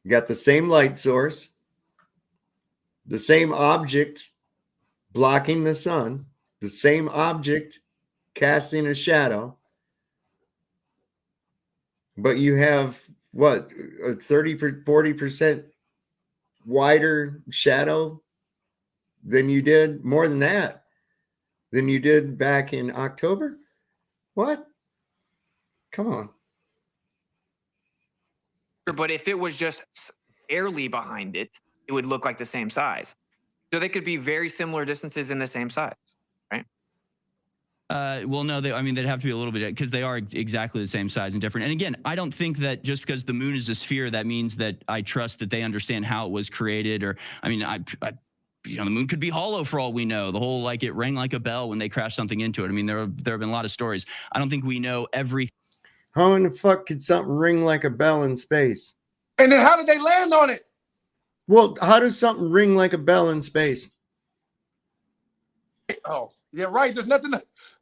You got the same light source, the same object blocking the sun, the same object casting a shadow, but you have what, a 40% wider shadow than you did, more than that, than you did back in October? What? Come on. But if it was just barely behind it, it would look like the same size. So they could be very similar distances in the same size, right? Well, no, I mean, they'd have to be a little bit, because they are exactly the same size and different. And again, I don't think that just because the moon is a sphere, that means that I trust that they understand how it was created. Or, I mean, you know, the moon could be hollow for all we know. The whole, like, it rang like a bell when they crashed something into it. I mean, there have been a lot of stories. I don't think we know everything. How in the fuck could something ring like a bell in space? And then how did they land on it? Well, how does something ring like a bell in space? Oh, yeah, right. There's nothing.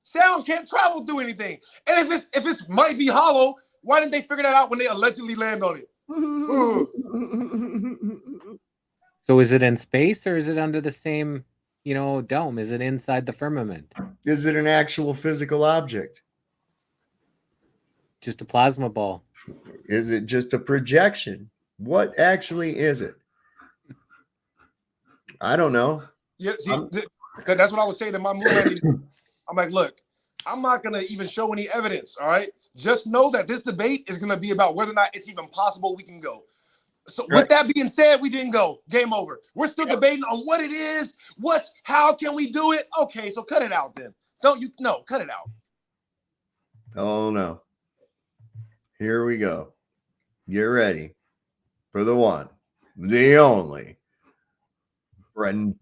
Sound can't travel through anything. And if it might be hollow, why didn't they figure that out when they allegedly land on it? So is it in space, or is it under the same, you know, dome? Is it inside the firmament? Is it an actual physical object? Just a plasma ball. Is it just a projection? What actually is it? I don't know. Yeah, see, that's what I was saying to my moon. I'm like, look, I'm not going to even show any evidence, all right? Just know that this debate is going to be about whether or not it's even possible we can go. So with that being said, we didn't go. Game over. We're still debating on what it is, how can we do it? Okay, so cut it out then. Cut it out. Oh, no. Here we go. Get ready for the one, the only, Brenda.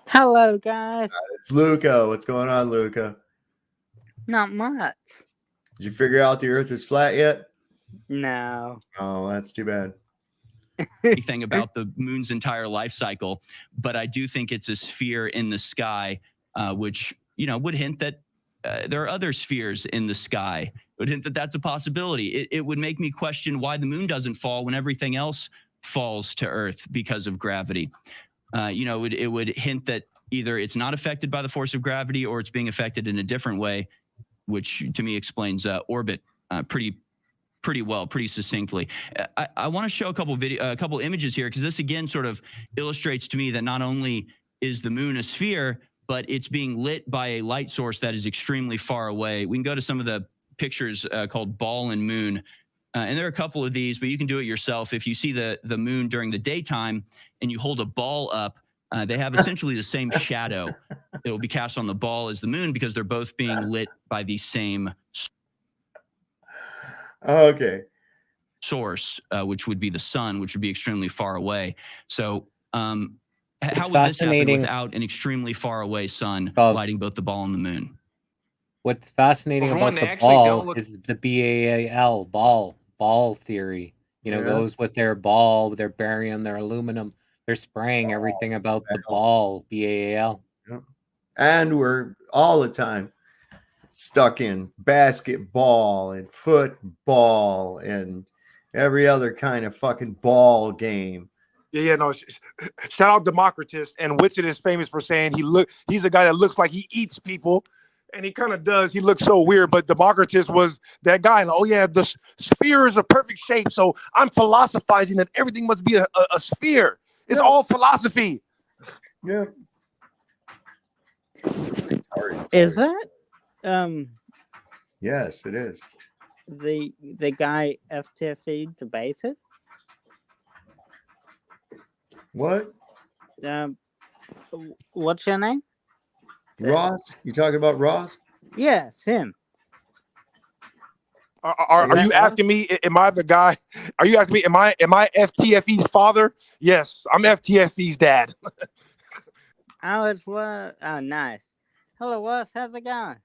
Hello, guys. It's Luca. What's going on, Luca? Not much. Did you figure out the Earth is flat yet? No. Oh, that's too bad. Anything about the moon's entire life cycle, but I do think it's a sphere in the sky, which, you know, would hint that there are other spheres in the sky. It would hint that that's a possibility. It would make me question why the moon doesn't fall when everything else falls to Earth because of gravity. You know, it would hint that either it's not affected by the force of gravity or it's being affected in a different way, which to me explains orbit pretty well, pretty succinctly. I want to show a couple images here, because this again sort of illustrates to me that not only is the moon a sphere, but it's being lit by a light source that is extremely far away. We can go to some of the pictures called Ball and Moon. And there are a couple of these, but you can do it yourself. If you see the moon during the daytime and you hold a ball up, they have essentially the same shadow that will be cast on the ball as the moon, because they're both being lit by the same source, which would be the sun, which would be extremely far away. So how would this happen without an extremely far away sun lighting both the ball and the moon? What's fascinating about the ball is the ball theory. You know, those with their ball, their barium, their aluminum, they're spraying everything about the ball, BAL. And we're all the time stuck in basketball and football and every other kind of fucking ball game. Yeah, no. Shout out Democritus, and Witsit is famous for saying he's a guy that looks like he eats people, and he kind of does. He looks so weird, but Democritus was that guy. Like, oh yeah, the sphere is a perfect shape, so I'm philosophizing that everything must be a sphere. It's all philosophy. Yeah. Is that Yes, it is. the guy FTFE debated? What? What's your name? Ross? You talking about Ross? Yes, him. Are you asking me? Am I the guy? Are you asking me? Am I FTFE's father? Yes, I'm FTFE's dad. Oh, it's what? Oh, nice. Hello, Wes. How's it going?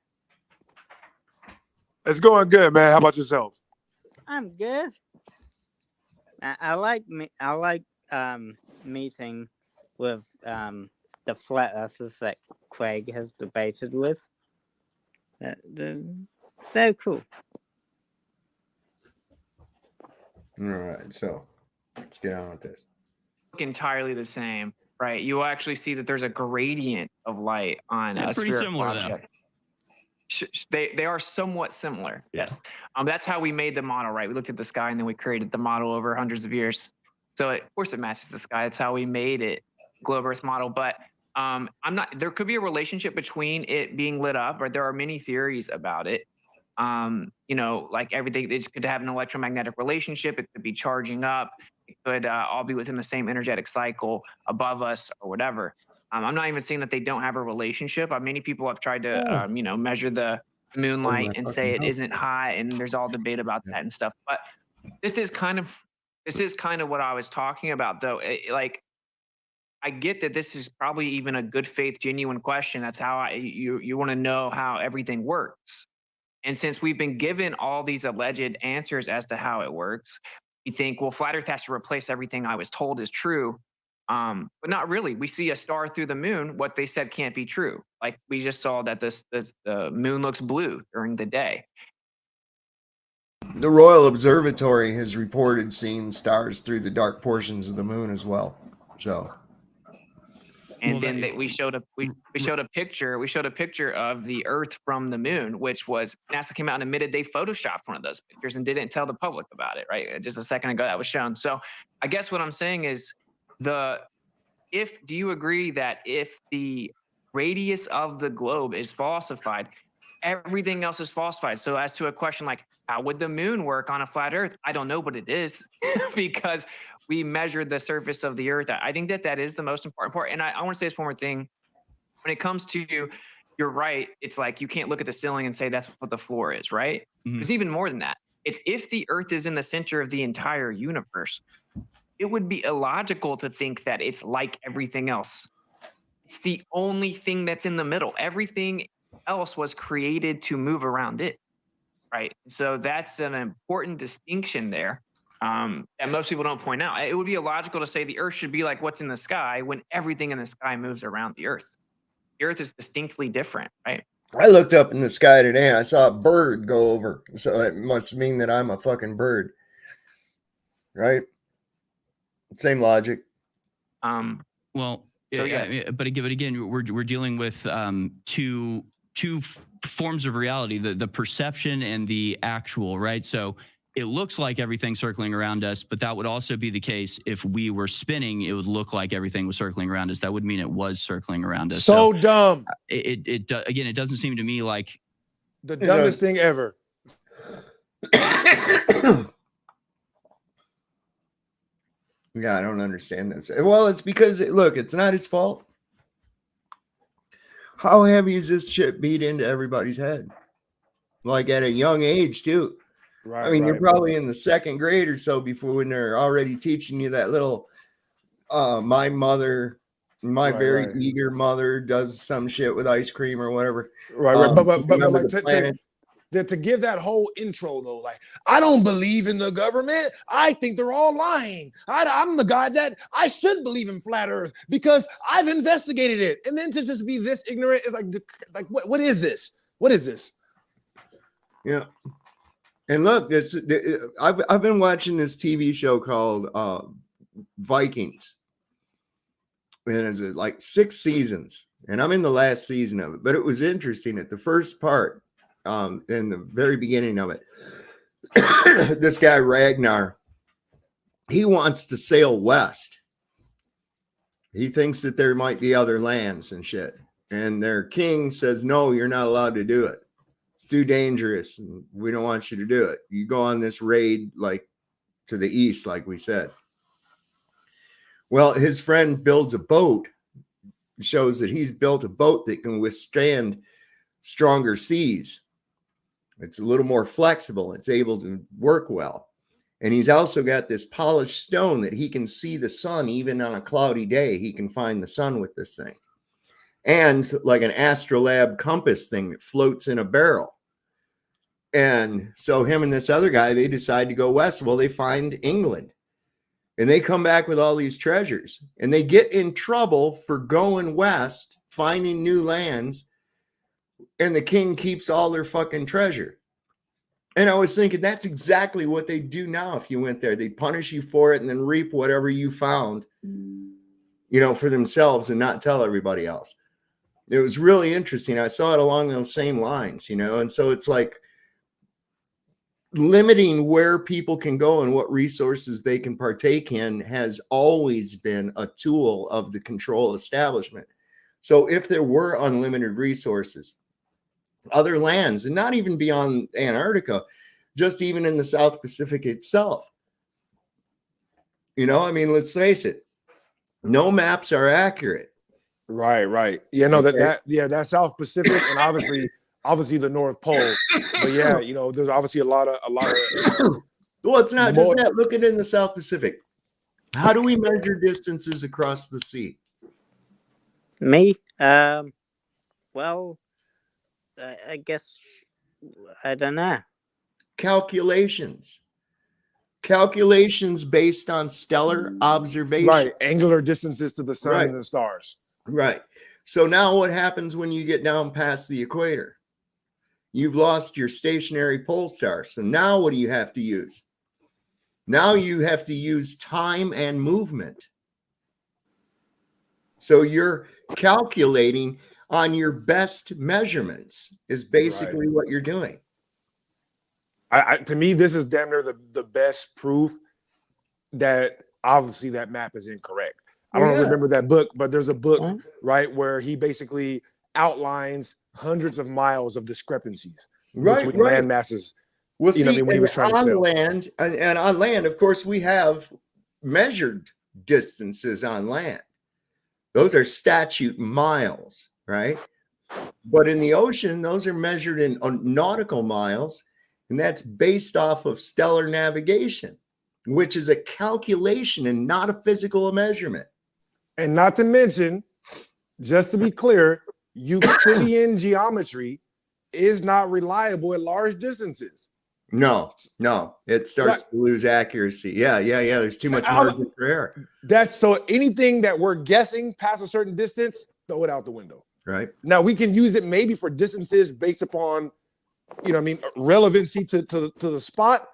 It's going good, man. How about yourself? I'm good. I like meeting with the flat earthers that Craig has debated with. They're cool. All right, so let's get on with this. Look entirely the same, right? You will actually see that there's a gradient of light on a pretty spherical similar, object. They are somewhat similar. Yes. That's how we made the model, right? We looked at the sky and then we created the model over hundreds of years. So of course it matches the sky. It's how we made it, globe Earth model. But there could be a relationship between it being lit up, or there are many theories about it. Like everything, it could have an electromagnetic relationship. It could be charging up. It could all be within the same energetic cycle above us or whatever. I'm not even saying that they don't have a relationship. Many people have tried to, measure the moonlight and say it isn't hot, and there's all debate about that and stuff. But this is kind of what I was talking about, though. I get that this is probably even a good faith, genuine question. That's how you want to know how everything works. And since we've been given all these alleged answers as to how it works, you think, well, flat Earth has to replace everything I was told is true. But not really. We see a star through the moon. What they said can't be true. Like we just saw that the moon looks blue during the day. The Royal Observatory has reported seeing stars through the dark portions of the moon as well. So. And then we showed a picture of the Earth from the moon, which was NASA came out and admitted they photoshopped one of those pictures and didn't tell the public about it. Right, just a second ago that was shown. So I guess what I'm saying is, do you agree that if the radius of the globe is falsified, everything else is falsified? So as to a question like, how would the moon work on a flat Earth? I don't know, but it is because we measured the surface of the Earth. I think that is the most important part. And I want to say this one more thing. When it comes to, you're right. It's like you can't look at the ceiling and say that's what the floor is, right? Mm-hmm. It's even more than that. It's if the Earth is in the center of the entire universe, it would be illogical to think that it's like everything else. It's the only thing that's in the middle. Everything else was created to move around it, right? So that's an important distinction there that most people don't point out. It would be illogical to say the Earth should be like what's in the sky when everything in the sky moves around the Earth. The Earth is distinctly different, right? I looked up in the sky today and I saw a bird go over. So it must mean that I'm a fucking bird, right? Same logic. Well, So, but again, we're dealing with two forms of reality: the perception and the actual, right? So it looks like everything's circling around us, but that would also be the case if we were spinning. It would look like everything was circling around us. That would mean it was circling around us. So dumb. It doesn't seem to me like the dumbest thing ever. Yeah, I don't understand this. Well, it's because, look, it's not his fault. How heavy is this shit beat into everybody's head? Like at a young age, too. Right. I mean, you're probably in the second grade or so before when they're already teaching you that little, my very eager mother does some shit with ice cream or whatever. Right. But like to give that whole intro though, like, I don't believe in the government. I think they're all lying. I'm the guy that I should believe in flat Earth because I've investigated it. And then to just be this ignorant is like what is this? What is this? Yeah. And look, I've been watching this TV show called Vikings. and it's like 6 seasons, and I'm in the last season of it. But it was interesting at the first part, in the very beginning of it. This guy Ragnar, he wants to sail west. He thinks that there might be other lands and shit, and their king says, "No, you're not allowed to do it. It's too dangerous, and we don't want you to do it. You go on this raid like to the east, like we said." Well, his friend builds a boat, shows that he's built a boat that can withstand stronger seas. It's a little more flexible. It's able to work well. And he's also got this polished stone that he can see the sun even on a cloudy day. He can find the sun with this thing. And like an astrolabe compass thing that floats in a barrel. And so him and this other guy, they decide to go west. Well, they find England. And they come back with all these treasures. And they get in trouble for going west, finding new lands. And the king keeps all their fucking treasure. And I was thinking, that's exactly what they do now. If you went there, they'd punish you for it and then reap whatever you found, for themselves and not tell everybody else. It was really interesting. I saw it along those same lines, and so it's like limiting where people can go and what resources they can partake in has always been a tool of the control establishment. So if there were unlimited resources, other lands, and not even beyond Antarctica, just even in the South Pacific itself. Let's face it, no maps are accurate. Right. Yeah, no, that South Pacific, and obviously the North Pole. But yeah, there's obviously a lot of well, it's not just that. Look at it in the South Pacific. How do we measure distances across the sea? Me? Well, I guess I don't know. Calculations based on stellar observation. Right, angular distances to the sun and the stars. Right. So now what happens when you get down past the equator? You've lost your stationary pole star. So now what do you have to use? Now you have to use time and movement. So you're calculating on your best measurements is basically what you're doing. To me, this is damn near the best proof that obviously that map is incorrect. I don't remember that book, but there's a book, right, where he basically outlines hundreds of miles of discrepancies between land masses. Well, when he was trying to sell. Land, and on land, of course, we have measured distances on land. Those are statute miles, right? But in the ocean, those are measured in nautical miles, and that's based off of stellar navigation, which is a calculation and not a physical measurement. And not to mention, just to be clear, Euclidean geometry is not reliable at large distances. No, it starts to lose accuracy. Yeah. There's too much margin for error. That's so anything that we're guessing past a certain distance, throw it out the window. Right. Now we can use it maybe for distances based upon, relevancy to the spot,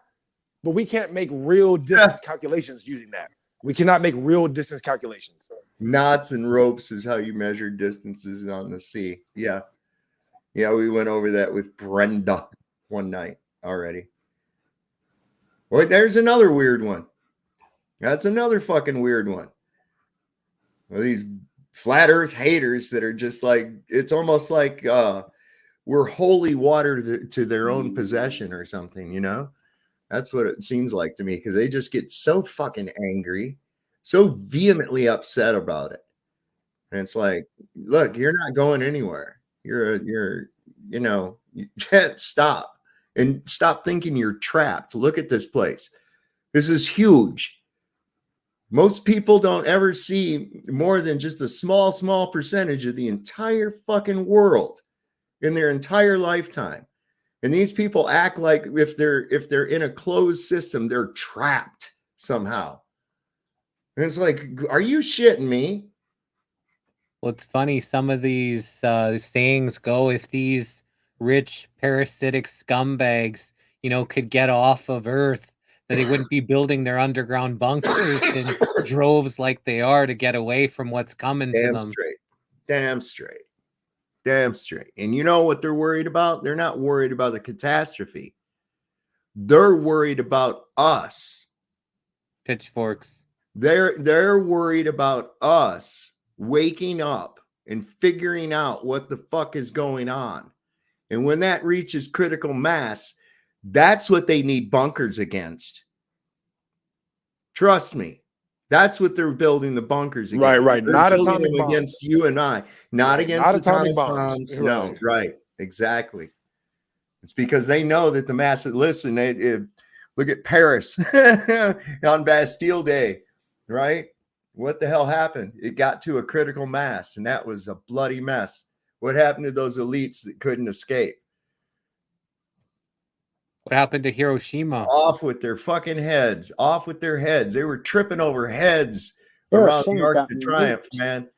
but we can't make real distance calculations using that. We cannot make real distance calculations. Knots and ropes is how you measure distances on the sea. Yeah. We went over that with Brenda one night already. Wait, there's another weird one. That's another fucking weird one. Well, these flat earth haters that are just like, it's almost like we're holy water to their own possession or something, That's what it seems like to me, because they just get so fucking angry, so vehemently upset about it. And it's like, look, you're not going anywhere. You can't stop. And stop thinking you're trapped. Look at this place. This is huge. Most people don't ever see more than just a small percentage of the entire fucking world in their entire lifetime. And these people act like if they're in a closed system, they're trapped somehow. And it's like, are you shitting me? Well, it's funny. Some of these sayings go, if these rich parasitic scumbags, could get off of Earth, that they wouldn't be building their underground bunkers in droves like they are to get away from what's coming to Damn them. straight. Damn straight. Damn straight. And you know what they're worried about? They're not worried about the catastrophe. They're worried about us. Pitchforks. They're worried about us waking up and figuring out what the fuck is going on. And when that reaches critical mass, that's what they need bunkers against. Trust me. That's what they're building the bunkers against. Right. They're Not building atomic them bombs. against you and I. Not against Not atomic atomic bombs. bombs. No, right. Exactly. It's because they know that the mass, listen, look at Paris on Bastille Day, right? What the hell happened? It got to a critical mass, and that was a bloody mess. What happened to those elites that couldn't escape? What happened to Hiroshima? Off with their fucking heads. Off with their heads. They were tripping over heads around the Arc of Triumph, man.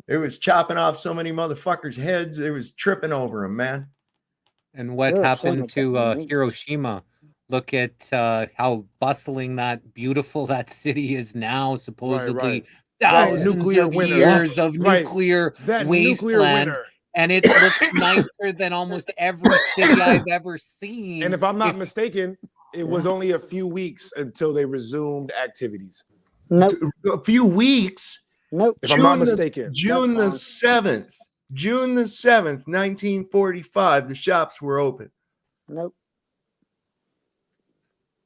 It was chopping off so many motherfuckers' heads. It was tripping over them, man. And what happened to Hiroshima? Look at how bustling that beautiful that city is now. Supposedly thousands nuclear of winter. years of nuclear that wasteland. nuclear winter. And it looks nicer than almost every city I've ever seen. And if I'm not mistaken, it was only a few weeks until they resumed activities. Nope. A few weeks. Nope. If I'm not mistaken. June the 7th, 1945, the shops were open. Nope.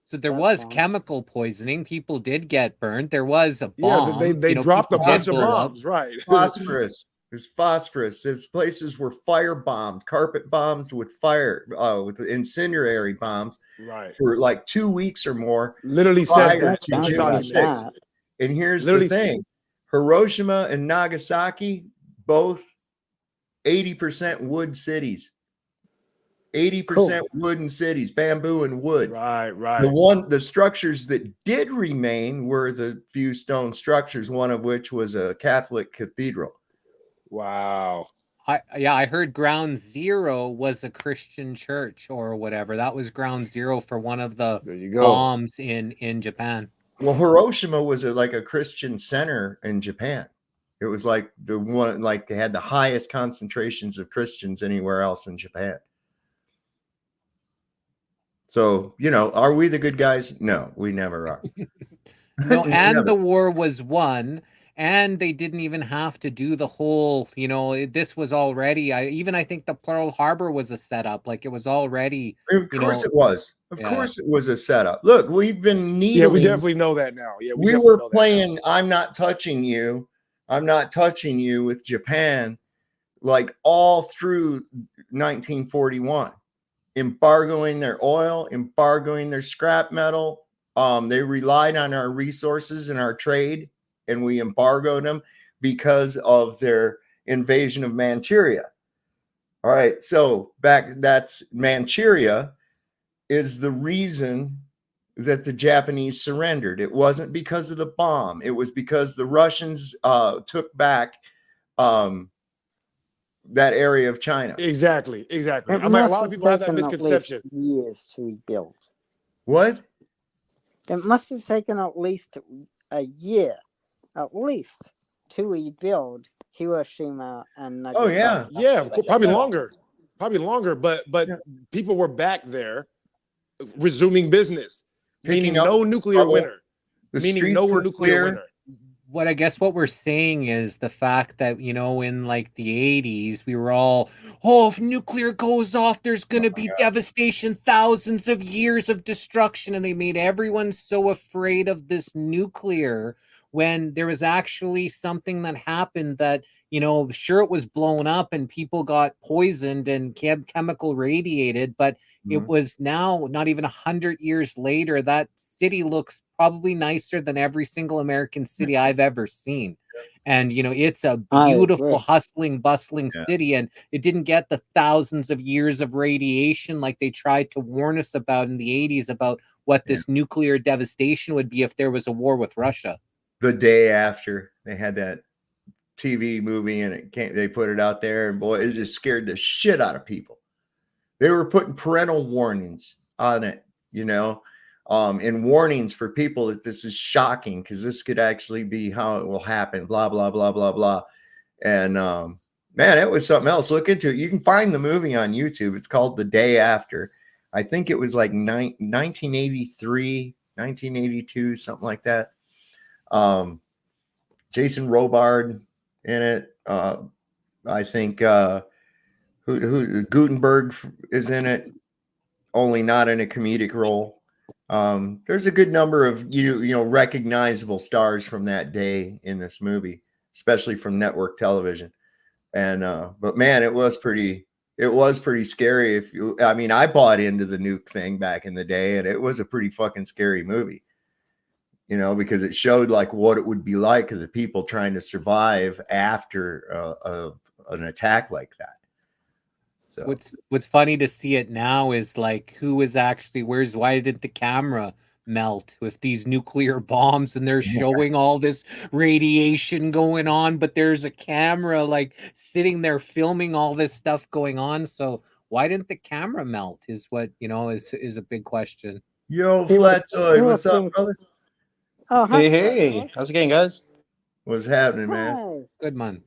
So there was chemical poisoning. People did get burned. There was a bomb. Yeah, they dropped a bunch of bombs, right? Phosphorus. There's phosphorus. There's places were fire bombed, carpet bombs with fire, with incendiary bombs, right, for like 2 weeks or more. Literally prior said to June 6th. And here's the thing: Hiroshima and Nagasaki, both 80% wood cities. 80% wooden cities, bamboo and wood. Right. The structures that did remain were the few stone structures, one of which was a Catholic cathedral. Wow. I heard ground zero was a Christian church or whatever. That was ground zero for one of the bombs in Japan. Well, Hiroshima was like a Christian center in Japan. It was like the one, like they had the highest concentrations of Christians anywhere else in Japan. So, are we the good guys? No, we never are. No, and the war was won. And they didn't even have to do the whole, this was already, I think the Pearl Harbor was a setup. Like it was already. Of course it was. Of course it was a setup. Look, we've been needling. Yeah, we definitely know that now. Yeah, we were playing I'm Not Touching You. I'm Not Touching You with Japan, like all through 1941. Embargoing their oil, embargoing their scrap metal. They relied on our resources and our trade. And we embargoed them because of their invasion of Manchuria. All right, so that's Manchuria is the reason that the Japanese surrendered. It wasn't because of the bomb. It was because the Russians took back that area of China. Exactly. It A lot of people have that misconception. Years to rebuild. What? It must have taken at least a year. At least to rebuild Hiroshima and Nagasaki. Yeah, probably longer, But people were back there, resuming business, meaning no nuclear winter. Meaning no nuclear winter. What I guess what we're saying is the fact that in like the 80s we were all, if nuclear goes off, there's going to be devastation, thousands of years of destruction, and they made everyone so afraid of this nuclear. When there was actually something that happened that, sure, it was blown up and people got poisoned and chemical radiated, but it was now not even 100 years later, that city looks probably nicer than every single American city I've ever seen. And, it's a beautiful, hustling, bustling city. And it didn't get the thousands of years of radiation like they tried to warn us about in the 80s about what this nuclear devastation would be if there was a war with Russia. The day after they had that TV movie and they put it out there, and boy, it just scared the shit out of people. They were putting parental warnings on it, and warnings for people that this is shocking because this could actually be how it will happen, blah, blah, blah, blah, blah. And man, it was something else. Look into it. You can find the movie on YouTube. It's called The Day After. I think it was like 1983, 1982, something like that. Jason Robard in it. I think who Gutenberg is in it, only not in a comedic role. There's a good number of you know recognizable stars from that day in this movie, especially from network television. And but man, it was pretty scary. I mean, I bought into the nuke thing back in the day, and it was a pretty fucking scary movie. You know, because it showed like what it would be like as the people trying to survive after an attack like that. So what's funny to see it now is like who is actually why did the camera melt with these nuclear bombs, and they're showing all this radiation going on, but there's a camera like sitting there filming all this stuff going on. So why didn't the camera melt is what is a big question. Yo, Flatsoid, what's up, brother? Oh, hey, how's it going, guys? What's happening, man? Good, man.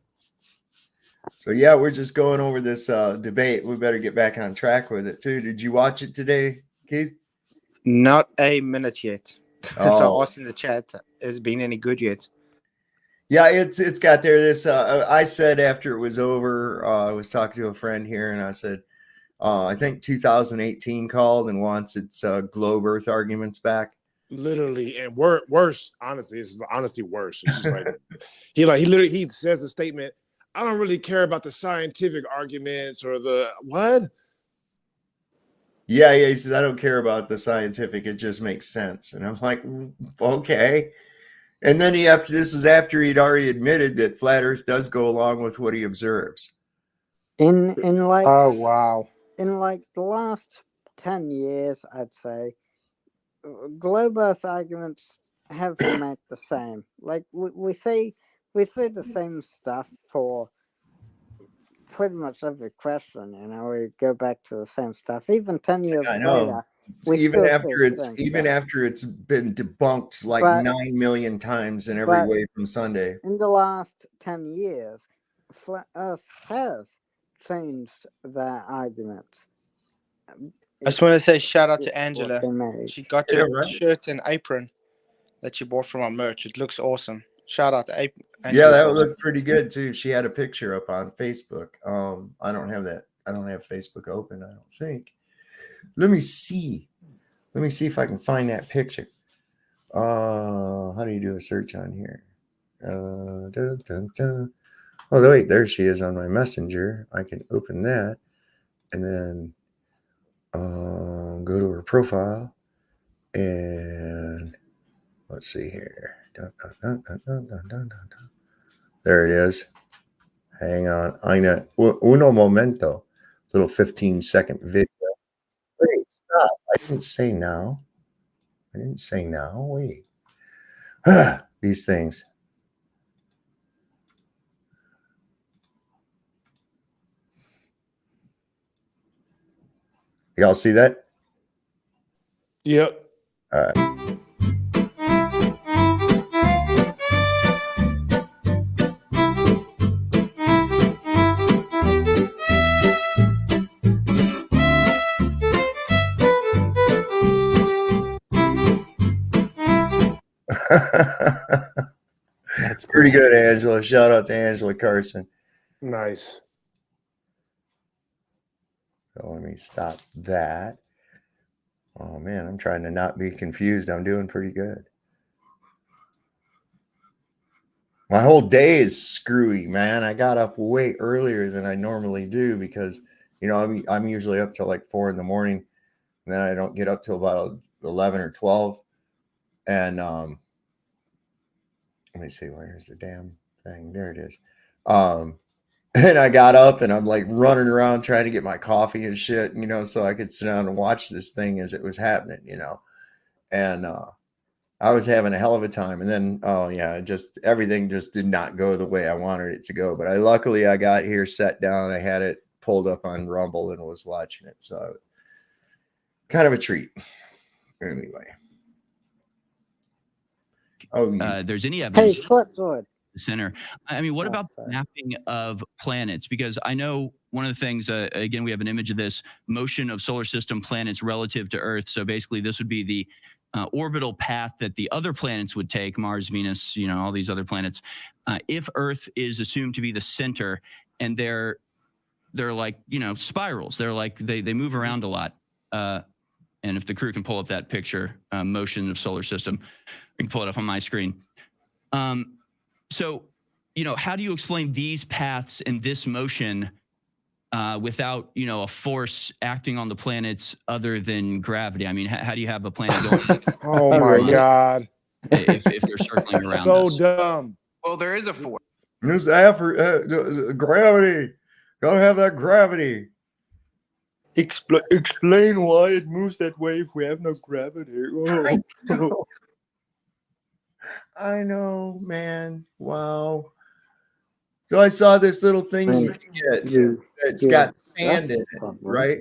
So yeah, we're just going over this debate. We better get back on track with it too. Did you watch it today, Keith? Not a minute yet. Oh. So I asked in the chat, has it been any good yet? Yeah, it's got there. This I said after it was over, I was talking to a friend here, and I said, I think 2018 called and wants its globe Earth arguments back. Literally, and worse. Honestly, it's honestly worse. It's just like he says a statement. I don't really care about the scientific arguments or the what. Yeah, he says I don't care about the scientific. It just makes sense, and I'm like, okay. And then this is after he'd already admitted that flat Earth does go along with what he observes. In like oh wow, in like the last 10 years, I'd say, globe Earth arguments have remained the same. Like we say the same stuff for pretty much every question. You know, we go back to the same stuff. Even 10 years later, even after it's been debunked like 9 million times in every way from Sunday. In the last 10 years, flat Earth has changed their arguments. I just want to say shout out to Angela. She got her shirt and apron that she bought from our merch. It looks awesome. Shout out to Angela. Yeah, that would look pretty good too. She had a picture up on Facebook. I don't have that. I don't have Facebook open, I don't think. Let me see if I can find that picture. How do you do a search on here? Oh, wait, there she is on my messenger. I can open that and then go to her profile and let's see here. There it is. Hang on. Uno momento. Little 15-second video. Wait, stop. I didn't say now. Wait. These things. Y'all see that? Yep. All right. That's pretty good, Angela. Shout out to Angela Carson. Nice. So let me stop that. Oh man, I'm trying to not be confused. I'm doing pretty good. My whole day is screwy, man. I got up way earlier than I normally do because, you know, I'm usually up till like 4 a.m. and then I don't get up till about 11 or 12. And let me see, where's the damn thing? There it is. And I got up and I'm like running around trying to get my coffee and shit, you know, so I could sit down and watch this thing as it was happening, you know. And I was having a hell of a time. And then, everything just did not go the way I wanted it to go. But luckily I got here, sat down, I had it pulled up on Rumble and was watching it. So kind of a treat. Anyway. there's any evidence. Hey, Flipzoid. The center. I mean, what about the mapping of planets? Because I know one of the things, again, we have an image of this motion of solar system planets relative to Earth. So basically, this would be the orbital path that the other planets would take, Mars, Venus, all these other planets. If Earth is assumed to be the center, and they're like, spirals. They're like, they move around a lot. And if the crew can pull up that picture, motion of solar system, we can pull it up on my screen. So, how do you explain these paths and this motion without, a force acting on the planets other than gravity? I mean, how do you have a planet going? Oh my God! If they're circling around, so dumb. Well, there is a force. There's gravity. Gotta have that gravity. Explain why it moves that way if we have no gravity. Oh. I know, man. Wow. So I saw this little thing you can get. It's got sand in it, right?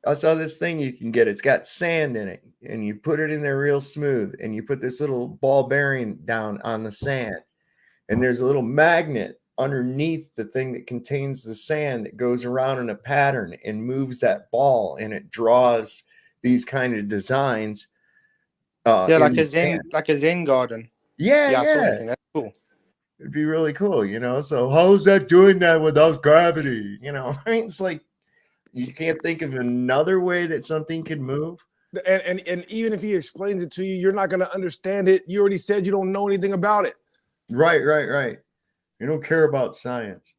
I saw this thing you can get. It's got sand in it, and you put it in there real smooth, and you put this little ball bearing down on the sand, and there's a little magnet underneath the thing that contains the sand that goes around in a pattern and moves that ball, and it draws these kind of designs. Like a Zen garden. Yeah. That's cool. It'd be really cool, So how's that doing that without gravity? I mean, it's like you can't think of another way that something could move. And even if he explains it to you, you're not going to understand it. You already said you don't know anything about it. Right. You don't care about science.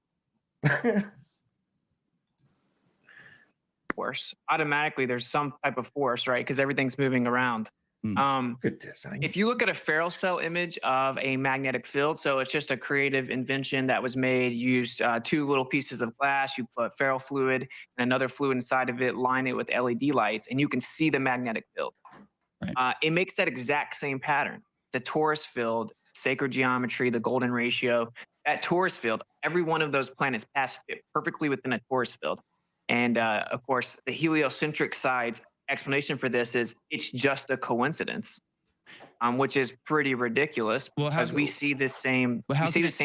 Force. Automatically, there's some type of force, right? Because everything's moving around. Look at this. If you look at a Ferrel cell image of a magnetic field, so it's just a creative invention that was made. You used 2 little pieces of glass, you put ferrol fluid and another fluid inside of it, line it with LED lights, and you can see the magnetic field. Right. It makes that exact same pattern. It's a torus field, sacred geometry, the golden ratio. That torus field, every one of those planets pass perfectly within a torus field. And of course, the heliocentric side's explanation for this is it's just a coincidence, which is pretty ridiculous because we see the same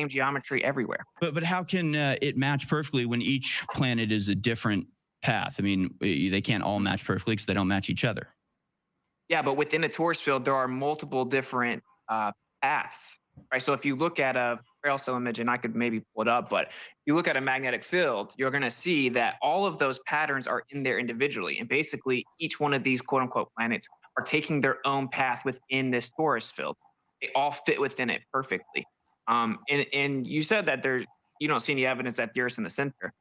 geometry everywhere. But how can it match perfectly when each planet is a different path? I mean, they can't all match perfectly because they don't match each other. Yeah, but within a torus field, there are multiple different paths, right? So if you look at a Ferrel cell image, and I could maybe pull it up, but you look at a magnetic field, you're going to see that all of those patterns are in there individually. And basically, each one of these quote unquote planets are taking their own path within this torus field. They all fit within it perfectly. And you said that you don't see any evidence that the Earth's in the center.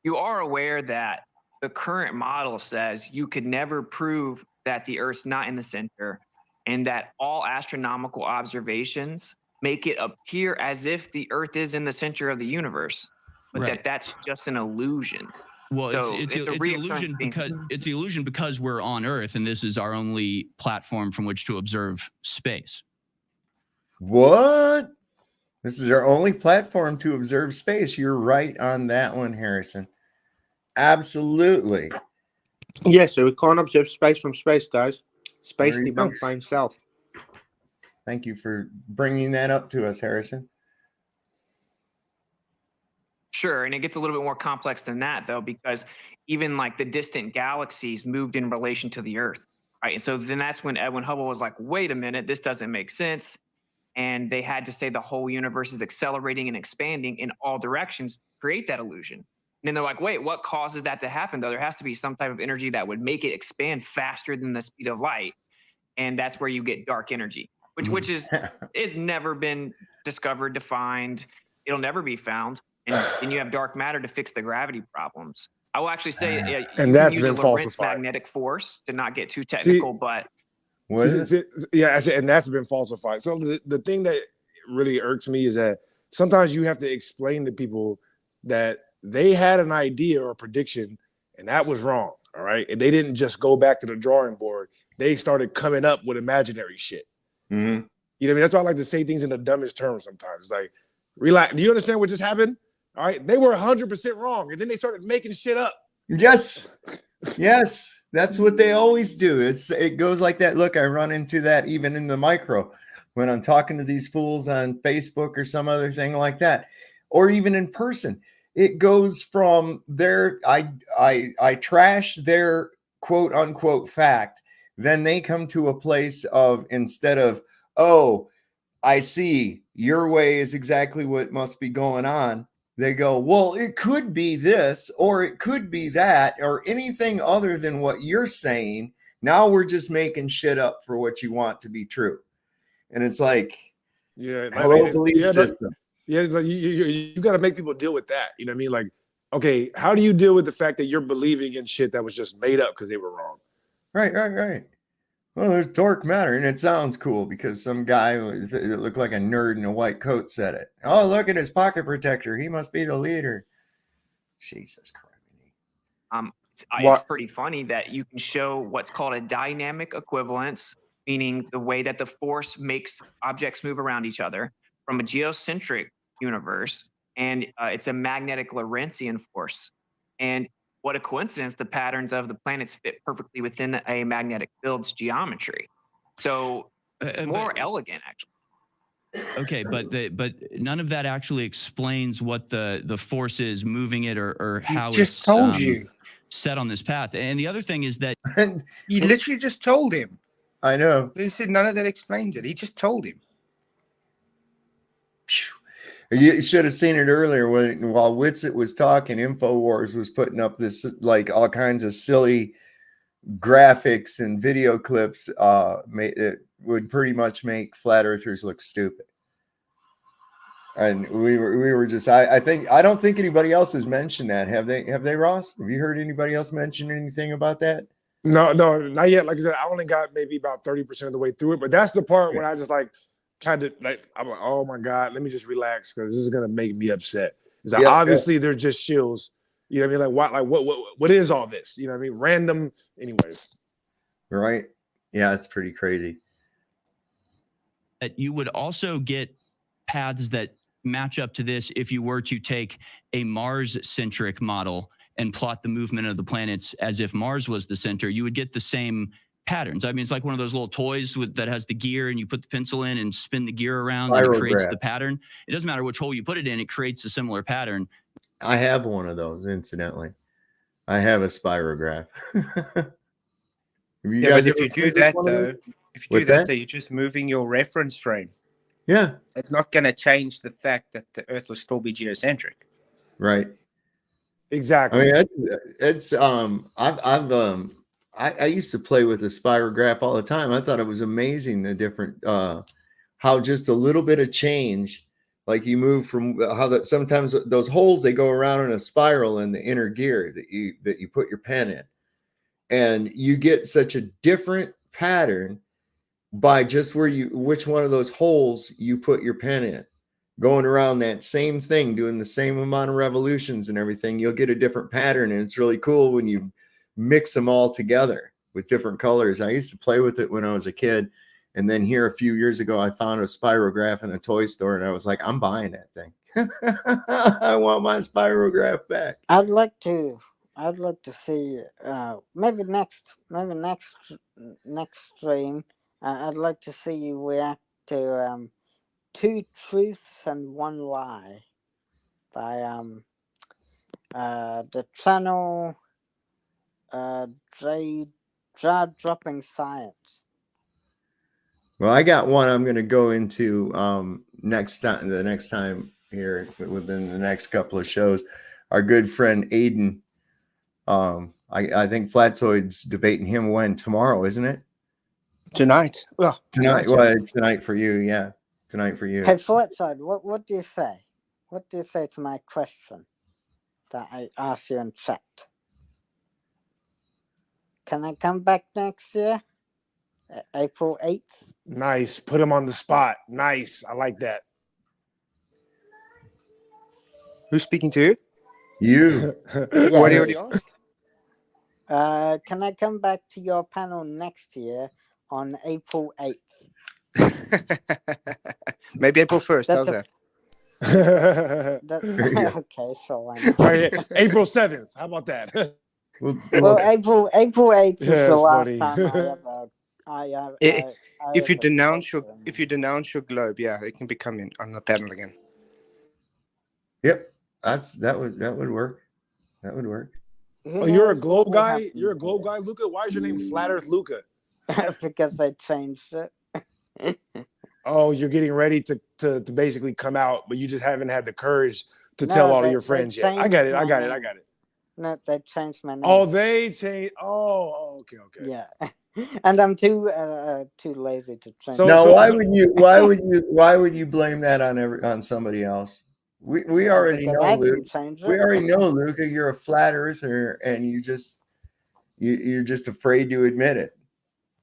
You are aware that the current model says you could never prove that the Earth's not in the center, and that all astronomical observations make it appear as if the Earth is in the center of the universe, but that's just an illusion. Well, so it's an illusion because we're on Earth, and this is our only platform from which to observe space. What? This is our only platform to observe space. You're right on that one, Harrison. Absolutely. Yeah, so we can't observe space from space, guys. Space debunked by himself. Thank you for bringing that up to us, Harrison. Sure, and it gets a little bit more complex than that, though, because even like the distant galaxies moved in relation to the Earth, right? And so then that's when Edwin Hubble was like, wait a minute, this doesn't make sense. And they had to say the whole universe is accelerating and expanding in all directions to create that illusion. And then they're like, wait, what causes that to happen, though? There has to be some type of energy that would make it expand faster than the speed of light. And that's where you get dark energy, which is never been discovered, defined. It'll never be found. And then you have dark matter to fix the gravity problems. I will actually say, and that's been Lorentz falsified. Magnetic force to not get too technical, but and that's been falsified. So the thing that really irks me is that sometimes you have to explain to people that they had an idea or a prediction, and that was wrong. All right, and they didn't just go back to the drawing board. They started coming up with imaginary shit. Mm-hmm. You know what I mean? That's why I like to say things in the dumbest terms sometimes. It's like, relax. Do you understand what just happened? All right. They were 100% wrong. And then they started making shit up. Yes. Yes. That's what they always do. It goes like that. Look, I run into that even in the micro. when I'm talking to these fools on Facebook or some other thing like that, or even in person. It goes from their I trash their quote unquote fact. Then they come to a place of, instead of, oh, I see your way is exactly what must be going on, they go, well, it could be this, or it could be that, or anything other than what you're saying. Now we're just making shit up for what you want to be true. And it's like, hello, belief system. Like you got to make people deal with that. You know what I mean? Like, okay, how do you deal with the fact that you're believing in shit that was just made up because they were wrong? Right. Well, there's dark matter, and it sounds cool because some guy that looked like a nerd in a white coat said it. Oh, look at his pocket protector. He must be the leader. Jesus Christ. It's pretty funny that you can show what's called a dynamic equivalence, meaning the way that the force makes objects move around each other, from a geocentric universe, and it's a magnetic Lorentzian force. And what a coincidence, the patterns of the planets fit perfectly within a magnetic field's geometry. So it's more elegant, actually. Okay, but none of that actually explains what the force is moving it, or how just it's told you set on this path. And the other thing is that he literally just told him. I know. He said none of that explains it. He just told him. You should have seen it earlier while Witsit was talking. Infowars was putting up this, like, all kinds of silly graphics and video clips. It would pretty much make flat earthers look stupid. And we were just, I don't think anybody else has mentioned that. Have they, Ross? Have you heard anybody else mention anything about that? No, not yet. Like I said, I only got maybe about 30% of the way through it, but that's the part when I just like kind of like, I'm like, oh my God, let me just relax because this is gonna make me upset. Is that obviously they're just shills. You know what I mean? Like what is all this? You know what I mean? Random, anyways. Right? Yeah, it's pretty crazy. That you would also get paths that match up to this if you were to take a Mars-centric model and plot the movement of the planets as if Mars was the center. You would get the same patterns. I mean, it's like one of those little toys that has the gear, and you put the pencil in and spin the gear around, and it creates the pattern. It doesn't matter which hole you put it in, it creates a similar pattern. I have one of those, incidentally. I have a spirograph. But if you do that, though, you're just moving your reference frame. Yeah. It's not going to change the fact that the Earth will still be geocentric. Right. Exactly. I mean, I used to play with a spirograph all the time. I thought it was amazing the different how just a little bit of change, like you move from how that sometimes those holes, they go around in a spiral in the inner gear that you put your pen in, and you get such a different pattern by just which one of those holes you put your pen in. Going around that same thing, doing the same amount of revolutions and everything, you'll get a different pattern. And it's really cool when you mix them all together with different colors. I used to play with it when I was a kid. And then here a few years ago, I found a spirograph in a toy store, and I was like, I'm buying that thing. I want my spirograph back. I'd like to see maybe next stream. I'd like to see you react to Two Truths and One Lie by the channel Dropping Science. Well, I got one I'm going to go into next time here within the next couple of shows. Our good friend Aiden, I think Flatzoid's debating him tomorrow, isn't it? Tonight. Well, tonight. Well, it's tonight for you. Yeah. Tonight for you. Hey, Flatzoid, what do you say? What do you say to my question that I asked you in chat? Can I come back next year? April 8th? Nice. Put him on the spot. Nice. I like that. Who's speaking to you? You. What do you already ask? Can I come back to your panel next year on April 8th? Maybe April 1st. How's that? Okay, sure. Right, April 7th. How about that? Well, April 8th is the last time I ever If you denounce your globe, yeah, it can become on the panel again. Yep, that would work. That would work. Oh, you're a globe guy. You're a globe guy, Luca. Why is your name Flat Earth Luca? Because they changed it. Oh, you're getting ready to basically come out, but you just haven't had the courage to tell all of your friends yet. I got it. No, they changed my name. Oh, they changed. Oh, okay. Yeah, and I'm too lazy to change. Why would you blame that on somebody else? We already know, Luke. We already know, Luca, you're a flat earther, and you're just afraid to admit it.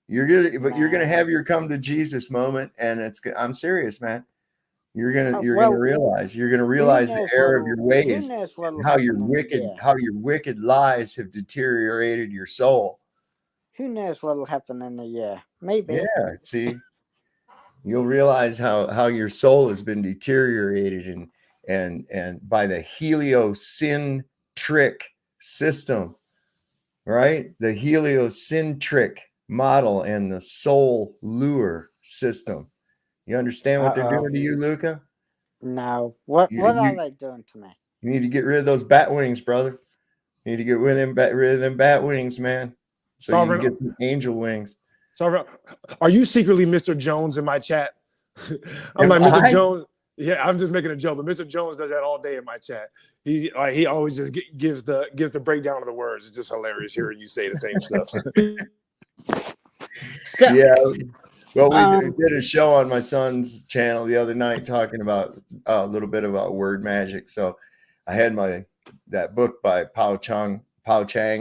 You're gonna have your come to Jesus moment, and I'm serious, man. You're gonna realize the error of your ways, how your wicked lies have deteriorated your soul. Who knows what'll happen in a year? Maybe. Yeah, see, you'll realize how your soul has been deteriorated and by the heliocentric system, right? The heliocentric model and the soul lure system. You understand what they're doing to you, Luca? No. What are they doing to me? You need to get rid of those bat wings, brother. You need to get rid of them bat wings, man. So Sovereign, you can get some angel wings. Sovereign, are you secretly Mr. Jones in my chat? I'm like Mr. Jones. Yeah, I'm just making a joke, but Mr. Jones does that all day in my chat. He always just gives the breakdown of the words. It's just hilarious hearing you say the same stuff. Yeah. Well, we did a show on my son's channel the other night talking about a little bit about word magic. So I had that book by Pao Chang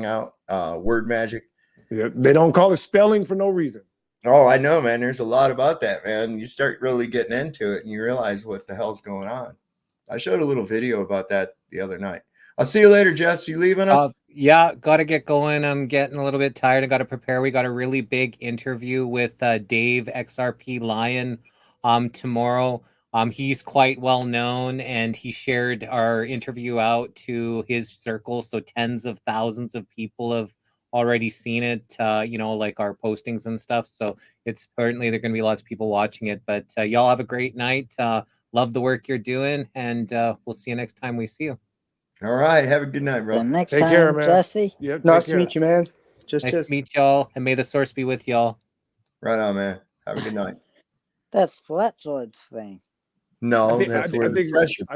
out, Word Magic. Yeah, they don't call it spelling for no reason. Oh, I know, man. There's a lot about that, man. You start really getting into it and you realize what the hell's going on. I showed a little video about that the other night. I'll see you later, Jess. You leaving us? Yeah, got to get going. I'm getting a little bit tired. I got to prepare. We got a really big interview with Dave XRP Lion tomorrow. He's quite well known, and he shared our interview out to his circle. So tens of thousands of people have already seen it, like our postings and stuff. So it's apparently there are going to be lots of people watching it. But y'all have a great night. Love the work you're doing, and we'll see you next time we see you. All right. Have a good night, bro. Take care, man. Jesse. Yep, nice to meet you, man. Nice to meet y'all, and may the source be with y'all. Right on, man. Have a good night. That's Flatgeorge's thing. No, I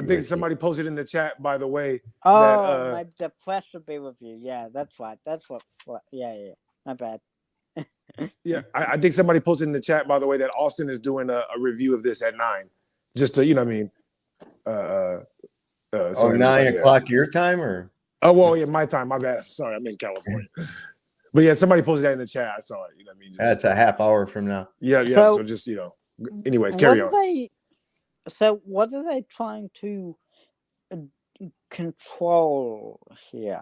think somebody posted in the chat, by the way. Oh, the pressure be with you. Yeah, that's right. That's what. Yeah. My bad. Yeah, I think somebody posted in the chat, by the way, that Austin is doing a review of this at 9. Just to, 9 o'clock your time, or? Oh, well, yeah, my time. My bad. Sorry, I'm in California. But yeah, somebody posted that in the chat. I saw it. That's a half hour from now. Yeah. So just, anyways, carry on. So what are they trying to control here?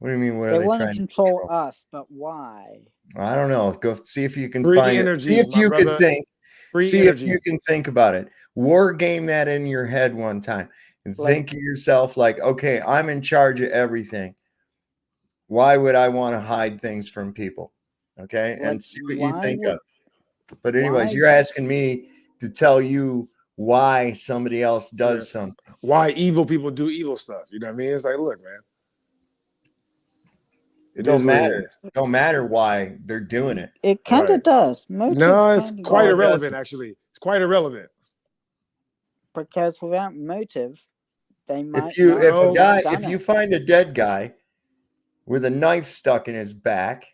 What do you mean? What they are they want trying to control us, but why? I don't know. Go see if you can Free find energy, it. See if you can think. See if you can think about it. War game that in your head one time and think of yourself like, okay, I'm in charge of everything. Why would I want to hide things from people? Okay, and see what you think of. But anyways, you're asking me to tell you why somebody else does something. Why evil people do evil stuff. You know what I mean? It's like, look, man. It don't matter. It don't matter why they're doing it. It kind of does. No, it's quite irrelevant, actually. It's quite irrelevant. Because without motive, they might. If you find a dead guy with a knife stuck in his back,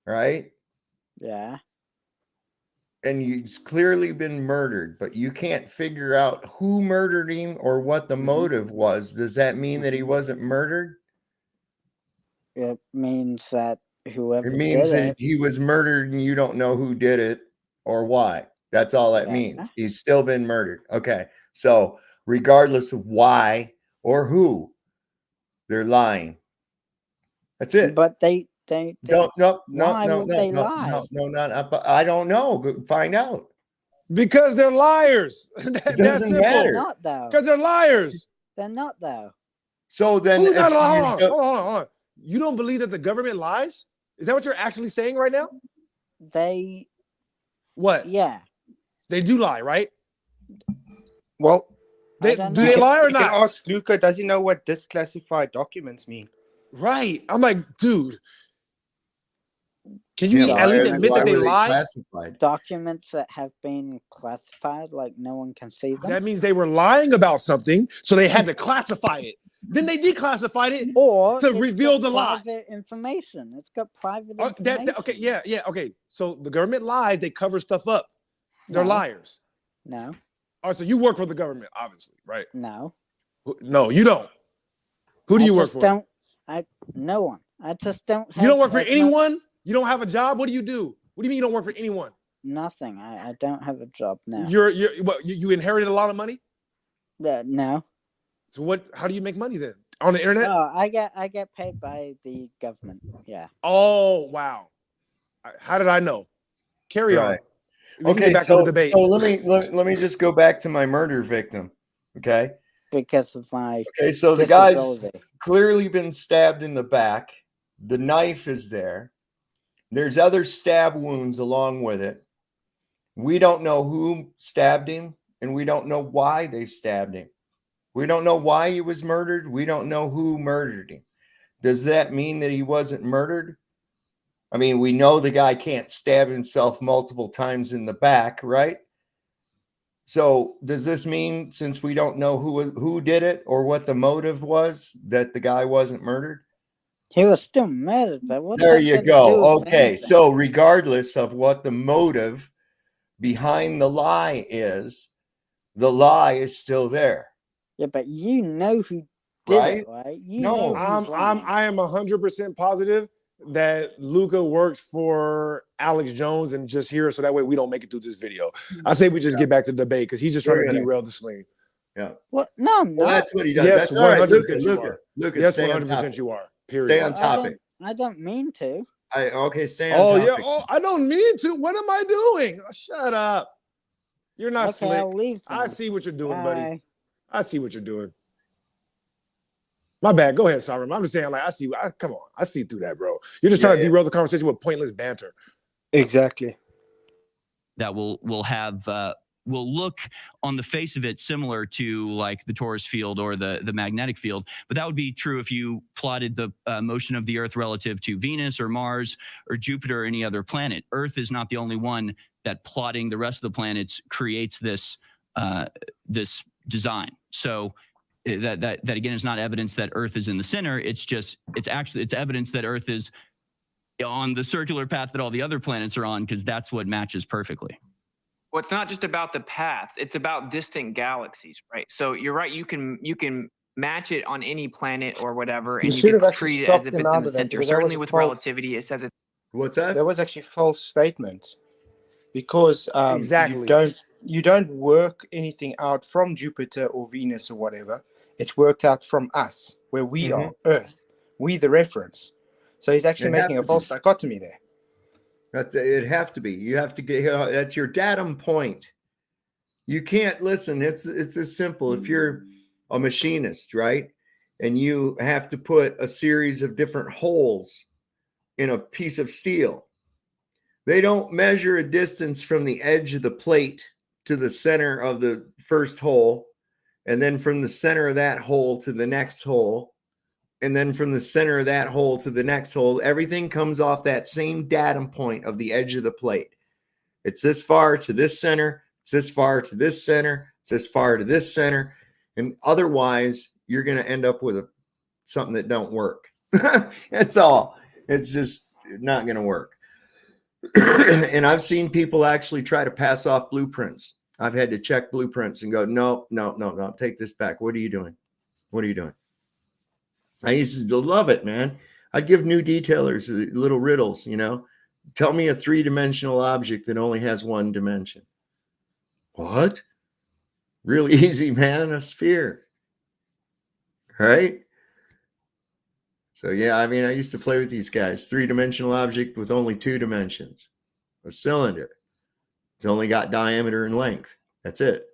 right? Yeah. And he's clearly been murdered, but you can't figure out who murdered him or what the motive was. Does that mean that he wasn't murdered? It means that whoever it means that he was murdered and you don't know who did it or why. That's all that means. He's still been murdered. Okay. So regardless of why or who, they're lying. That's it. But they I don't know. Find out. Because they're liars. It doesn't matter. They're not, though. Because they're liars. They're not, though. So then, hold on. You don't believe that the government lies? Is that what you're actually saying right now? They. What? Yeah. They do lie, right? Well, do know. they lie or you not? can ask Luca. Does he know what disclassified documents mean? Right. I'm like, dude. Can you at least admit that they lie? Classified? Documents that have been classified, like no one can see them. That means they were lying about something, so they had to classify it. Then they declassified it or to reveal the lie. Private information. It's got private information. Okay, yeah. Okay. So the government lies; they cover stuff up. They're liars. No. All right. So you work for the government, obviously, right? No. No, you don't. Who do you work for? No one. I just don't. You don't work for anyone. You don't have a job. What do you do? What do you mean you don't work for anyone? Nothing. I don't have a job now. You inherited a lot of money? No. So what? How do you make money then? On the internet? Oh, I get paid by the government. Yeah. Oh wow! How did I know? Carry on. Okay, back to the debate. So let me just go back to my murder victim. Okay. Because of my. Okay, so the guy's clearly been stabbed in the back. The knife is there. There's other stab wounds along with it. We don't know who stabbed him, and we don't know why they stabbed him. We don't know why he was murdered. We don't know who murdered him. Does that mean that he wasn't murdered? I mean, we know the guy can't stab himself multiple times in the back, right? So does this mean, since we don't know who did it or what the motive was, that the guy wasn't murdered? He was still murdered, but what? There you go. Okay, so regardless of what the motive behind the lie is still there. Yeah, but you know who did it, right? I am 100% positive that Luca works for Alex Jones and just here so that way we don't make it through this video. I say we just get back to the debate because he's just trying to derail the sling. Yeah. What? No, I'm not. Well, that's what he does. Yes, that's 100% you are. Luca, yes, stay 100% you are. Period. Stay on topic. I don't mean to. Stay on topic. Yeah. Oh, I don't mean to. What am I doing? Oh, shut up. You're not slick. I'll leave then. I see what you're doing, buddy. I see what you're doing. My bad. Go ahead, Sarum. I'm just saying, like, come on. I see through that, bro. You're just trying to derail the conversation with pointless banter. Exactly. That will look on the face of it similar to like the torus field or the magnetic field, but that would be true if you plotted the motion of the Earth relative to Venus or Mars or Jupiter or any other planet. Earth is not the only one that plotting the rest of the planets creates this this design. So that again is not evidence that Earth is in the center. It's evidence that Earth is on the circular path that all the other planets are on, because that's what matches perfectly. Well, it's not just about the paths; it's about distant galaxies, right? So you're right. You can match it on any planet or whatever, and you can treat it as if it's in the center. Certainly, with relativity, it says it's. What's that? There was actually false statement because exactly you don't work anything out from Jupiter or Venus or whatever. It's worked out from us, where we are, Earth. We the reference. So he's actually making a false dichotomy there. It'd have to be. You have to get. That's your datum point. You can't listen. It's as simple. If you're a machinist, right, and you have to put a series of different holes in a piece of steel, they don't measure a distance from the edge of the plate to the center of the first hole, and then from the center of that hole to the next hole, and then from the center of that hole to the next hole. Everything comes off that same datum point of the edge of the plate. It's this far to this center. It's this far to this center. It's this far to this center. And otherwise, you're going to end up with something that don't work. That's all. It's just not going to work. And I've seen people actually try to pass off blueprints. I've had to check blueprints and go, no, take this back. What are you doing? What are you doing? I used to love it, man. I'd give new detailers little riddles, Tell me a 3-dimensional object that only has one dimension. What? Really easy, man. A sphere. Right? So, yeah, I mean, I used to play with these guys. 3-dimensional object with only 2 dimensions. A cylinder. It's only got diameter and length. That's it.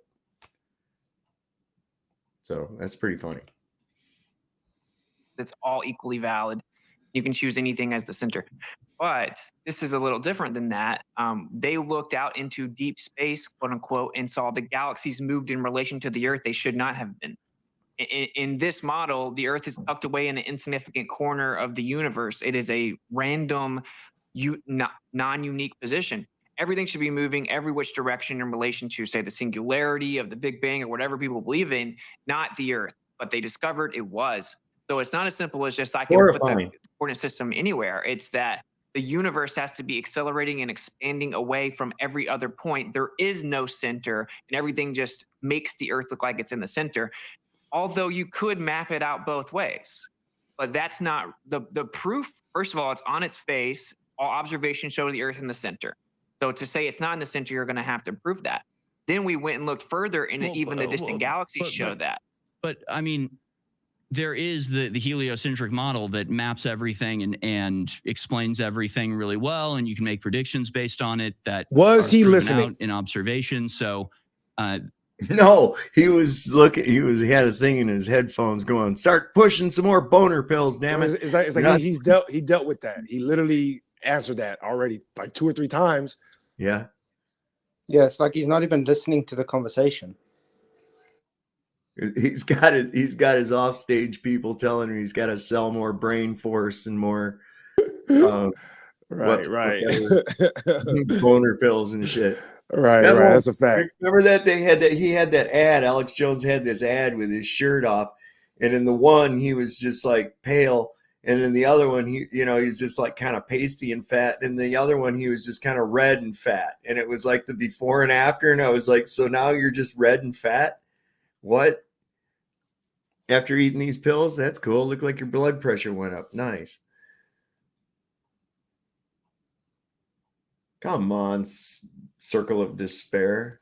So that's pretty funny. It's all equally valid. You can choose anything as the center. But this is a little different than that. They looked out into deep space, quote unquote, and saw the galaxies moved in relation to the Earth. They should not have been. In this model, the Earth is tucked away in an insignificant corner of the universe. It is a random, non-unique position. Everything should be moving every which direction in relation to, say, the singularity of the Big Bang or whatever people believe in, not the Earth. But they discovered it was. So it's not as simple as just I can put the coordinate system anywhere. It's that the universe has to be accelerating and expanding away from every other point. There is no center, and everything just makes the Earth look like it's in the center. Although you could map it out both ways, but that's not the proof. First of all, it's on its face. All observations show the Earth in the center. So to say it's not in the center, you're going to have to prove that. Then we went and looked further, and even the distant galaxies show that. But I mean, there is the heliocentric model that maps everything and explains everything really well, and you can make predictions based on it. That was he listening in observation? So. No, he was looking. He had a thing in his headphones going, "Start pushing some more boner pills, damn it!" It's like he dealt with that. He literally answered that already like 2 or 3 times. Yeah. Yeah, it's like he's not even listening to the conversation. He's got his offstage people telling him he's got to sell more brain force and more right. boner pills and shit. Right. That's a fact. Remember that he had that ad. Alex Jones had this ad with his shirt off, and in the one he was just like pale, and in the other one he was just like kind of pasty and fat, and the other one he was just kind of red and fat, and it was like the before and after, and I was like, so now you're just red and fat? What? After eating these pills? That's cool. Look like your blood pressure went up. Nice. Come on, circle of despair.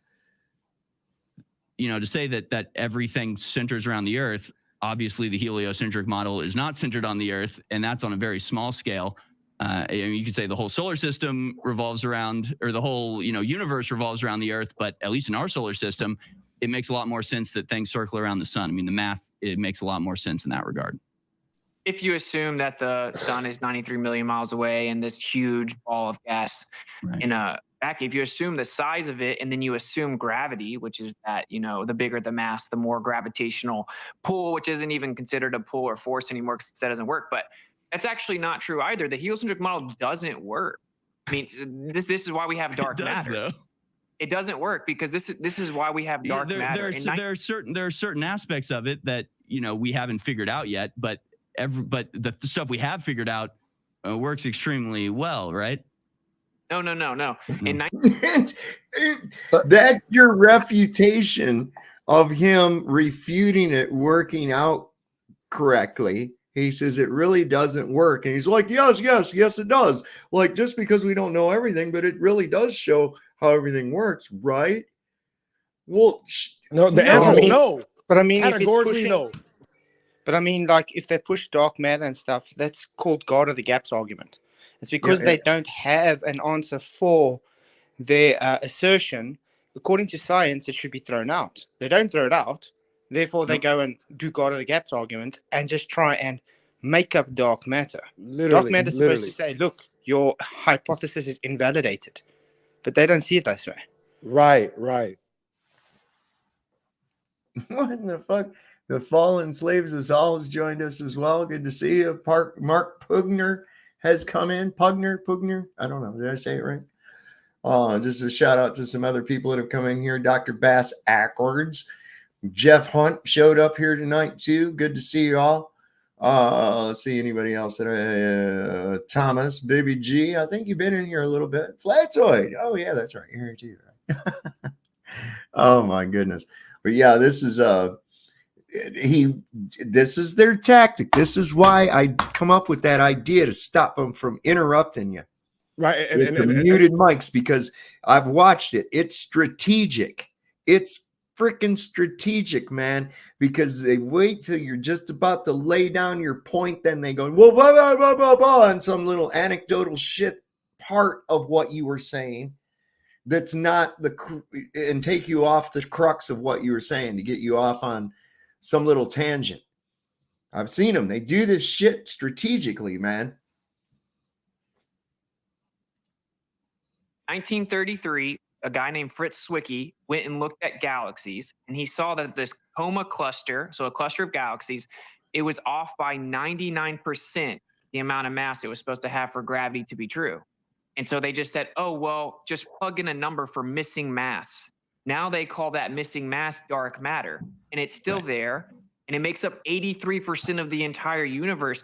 To say that everything centers around the Earth, obviously the heliocentric model is not centered on the Earth, and that's on a very small scale. You could say the whole solar system revolves around, or the whole universe revolves around the Earth, but at least in our solar system, it makes a lot more sense that things circle around the sun. I mean, the math, it makes a lot more sense in that regard. If you assume that the sun is 93 million miles away and this huge ball of gas in a vacuum, if you assume the size of it and then you assume gravity, which is that, the bigger the mass, the more gravitational pull, which isn't even considered a pull or force anymore because that doesn't work. But that's actually not true either. The heliocentric model doesn't work. I mean, this is why we have dark matter. Though. It doesn't work because this is why we have dark matter. There are certain aspects of it that we haven't figured out yet, but the stuff we have figured out works extremely well, right? No. That's your refutation of him refuting it working out correctly. He says it really doesn't work. And he's like, yes, it does. Like, just because we don't know everything, but it really does show how everything works, right? Well, no, the answer is no. But I mean, categorically no. But I mean, like, if they push dark matter and stuff, that's called God of the Gaps argument. It's because they don't have an answer for their assertion. According to science, it should be thrown out. They don't throw it out. Therefore, they go and do God of the Gaps argument and just try and make up dark matter. Dark matter is supposed to say, look, your hypothesis is invalidated. But they don't see it this way. Right. What in the fuck? The Fallen Slaves of Saul has joined us as well. Good to see you. Mark Pugner has come in. Pugner. I don't know. Did I say it right? Just a shout out to some other people that have come in here. Dr. Bass Ackwards. Jeff Hunt showed up here tonight too. Good to see you all. Let's see anybody else. Thomas, Baby G. I think you've been in here a little bit. Flatoid. Oh yeah, that's right. You're here too, right? Oh my goodness. But yeah, this is this is their tactic. This is why I come up with that idea to stop them from interrupting you. Right. And muted mics, because I've watched it. It's strategic. It's freaking strategic, man, because they wait till you're just about to lay down your point. Then they go, well, blah, blah, blah, blah, blah, and some little anecdotal shit part of what you were saying. That's not and take you off the crux of what you were saying to get you off on some little tangent. I've seen them. They do this shit strategically, man. 1933, a guy named Fritz Zwicky went and looked at galaxies, and he saw that this coma cluster, so a cluster of galaxies, it was off by 99% the amount of mass it was supposed to have for gravity to be true. And so they just said, oh, well, just plug in a number for missing mass. Now they call that missing mass dark matter, and it's still there, and it makes up 83% of the entire universe.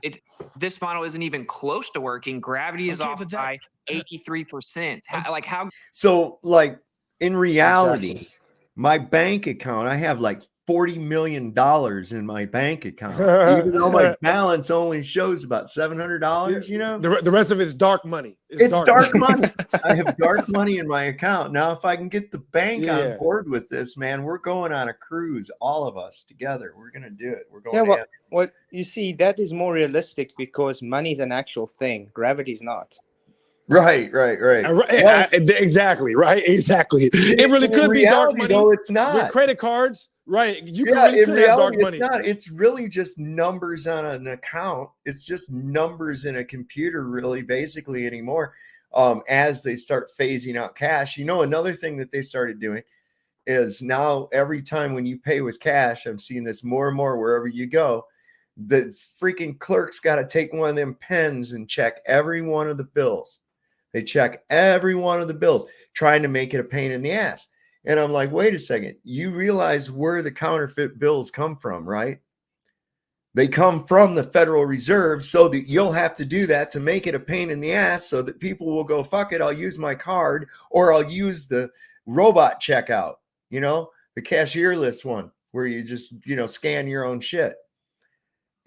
This model isn't even close to working. Gravity is off by 83%. How? So, like, in reality, my bank account, I have like $40 million in my bank account, even though my balance only shows about $700, you know? The rest of it's dark money. It's dark money. I have dark money in my account. Now, if I can get the bank on board with this, man, we're going on a cruise, all of us together. We're going to do it. We're going to what you see, that is more realistic because money is an actual thing. Gravity is not. Right. Exactly. It really could be dark money. Though it's not. With credit cards, right? You in could reality, have dark money. It's not. It's really just numbers on an account. It's just numbers in a computer, really, basically anymore. As they start phasing out cash, you know, another thing that they started doing is now every time when you pay with cash, I'm seeing this more and more wherever you go. The freaking clerk's got to take one of them pens and check every one of the bills. They check every one of the bills, trying to make it a pain in the ass. And I'm like, wait a second. You realize where the counterfeit bills come from, right? They come from the Federal Reserve, so that you'll have to do that to make it a pain in the ass so that people will go, fuck it, I'll use my card or I'll use the robot checkout, you know, the cashierless one where you just, you know, scan your own shit.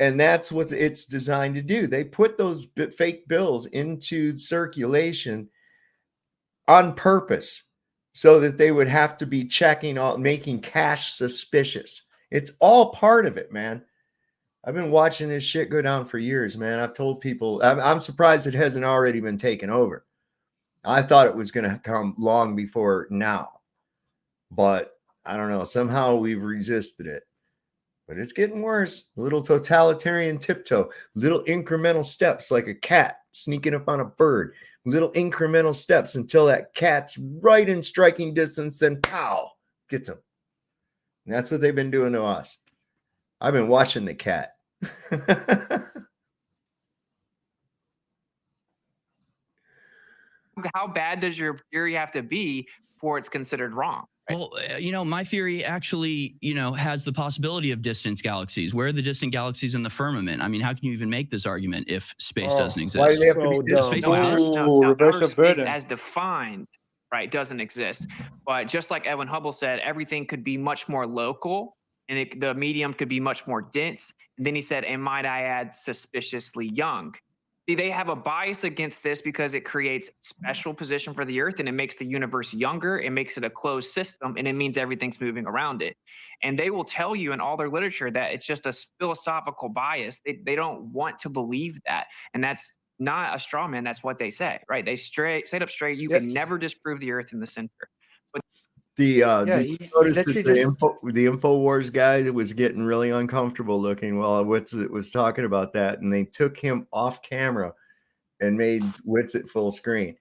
And that's what it's designed to do. They put those fake bills into circulation on purpose so that they would have to be checking all, making cash suspicious. It's all part of it, man. I've been watching this shit go down for years, man. I've told people, I'm surprised it hasn't already been taken over. I thought it was going to come long before now, but I don't know. Somehow we've resisted it. But it's getting worse. A little totalitarian tiptoe, little incremental steps like a cat sneaking up on a bird, little incremental steps until that cat's right in striking distance, then pow, gets him. And that's what they've been doing to us. I've been watching the cat. How bad does your theory have to be before it's considered wrong? Well, you know, my theory actually, you know, has the possibility of distant galaxies. Where are the distant galaxies in the firmament? I mean, how can you even make this argument if space doesn't exist? Why do they have to be dumb. Outer space as defined, right, doesn't exist. But just like Edwin Hubble said, everything could be much more local, and the medium could be much more dense. And then he said, and might I add, suspiciously young. See, they have a bias against this because it creates special position for the Earth and it makes the universe younger. It makes it a closed system and it means everything's moving around it. And they will tell you in all their literature that it's just a philosophical bias. They don't want to believe that. And that's not a straw man. That's what they say, right? They straight up straight. You can never disprove the Earth in the center. But did you notice that the Infowars guy was getting really uncomfortable looking while Witsit was talking about that, and they took him off camera and made Witsit full screen.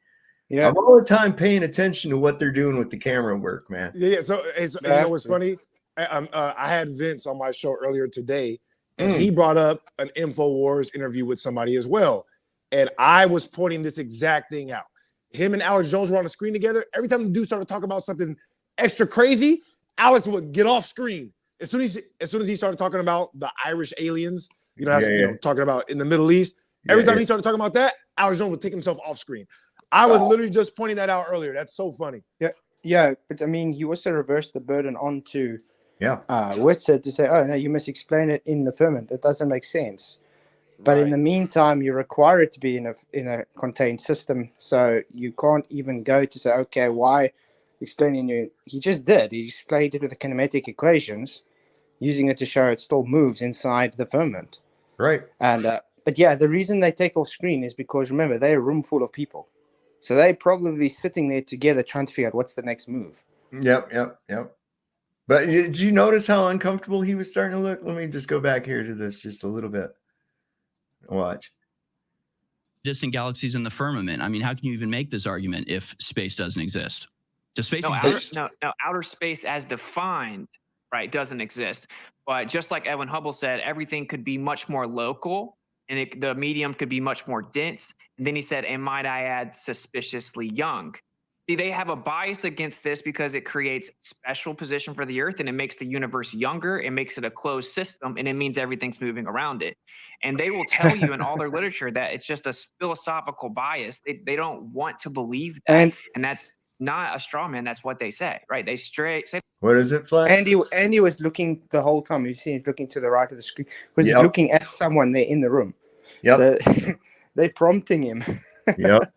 Yeah, I'm all the time paying attention to what they're doing with the camera work, man. Yeah. So you know what's funny? I had Vince on my show earlier today, and he brought up an Infowars interview with somebody as well, and I was pointing this exact thing out. Him and Alex Jones were on the screen together. Every time the dude started talking about something extra crazy, Alex would get off screen. As soon as he started talking about the Irish aliens, you know, talking about in the Middle East, every time he started talking about that, Alex Jones would take himself off screen. I was literally just pointing that out earlier. That's so funny. Yeah, but I mean, he also reversed the burden onto Witsit to say, oh, no, you must explain it in the firmament. It doesn't make sense. But in the meantime, you require it to be in a contained system. So you can't even go to say, okay, why explaining you? He just did. He explained it with the kinematic equations, using it to show it still moves inside the firmament. Right. And but yeah, the reason they take off screen is because, remember, they're a room full of people. So they're probably sitting there together trying to figure out what's the next move. Yep. But did you notice how uncomfortable he was starting to look? Let me just go back here to this just a little bit. Watch. Distant galaxies in the firmament. I mean, how can you even make this argument if space doesn't exist? Does space exist? No, outer space as defined, right, doesn't exist. But just like Edwin Hubble said, everything could be much more local, and the medium could be much more dense. And then he said, and might I add, suspiciously young. See, they have a bias against this because it creates special position for the Earth, and it makes the universe younger. It makes it a closed system, and it means everything's moving around it. And they will tell you in all their literature that it's just a philosophical bias. They don't want to believe that, and that's not a straw man. That's what they say, right? They straight say. What is it, Flex? Andy was looking the whole time. You see, he's looking to the right of the screen because he's looking at someone there in the room. So they're prompting him. Yep.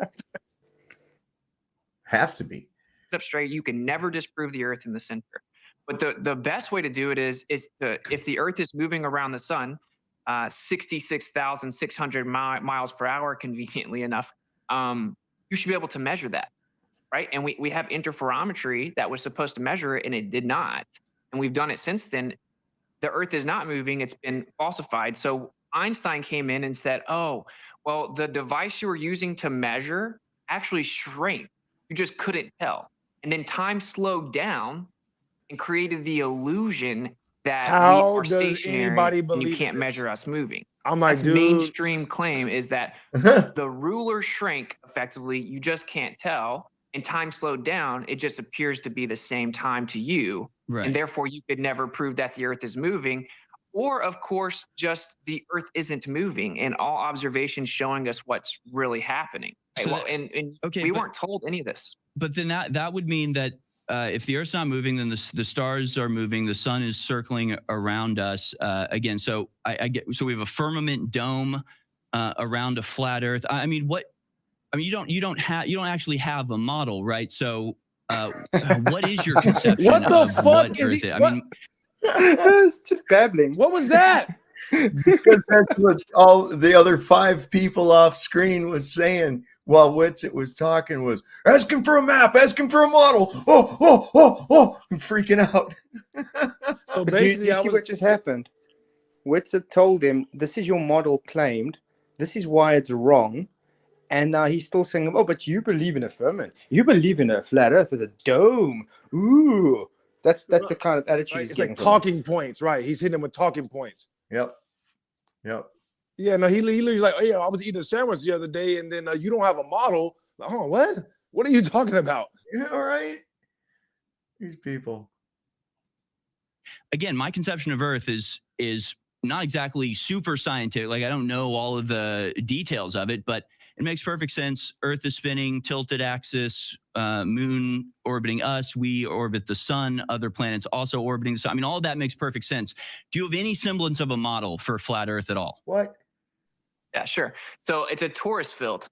Have to be. Up straight, you can never disprove the Earth in the center. But the best way to do it is if the Earth is moving around the sun 66,600 miles per hour, conveniently enough, you should be able to measure that, right? And we have interferometry that was supposed to measure it, and it did not. And we've done it since then. The Earth is not moving. It's been falsified. So Einstein came in and said, oh, well, the device you were using to measure actually shrank. You just couldn't tell. And then time slowed down and created the illusion that How we are does stationary anybody and believe you can't this? measure us moving. I'm like, That's dude. mainstream claim is that the ruler shrank effectively. You just can't tell. And time slowed down. It just appears to be the same time to you. Right. And therefore, you could never prove that the Earth is moving. Or, of course, just the Earth isn't moving and all observations showing us what's really happening. Right? So Well, and we weren't told any of this. But then that would mean that if the Earth's not moving, then the stars are moving. The sun is circling around us again. So so we have a firmament dome around a flat Earth. I mean, you don't actually have a model, right? So what is your conception? What the of fuck what is Earth he? I What? mean, It's just babbling. What was that? Because that's what all the other 5 people off screen was saying while Witsit was talking was, ask him for a map, ask him for a model. I'm freaking out. So But basically, you see what just happened? Witsit told him, this is your model claimed. This is why it's wrong. And now he's still saying, oh, but you believe in a firmament. You believe in a flat Earth with a dome. Ooh. That's the kind of attitude right, he's it's getting like from talking points, right? He's hitting him with talking points. Yep. Yeah, no, he literally like, oh yeah, I was eating a sandwich the other day, and then you don't have a model. Like, oh, what? What are you talking about? Yeah, all right. These people. again, my conception of Earth is not exactly super scientific. Like, I don't know all of the details of it, but it makes perfect sense. Earth is spinning, tilted axis, moon orbiting us. We orbit the sun, other planets also orbiting the sun. I mean, all of that makes perfect sense. Do you have any semblance of a model for flat Earth at all? What? Yeah, sure. So it's a torus field.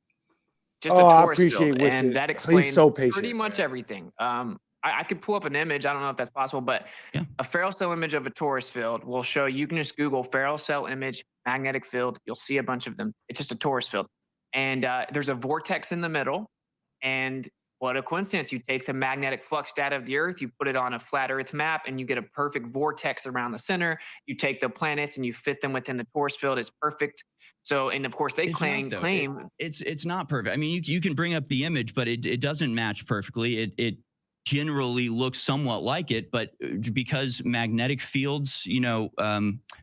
Just Oh, a I torus appreciate field. Witsit. And that He's explains so patient, pretty much everything. I could pull up an image. I don't know if that's possible, but a Ferrel cell image of a torus field will show, you can just Google Ferrel cell image, magnetic field. You'll see a bunch of them. It's just a torus field. And there's a vortex in the middle. And what a coincidence. You take the magnetic flux data of the Earth, you put it on a flat Earth map, and you get a perfect vortex around the center. You take the planets and you fit them within the torus field. It's perfect. So, and of course, they claim it's not perfect. I mean, you can bring up the image, but it doesn't match perfectly. It generally looks somewhat like it, but because magnetic fields,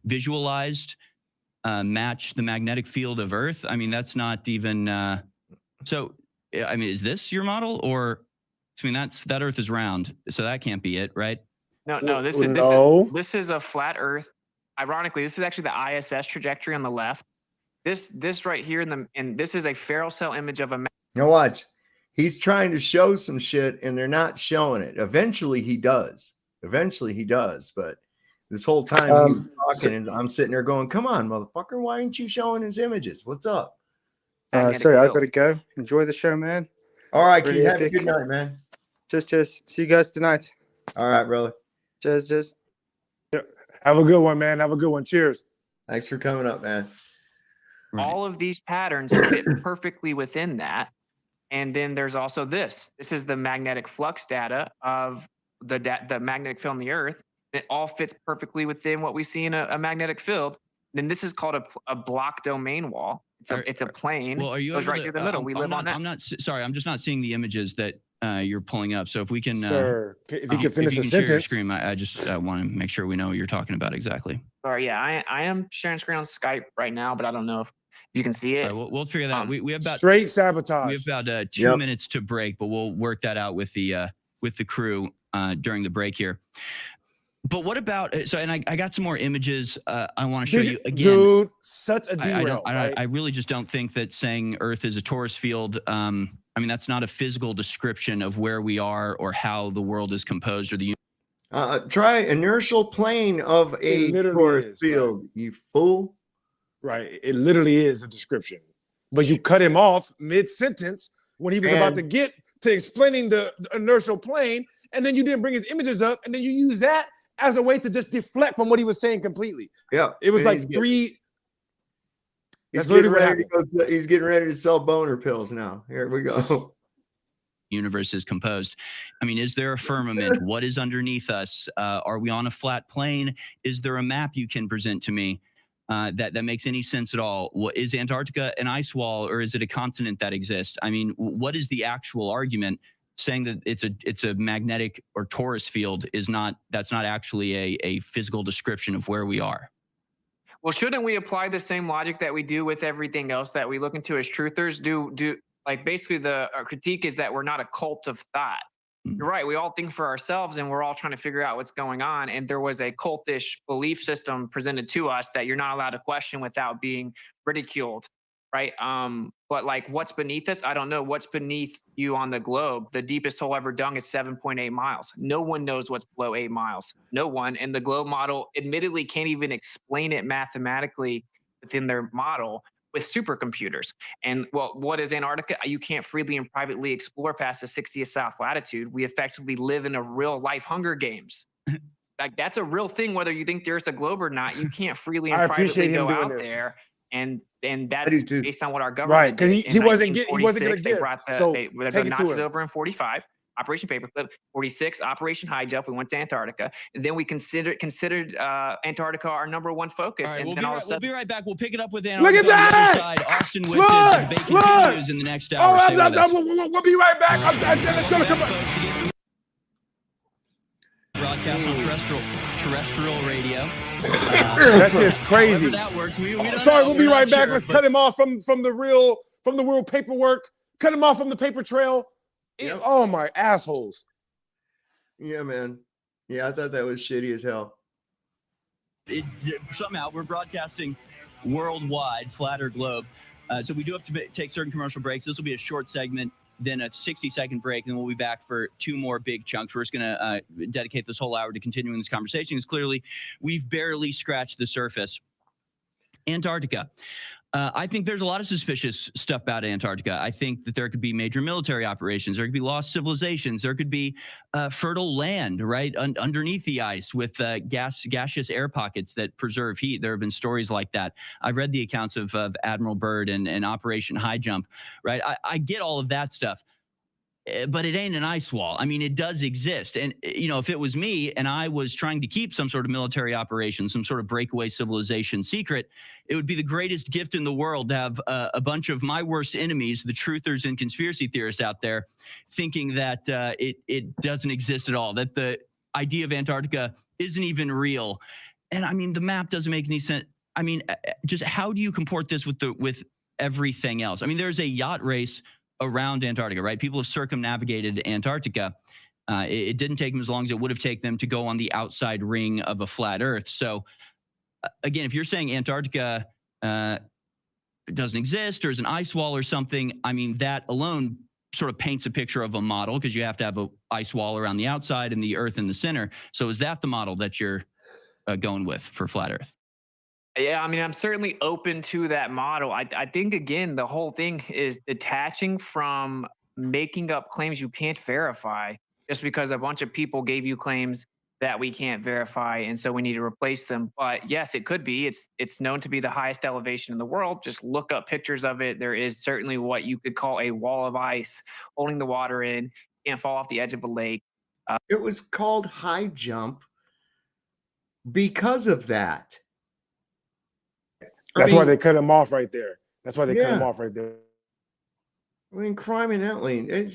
visualized match the magnetic field of Earth. I mean, that's not even. So, I mean, is this your model, or? I mean, that Earth is round, so that can't be it, right? No. This is a flat Earth. Ironically, this is actually the ISS trajectory on the left. This right here and this is a Ferrel cell image of a. Now watch. He's trying to show some shit, and they're not showing it. Eventually, he does. But this whole time he's talking, and I'm sitting there going, "Come on, motherfucker! Why aren't you showing his images? What's up?" Sorry, I've got to go. Enjoy the show, man. All right, Really Keith, have a epic. good night, man. Cheers. See you guys tonight. All right, brother. Cheers. Have a good one, man. Have a good one. Cheers. Thanks for coming up, man. All of these patterns fit perfectly within that. And then there's also this. This is the magnetic flux data of the magnetic field on the Earth. it all fits perfectly within what we see in a magnetic field, then this is called a block domain wall. It's a plane. Well, are you goes able right to, through the middle. We live on that. I'm not sorry. I'm just not seeing the images that you're pulling up. So if we can, Sir, if you can finish a share your sentence. screen, I just want to make sure we know what you're talking about exactly. Sorry, yeah, I am sharing screen on Skype right now, but I don't know if you can see it. All right, we'll figure that out. We have about Straight sabotage. We have about 2 minutes to break, but we'll work that out with the crew during the break here. But what about and I got some more images I want to show you again. Dude, such a derail. I really just don't think that saying Earth is a torus field. I mean, that's not a physical description of where we are or how the world is composed or the. Try inertial plane of a torus field, right? You fool. Right. It literally is a description. But you cut him off mid-sentence when he was about to get to explaining the inertial plane, and then you didn't bring his images up, and then you use that as a way to just deflect from what he was saying completely. Yeah. It was like three. He's getting ready to sell boner pills now. Here we go. Universe is composed. I mean, is there a firmament? What is underneath us? Are we on a flat plane? Is there a map you can present to me that makes any sense at all? What is Antarctica an ice wall, or is it a continent that exists? I mean, what is the actual argument? Saying that it's a magnetic or torus field that's not actually a physical description of where we are. Well, shouldn't we apply the same logic that we do with everything else that we look into as truthers? Like basically our critique is that we're not a cult of thought. You're right. We all think for ourselves and we're all trying to figure out what's going on. And there was a cultish belief system presented to us that you're not allowed to question without being ridiculed. Right. But like what's beneath us? I don't know. What's beneath you on the globe? The deepest hole ever dug is 7.8 miles. No one knows what's below 8 miles. No one. And the globe model admittedly can't even explain it mathematically within their model with supercomputers. And well, what is Antarctica? You can't freely and privately explore past the 60th south latitude. We effectively live in a real life Hunger Games. Like that's a real thing, whether you think there's a globe or not. You can't freely and privately go out there. And that's based on what our government right, because he wasn't going to give. The Nazis over in 45. Operation Paperclip. 46, Operation High Jump. We went to Antarctica. And then we considered Antarctica our number one focus. All right, and we'll be right back. We'll pick it up with Antarctica. Look at that! Austin Witsit, the debate continues in the next hour. We'll be right back. It's going to come back. Broadcast on terrestrial radio. That shit's crazy. That works. Sorry, we'll be right back. Let's cut him off from the real paperwork. Cut him off from the paper trail. Yep. Oh my assholes. Yeah, man. Yeah, I thought that was shitty as hell. Somehow we're broadcasting worldwide, flatter globe. So we do have to take certain commercial breaks. This will be a short segment, then a 60-second break, and then we'll be back for 2 more big chunks. We're just going to dedicate this whole hour to continuing this conversation, because clearly we've barely scratched the surface. Antarctica. I think there's a lot of suspicious stuff about Antarctica. I think that there could be major military operations. There could be lost civilizations. There could be fertile land right underneath the ice with gaseous air pockets that preserve heat. There have been stories like that. I've read the accounts of Admiral Byrd and Operation High Jump. Right, I get all of that stuff. But it ain't an ice wall. I mean, it does exist. And, you know, if it was me and I was trying to keep some sort of military operation, some sort of breakaway civilization secret, it would be the greatest gift in the world to have a bunch of my worst enemies, the truthers and conspiracy theorists out there, thinking that it doesn't exist at all, that the idea of Antarctica isn't even real. And, I mean, the map doesn't make any sense. I mean, just how do you comport this with everything else? I mean, there's a yacht race around Antarctica, right? People have circumnavigated Antarctica. It didn't take them as long as it would have taken them to go on the outside ring of a flat Earth. So, again, if you're saying Antarctica doesn't exist or is an ice wall or something, I mean, that alone sort of paints a picture of a model, because you have to have an ice wall around the outside and the Earth in the center. So is that the model that you're going with for flat Earth? Yeah, I mean, I'm certainly open to that model. I think, again, the whole thing is detaching from making up claims you can't verify just because a bunch of people gave you claims that we can't verify, and so we need to replace them. But yes, it could be. It's known to be the highest elevation in the world. Just look up pictures of it. There is certainly what you could call a wall of ice holding the water in. Can't fall off the edge of a lake. It was called High Jump because of that. That's why they cut him off right there. That's why they cut him Yeah. off right there. I mean, crime and outline. There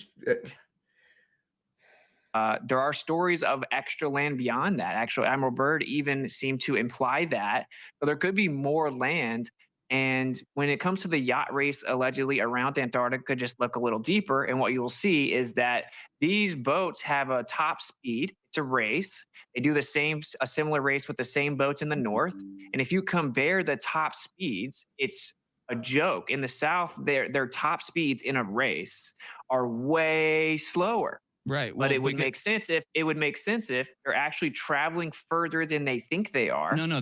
are stories of extra land beyond that. Actually, Admiral Byrd even seemed to imply that. But there could be more land. And when it comes to the yacht race allegedly around Antarctica, just look a little deeper. And what you will see is that these boats have a top speed. It's a race. They do a similar race with the same boats in the north. And if you compare the top speeds, it's a joke. In the south, their top speeds in a race are way slower. Right. But it would make sense if they're actually traveling further than they think they are. No, and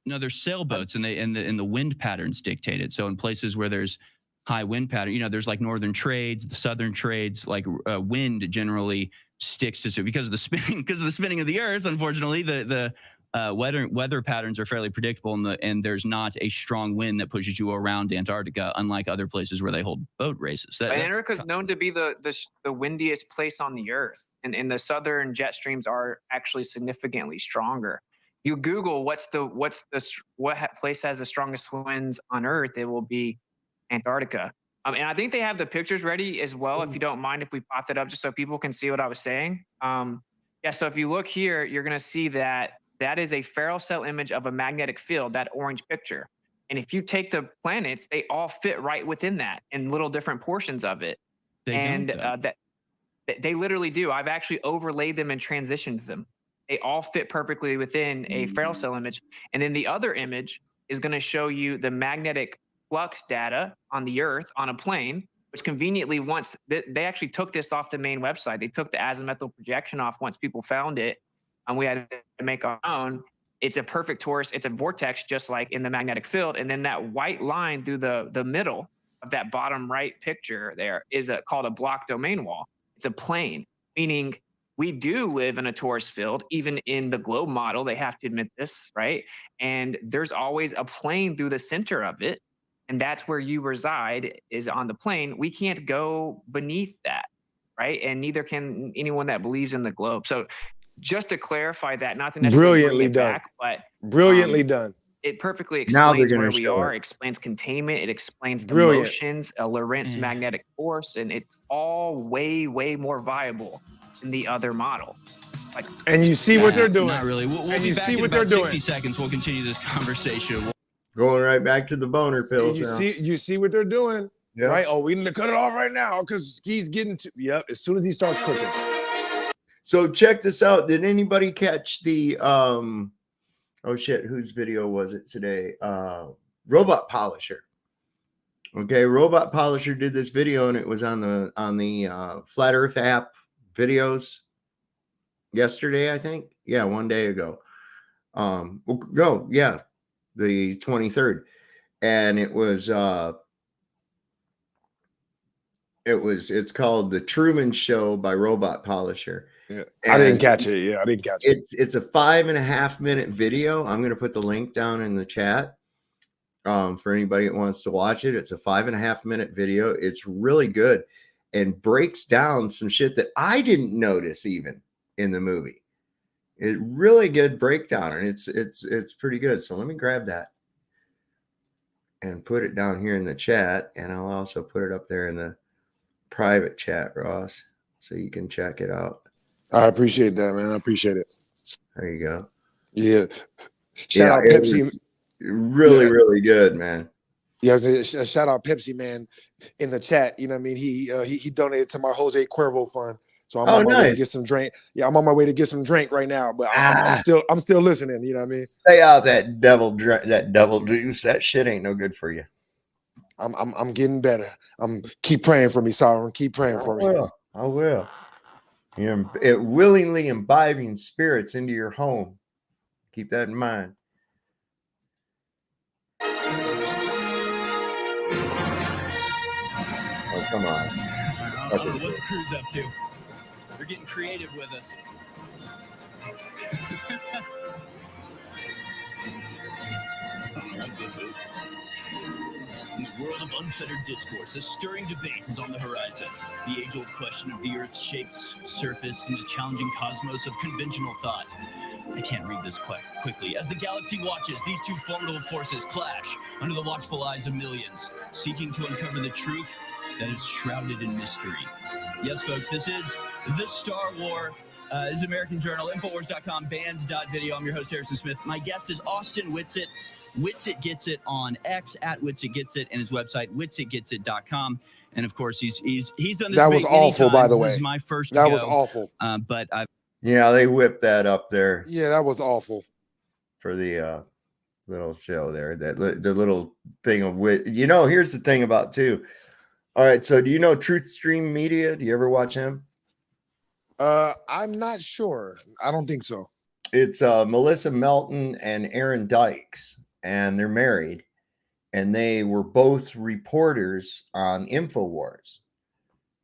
then they're sailboats, and the wind patterns dictate it. So in places where there's high wind pattern, there's like northern trades, southern trades, like wind generally sticks to because of the spinning of the earth. Unfortunately, the weather patterns are fairly predictable, and there's not a strong wind that pushes you around Antarctica, unlike other places where they hold boat races. Antarctica is known to be the windiest place on the earth, and the southern jet streams are actually significantly stronger. You Google what place has the strongest winds on Earth, it will be Antarctica. And I think they have the pictures ready as well. If you don't mind, if we pop that up, just so people can see what I was saying. Yeah. So if you look here, you're going to see that is a Ferrel cell image of a magnetic field, that orange picture. And if you take the planets, they all fit right within that in little different portions of it. That they literally do. I've actually overlaid them and transitioned them. They all fit perfectly within a Ferrel cell image. And then the other image is going to show you the magnetic flux data on the Earth on a plane, which conveniently they actually took this off the main website. They took the azimuthal projection off once people found it, and we had to make our own. It's a perfect torus. It's a vortex, just like in the magnetic field. And then that white line through the middle of that bottom right picture there is called a block domain wall. It's a plane, meaning we do live in a torus field. Even in the globe model, they have to admit this, right? And there's always a plane through the center of it. And that's where you reside, is on the plane. We can't go beneath that, right? And neither can anyone that believes in the globe. So just to clarify that, not to necessarily bring it back, but brilliantly done. It perfectly explains where we are. It explains containment. It explains the motions, Lorentz magnetic force, and it's all way, way more viable than the other model. And you see what they're doing. Not really. We'll and be you back see in what about they're 60 doing. seconds. We'll continue this conversation. Going right back to the boner pills. You see what they're doing, right? Oh, we need to cut it off right now because he's getting to. Yep. As soon as he starts cooking. So check this out. Did anybody catch the oh shit, whose video was it today? Robot Polisher. Okay, Robot Polisher did this video, and it was on the Flat Earth app videos yesterday, I think. Yeah, one day ago. The 23rd. And it's called The Truman Show by Robot Polisher. Yeah. I didn't catch it. Yeah, I didn't catch it. It's a 5.5 minute video. I'm going to put the link down in the chat for anybody that wants to watch it. It's a 5.5 minute video. It's really good and breaks down some shit that I didn't notice even in the movie. It really good breakdown, and it's pretty good. So let me grab that and put it down here in the chat, and I'll also put it up there in the private chat, Ross, so you can check it out. I appreciate that, man. I appreciate it. There you go. Yeah. Shout out Pepsi. Really good, man. Yeah, shout out Pepsi, man, in the chat. You know what I mean? He donated to my Jose Cuervo fund. So I'm on my way to get some drink. Yeah, I'm on my way to get some drink right now, but I'm still listening. You know what I mean? Stay out that devil juice. That shit ain't no good for you. I'm getting better. Keep praying for me, Sauron. Keep praying for me. I will. You're willingly imbibing spirits into your home. Keep that in mind. Oh, come on. I don't know what the crew's up to. They're getting creative with us. In the world of unfettered discourse, a stirring debate is on the horizon. The age-old question of the Earth's shapes, surface, and the challenging cosmos of conventional thought. I can't read this quickly. As the galaxy watches, these two formidable forces clash under the watchful eyes of millions, seeking to uncover the truth that is shrouded in mystery. Yes, folks, this is the Star War. This is American Journal, Infowars.com, band.video. I'm your host, Harrison Smith. My guest is Austin Witsit. Witsit Gets It on X, at Witsit Gets It, and his website, witsitgetsit.com. And of course, he's done this. That was awful, by the way. This is my first That go, was awful. But I've Yeah, they whipped that up there. Yeah, that was awful. For the little show there, the little thing of wit. You know, here's the thing about too. All right, so do you know Truth Stream Media? Do you ever watch him? I'm not sure. I don't think so. It's Melissa Melton and Aaron Dykes, and they're married, and they were both reporters on Infowars.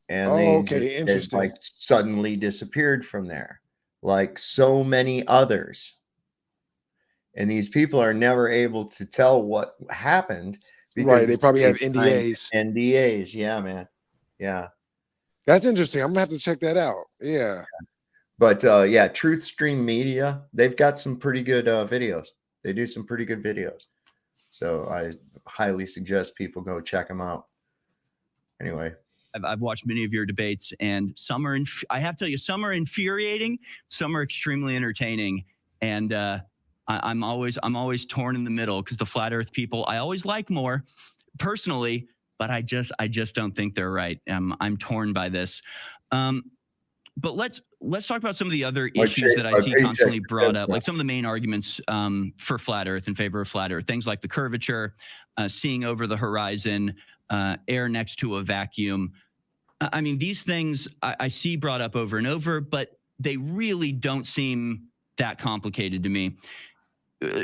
And they interesting. like suddenly disappeared from there, like so many others. And these people are never able to tell what happened because right. They probably have NDAs. NDAs, yeah, man. Yeah. That's interesting. I'm gonna have to check that out. Yeah. But yeah, Truth Stream Media, they've got some pretty good videos. They do some pretty good videos. So I highly suggest people go check them out. Anyway. I've watched many of your debates, and some are, I have to tell you, some are infuriating, some are extremely entertaining. And I'm always torn in the middle because the flat earth people, I always like more personally, but I just don't think they're right. I'm torn by this. But let's talk about some of the other issues that I see constantly brought up, like some of the main arguments for flat earth, in favor of flat earth, things like the curvature, seeing over the horizon, air next to a vacuum. I mean, these things I see brought up over and over, but they really don't seem that complicated to me.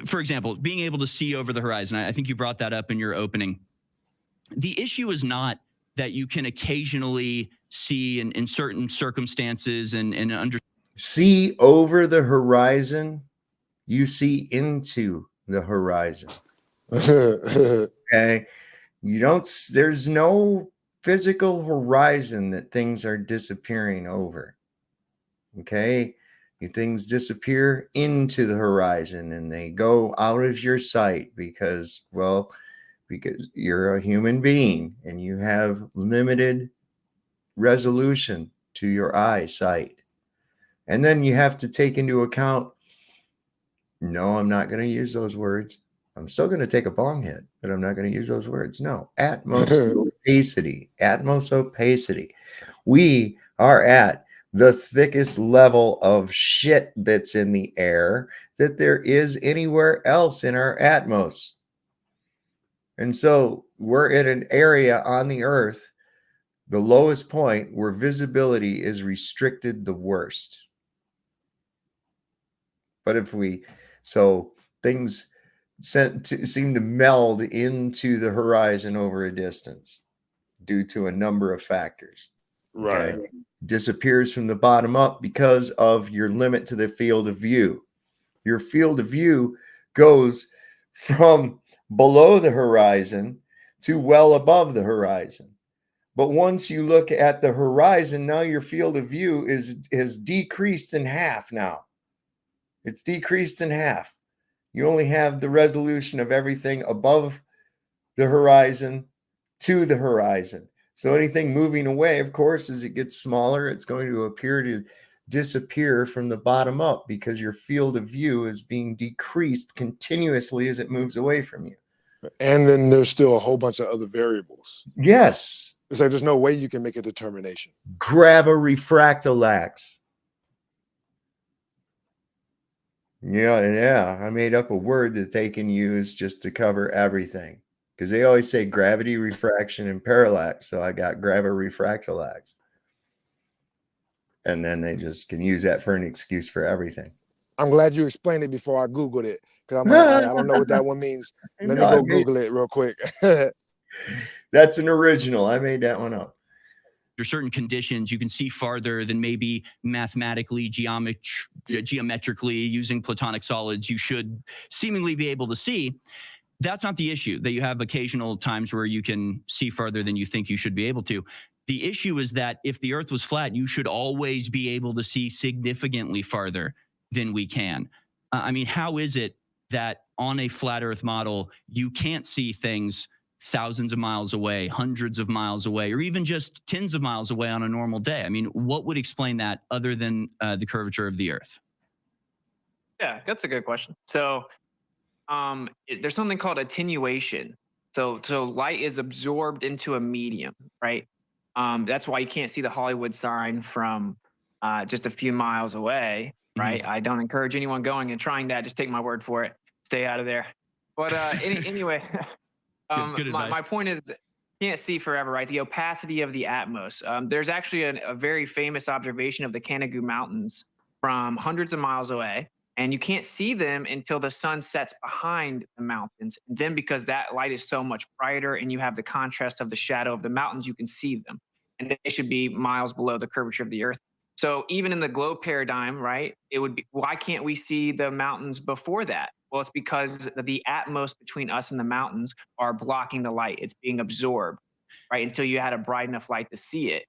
For example, being able to see over the horizon, I think you brought that up in your opening. The issue is not that you can occasionally see in certain circumstances and see over the horizon. You see into the horizon. Okay. You don't, there's no physical horizon that things are disappearing over. Okay. Things disappear into the horizon and they go out of your sight because you're a human being and you have limited resolution to your eyesight. And then you have to take into account, no, I'm not going to use those words. I'm still going to take a bong hit, but I'm not going to use those words. No, atmos opacity. We are at the thickest level of shit that's in the air that there is anywhere else in our atmos. And so we're at an area on the earth, the lowest point where visibility is restricted the worst. But things seem to meld into the horizon over a distance due to a number of factors. Right. Okay? Disappears from the bottom up because of your limit to the field of view. Your field of view goes from below the horizon to well above the horizon. But once you look at the horizon, now your field of view is decreased in half now. It's decreased in half. You only have the resolution of everything above the horizon to the horizon. So anything moving away, of course, as it gets smaller, it's going to appear to disappear from the bottom up because your field of view is being decreased continuously as it moves away from you. And then there's still a whole bunch of other variables. Yes. It's like there's no way you can make a determination. Gravitrefractolax. Yeah. I made up a word that they can use just to cover everything. Because they always say gravity, refraction, and parallax. So I got gravitrefractolax. And then they just can use that for an excuse for everything. I'm glad you explained it before I Googled it. Because I'm like, I don't know what that one means. Let me go Google it real quick. That's an original. I made that one up. Under certain conditions, you can see farther than maybe mathematically, geometrically, using platonic solids, you should seemingly be able to see. That's not the issue, that you have occasional times where you can see farther than you think you should be able to. The issue is that if the earth was flat, you should always be able to see significantly farther than we can. I mean, how is it that on a flat Earth model, you can't see things thousands of miles away, hundreds of miles away, or even just tens of miles away on a normal day? I mean, what would explain that other than the curvature of the Earth? Yeah, that's a good question. So there's something called attenuation. So light is absorbed into a medium, right? That's why you can't see the Hollywood sign from just a few miles away, right? I don't encourage anyone going and trying that. Just take my word for it. Stay out of there. But anyway, good my point is that you can't see forever, right? The opacity of the Atmos. There's actually a very famous observation of the Canigou Mountains from hundreds of miles away, and you can't see them until the sun sets behind the mountains. And then because that light is so much brighter and you have the contrast of the shadow of the mountains, you can see them. And they should be miles below the curvature of the Earth. So even in the globe paradigm, right, it would be, why can't we see the mountains before that? Well, it's because the Atmos between us and the mountains are blocking the light. It's being absorbed, right, until you had a bright enough light to see it.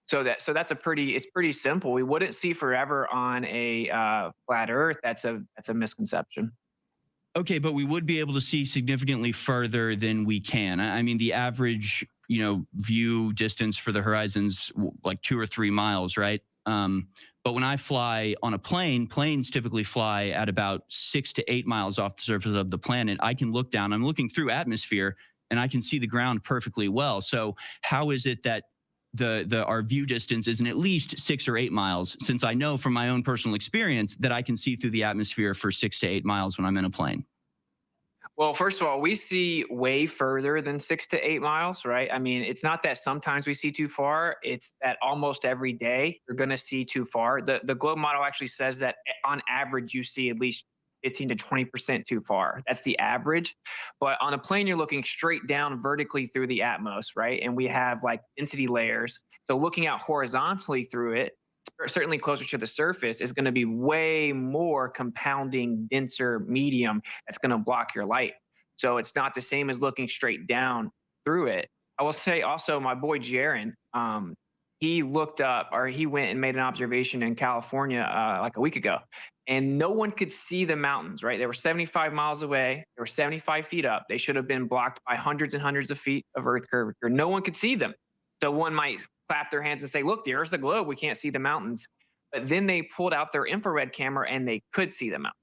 So that's it's pretty simple. We wouldn't see forever on a flat Earth. That's a misconception. Okay, but we would be able to see significantly further than we can. I mean, the average, view distance for the horizon's like 2 or 3 miles, right? But when I fly on a plane, planes typically fly at about 6 to 8 miles off the surface of the planet. I can look down. I'm looking through atmosphere, and I can see the ground perfectly well. So how is it that our view distance isn't at least 6 or 8 miles, since I know from my own personal experience that I can see through the atmosphere for 6 to 8 miles when I'm in a plane? Well, first of all, we see way further than 6 to 8 miles, right? I mean, it's not that sometimes we see too far. It's that almost every day you're going to see too far. The globe model actually says that on average, you see at least 15 to 20% too far. That's the average. But on a plane, you're looking straight down vertically through the Atmos, right? And we have like density layers. So looking out horizontally through it, certainly closer to the surface, is going to be way more compounding, denser medium that's going to block your light. So it's not the same as looking straight down through it. I will say also, my boy Jaron, he looked up, or he went and made an observation in California like a week ago, and no one could see the mountains, right? They were 75 miles away. They were 75 feet up. They should have been blocked by hundreds and hundreds of feet of Earth curvature. No one could see them. So one might clap their hands and say, look, the Earth's a globe. We can't see the mountains. But then they pulled out their infrared camera and they could see the mountains.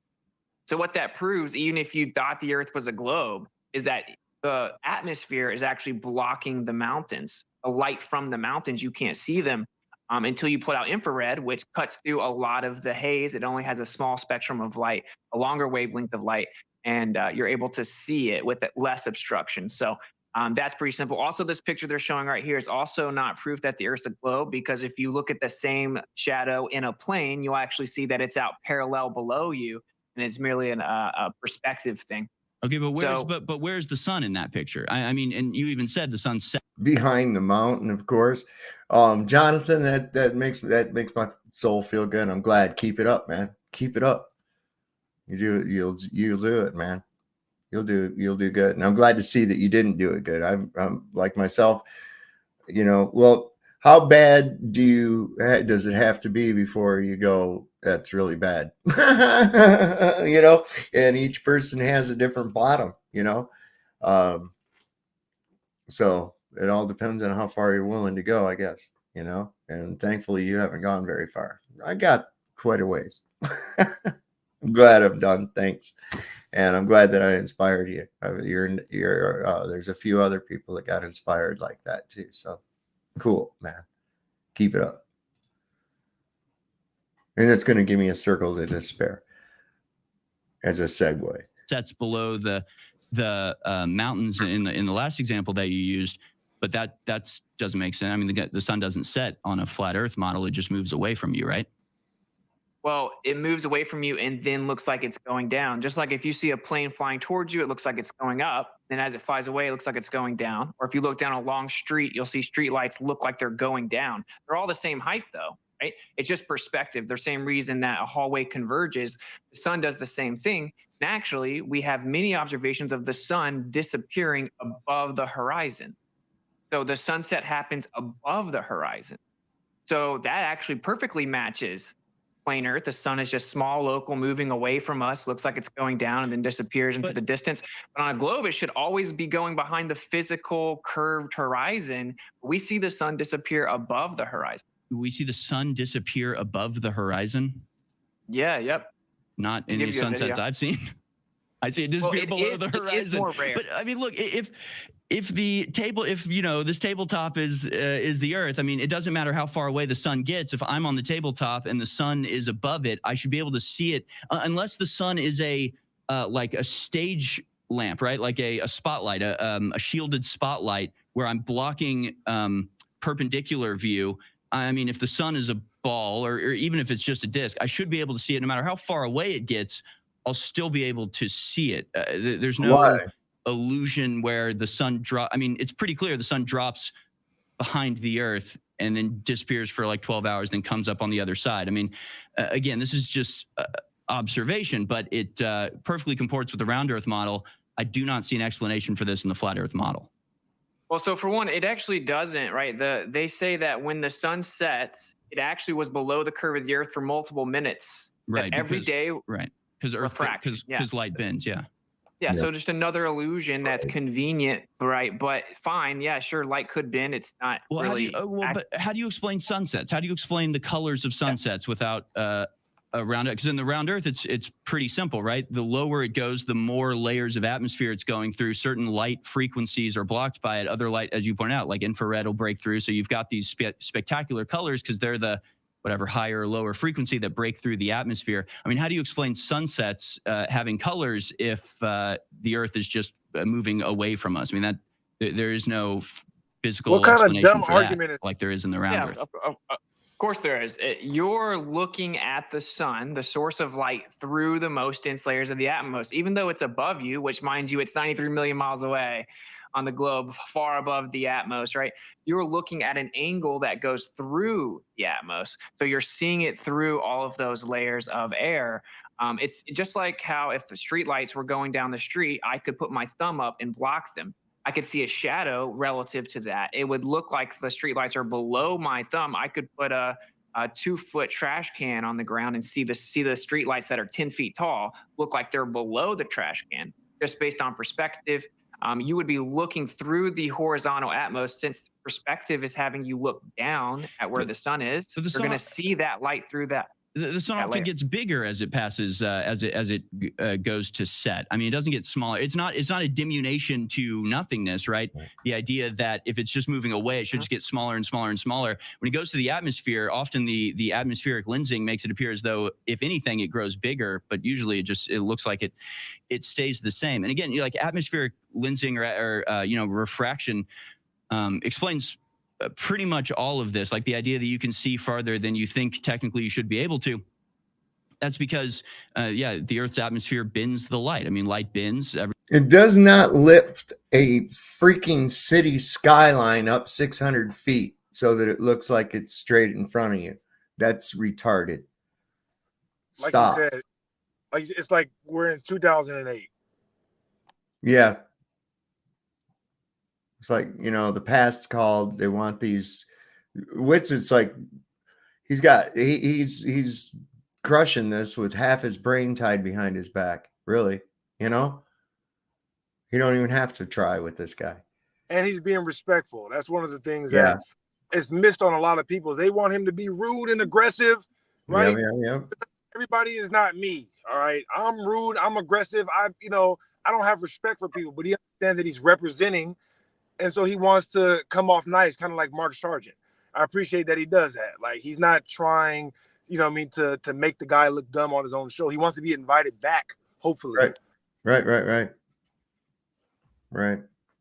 So what that proves, even if you thought the Earth was a globe, is that the atmosphere is actually blocking the mountains. The light from the mountains, you can't see them until you put out infrared, which cuts through a lot of the haze. It only has a small spectrum of light, a longer wavelength of light, and you're able to see it with less obstruction. So that's pretty simple. Also, this picture they're showing right here is also not proof that the Earth's a globe, because if you look at the same shadow in a plane, you'll actually see that it's out parallel below you, and it's merely a perspective thing. Okay, but where's the sun in that picture? I mean, and you even said the sun's set behind the mountain, of course. Jonathan, that makes my soul feel good. I'm glad. Keep it up, man. Keep it up. You'll do it, man. You'll do good. And I'm glad to see that you didn't do it good. I'm like myself, well, how bad does it have to be before you go, that's really bad? And each person has a different bottom, so it all depends on how far you're willing to go, I guess, and thankfully you haven't gone very far. I got quite a ways. I'm glad I'm done. Thanks. And I'm glad that I inspired you. There's a few other people that got inspired like that too. So cool, man. Keep it up. And it's going to give me a circle to despair as a segue. Sets below the mountains in the last example that you used, but that doesn't make sense. I mean, the sun doesn't set on a flat Earth model; it just moves away from you, right? Well, it moves away from you and then looks like it's going down. Just like if you see a plane flying towards you, it looks like it's going up. Then as it flies away, it looks like it's going down. Or if you look down a long street, you'll see street lights look like they're going down. They're all the same height though, right? It's just perspective. The same reason that a hallway converges, the sun does the same thing. And actually, we have many observations of the sun disappearing above the horizon. So the sunset happens above the horizon. So that actually perfectly matches plain Earth, the sun is just small, local, moving away from us. Looks like it's going down and then disappears into the distance. But on a globe, it should always be going behind the physical curved horizon. We see the sun disappear above the horizon. We see the sun disappear above the horizon. Yeah, yep. Not in the sunsets I've seen. I see it disappear below the horizon. It is more rare. But I mean, look, if the table, if you know, this tabletop is the Earth, I mean, it doesn't matter how far away the sun gets. If I'm on the tabletop and the sun is above it, I should be able to see it, unless the sun is a like a stage lamp, right? Like a spotlight, a shielded spotlight where I'm blocking perpendicular view. I mean, if the sun is a ball or even if it's just a disc, I should be able to see it no matter how far away it gets. I'll still be able to see it. There's no illusion where the sun drop. I mean, it's pretty clear the sun drops behind the Earth and then disappears for like 12 hours, then comes up on the other side. I mean, again, this is just observation, but it perfectly comports with the round Earth model. I do not see an explanation for this in the flat Earth model. Well, so for one, it actually doesn't, right? They say that when the sun sets, it actually was below the curve of the Earth for multiple minutes. Right. Every day. Right. Because light bends. Yeah. Yeah. So just another illusion that's convenient, right? But fine. Yeah, sure. Light could bend. It's not really. But how do you explain sunsets? How do you explain the colors of sunsets without around it? Because in the round Earth, it's pretty simple, right? The lower it goes, the more layers of atmosphere it's going through. Certain light frequencies are blocked by it. Other light, as you point out, like infrared will break through. So you've got these spectacular colors because they're the whatever higher or lower frequency that break through the atmosphere. I mean, how do you explain sunsets having colors if the Earth is just moving away from us? I mean, that there is no physical what kind explanation of dumb for argument that, like there is in the round Earth. Of course there is. You're looking at the sun, the source of light, through the most dense layers of the atmosphere, even though it's above you, which, mind you, it's 93 million miles away on the globe, far above the atmosphere, right? You're looking at an angle that goes through the atmosphere. So you're seeing it through all of those layers of air. It's just like how if the street lights were going down the street, I could put my thumb up and block them. I could see a shadow relative to that. It would look like the streetlights are below my thumb. I could put a 2-foot trash can on the ground and see the streetlights that are 10 feet tall look like they're below the trash can, just based on perspective. You would be looking through the horizontal atmosphere, since perspective is having you look down at where the sun is. So you're going to see that light through that. The sun often gets bigger as it passes, as it goes to set. I mean, it doesn't get smaller. It's not a diminution to nothingness, right? The idea that if it's just moving away, it should just get smaller and smaller and smaller. When it goes to the atmosphere, often the atmospheric lensing makes it appear as though, if anything, it grows bigger, but usually it looks like it stays the same. And again, like atmospheric lensing or refraction explains pretty much all of this, like the idea that you can see farther than you think technically you should be able to. That's because, the Earth's atmosphere bends the light. I mean, light bends. It does not lift a freaking city skyline up 600 feet so that it looks like it's straight in front of you. That's retarded. Like Stop. you said, it's like we're in 2008. Yeah. It's like, the past called. They want these Witsit's like he's crushing this with half his brain tied behind his back. Really, you don't even have to try with this guy. And he's being respectful. That's one of the things that is missed on a lot of people. They want him to be rude and aggressive, right? Yeah. Everybody is not me. All right. I'm rude. I'm aggressive. I don't have respect for people, but he understands that he's representing. And so he wants to come off nice, kind of like Mark Sargent. I appreciate that he does that. Like, he's not trying, to make the guy look dumb on his own show. He wants to be invited back, hopefully. Right.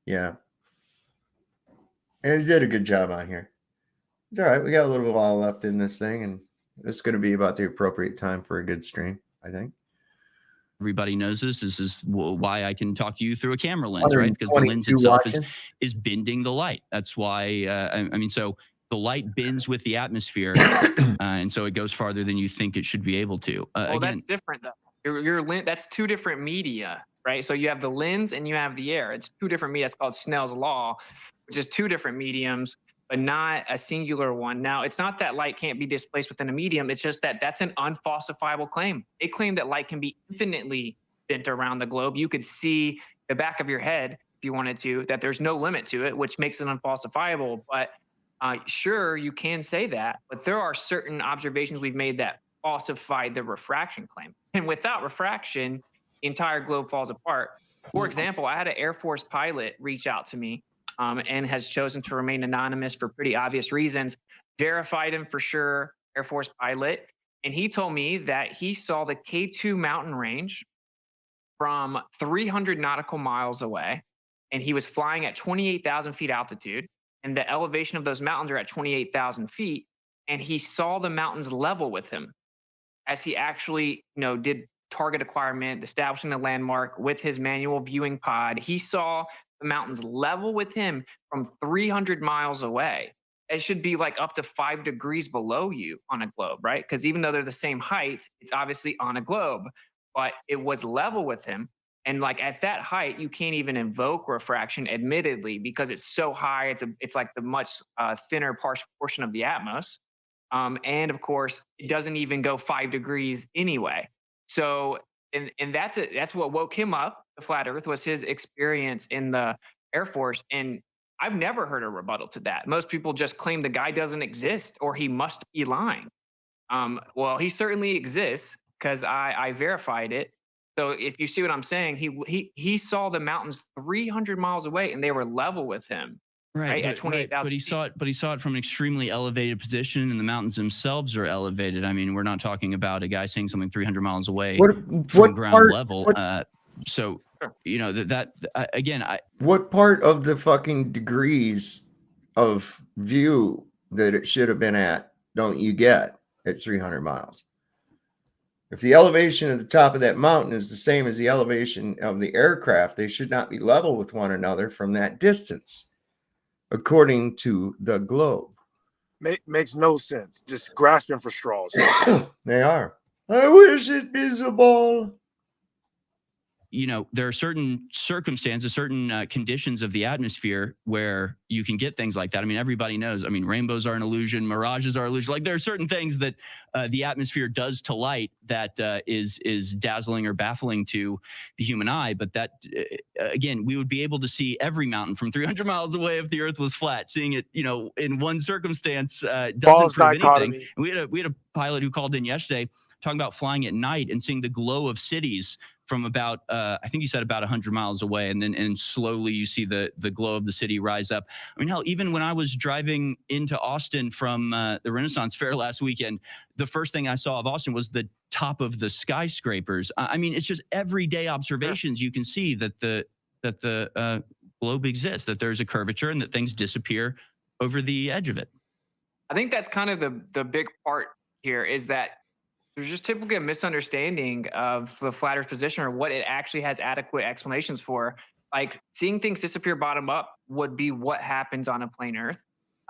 Yeah. And he did a good job on here. It's all right. We got a little while left in this thing, and it's going to be about the appropriate time for a good stream, I think. Everybody knows this. This is why I can talk to you through a camera lens, right? Because the lens itself is bending the light. That's why, so the light bends with the atmosphere, and so it goes farther than you think it should be able to. Well, that's different, though. That's two different media, right? So you have the lens and you have the air. It's two different media. It's called Snell's law, which is two different mediums. but not a singular one. Now, it's not that light can't be displaced within a medium. It's just that that's an unfalsifiable claim. They claim that light can be infinitely bent around the globe. You could see the back of your head if you wanted to, that there's no limit to it, which makes it unfalsifiable. But sure, you can say that, but there are certain observations we've made that falsify the refraction claim. And without refraction, the entire globe falls apart. For example, I had an Air Force pilot reach out to me and has chosen to remain anonymous for pretty obvious reasons. Verified him for sure, Air Force pilot. And he told me that he saw the K2 mountain range from 300 nautical miles away, and he was flying at 28,000 feet altitude, and the elevation of those mountains are at 28,000 feet, and he saw the mountains level with him as he actually, did target acquirement, establishing the landmark with his manual viewing pod. He saw the mountains level with him from 300 miles away. It should be like up to 5 degrees below you on a globe, right? Because even though they're the same height, it's obviously on a globe, but it was level with him. And like at that height, you can't even invoke refraction, admittedly, because it's so high. It's like the much thinner portion of the atmos. And of course, it doesn't even go 5 degrees anyway. So, and that's what woke him up. The flat Earth was his experience in the Air Force, and I've never heard a rebuttal to that. Most people just claim the guy doesn't exist or he must be lying. Well, he certainly exists because I verified it. So if you see what I'm saying, he saw the mountains 300 miles away and they were level with him. Right, at 28,000. But he saw it from an extremely elevated position, and the mountains themselves are elevated. I mean, we're not talking about a guy saying something 300 miles away from ground level. So again, what part of the fucking degrees of view that it should have been at don't you get at 300 miles? If the elevation at the top of that mountain is the same as the elevation of the aircraft, they should not be level with one another from that distance, according to the globe. Makes no sense. Just grasping for straws. They are. I wish it visible. There are certain circumstances, certain conditions of the atmosphere where you can get things like that. I mean, everybody knows. I mean, rainbows are an illusion, mirages are an illusion. Like there are certain things that the atmosphere does to light that is dazzling or baffling to the human eye. But that, again, we would be able to see every mountain from 300 miles away if the Earth was flat. Seeing it, in one circumstance doesn't prove anything. We had a pilot who called in yesterday talking about flying at night and seeing the glow of cities from about, I think you said about 100 miles away, and slowly you see the glow of the city rise up. I mean, hell, even when I was driving into Austin from the Renaissance Fair last weekend, the first thing I saw of Austin was the top of the skyscrapers. I mean, it's just everyday observations. You can see that the globe exists, that there's a curvature, and that things disappear over the edge of it. I think that's kind of the big part here, is that there's just typically a misunderstanding of the flat Earth position or what it actually has adequate explanations for. Like seeing things disappear bottom up would be what happens on a plane Earth.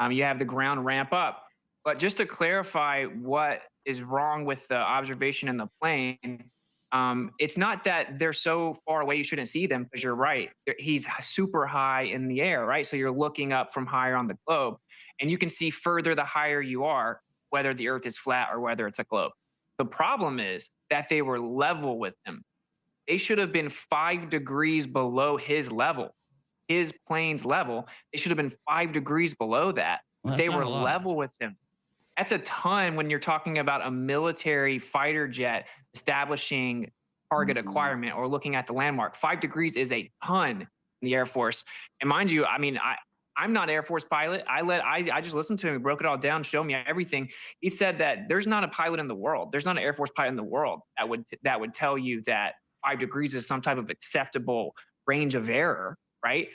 You have the ground ramp up. But just to clarify what is wrong with the observation in the plane, it's not that they're so far away you shouldn't see them, because you're right. He's super high in the air, right? So you're looking up from higher on the globe, and you can see further the higher you are, whether the Earth is flat or whether it's a globe. The problem is that they were level with him. They should have been 5 degrees below his level, his plane's level. They should have been 5 degrees below that. Well, they were level with him. That's a ton when you're talking about a military fighter jet establishing target acquirement or looking at the landmark. 5 degrees is a ton in the Air Force. And mind you, I mean, I'm not an Air Force pilot. I just listened to him. He broke it all down, showed me everything. He said that there's not a pilot in the world. There's not an Air Force pilot in the world that would tell you that 5 degrees is some type of acceptable range of error, right?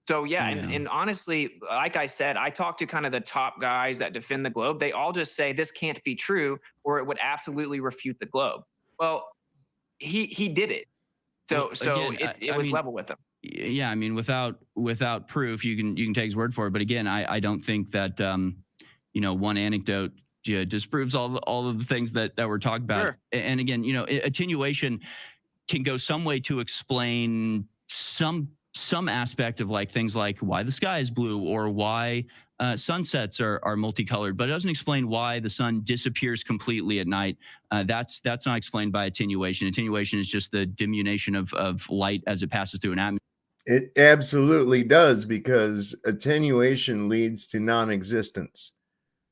So yeah, and honestly, like I said, I talked to kind of the top guys that defend the globe. They all just say this can't be true, or it would absolutely refute the globe. Well, he did it. So it was level with him. Yeah, I mean, without proof, you can take his word for it. But again, I don't think that one anecdote disproves all of the things that we're talking about. Sure. And again, attenuation can go some way to explain some some aspect of like things like why the sky is blue or why sunsets are multicolored, but it doesn't explain why the sun disappears completely at night. That's not explained by attenuation. Attenuation is just the diminution of light as it passes through an atmosphere. It absolutely does, because attenuation leads to non-existence.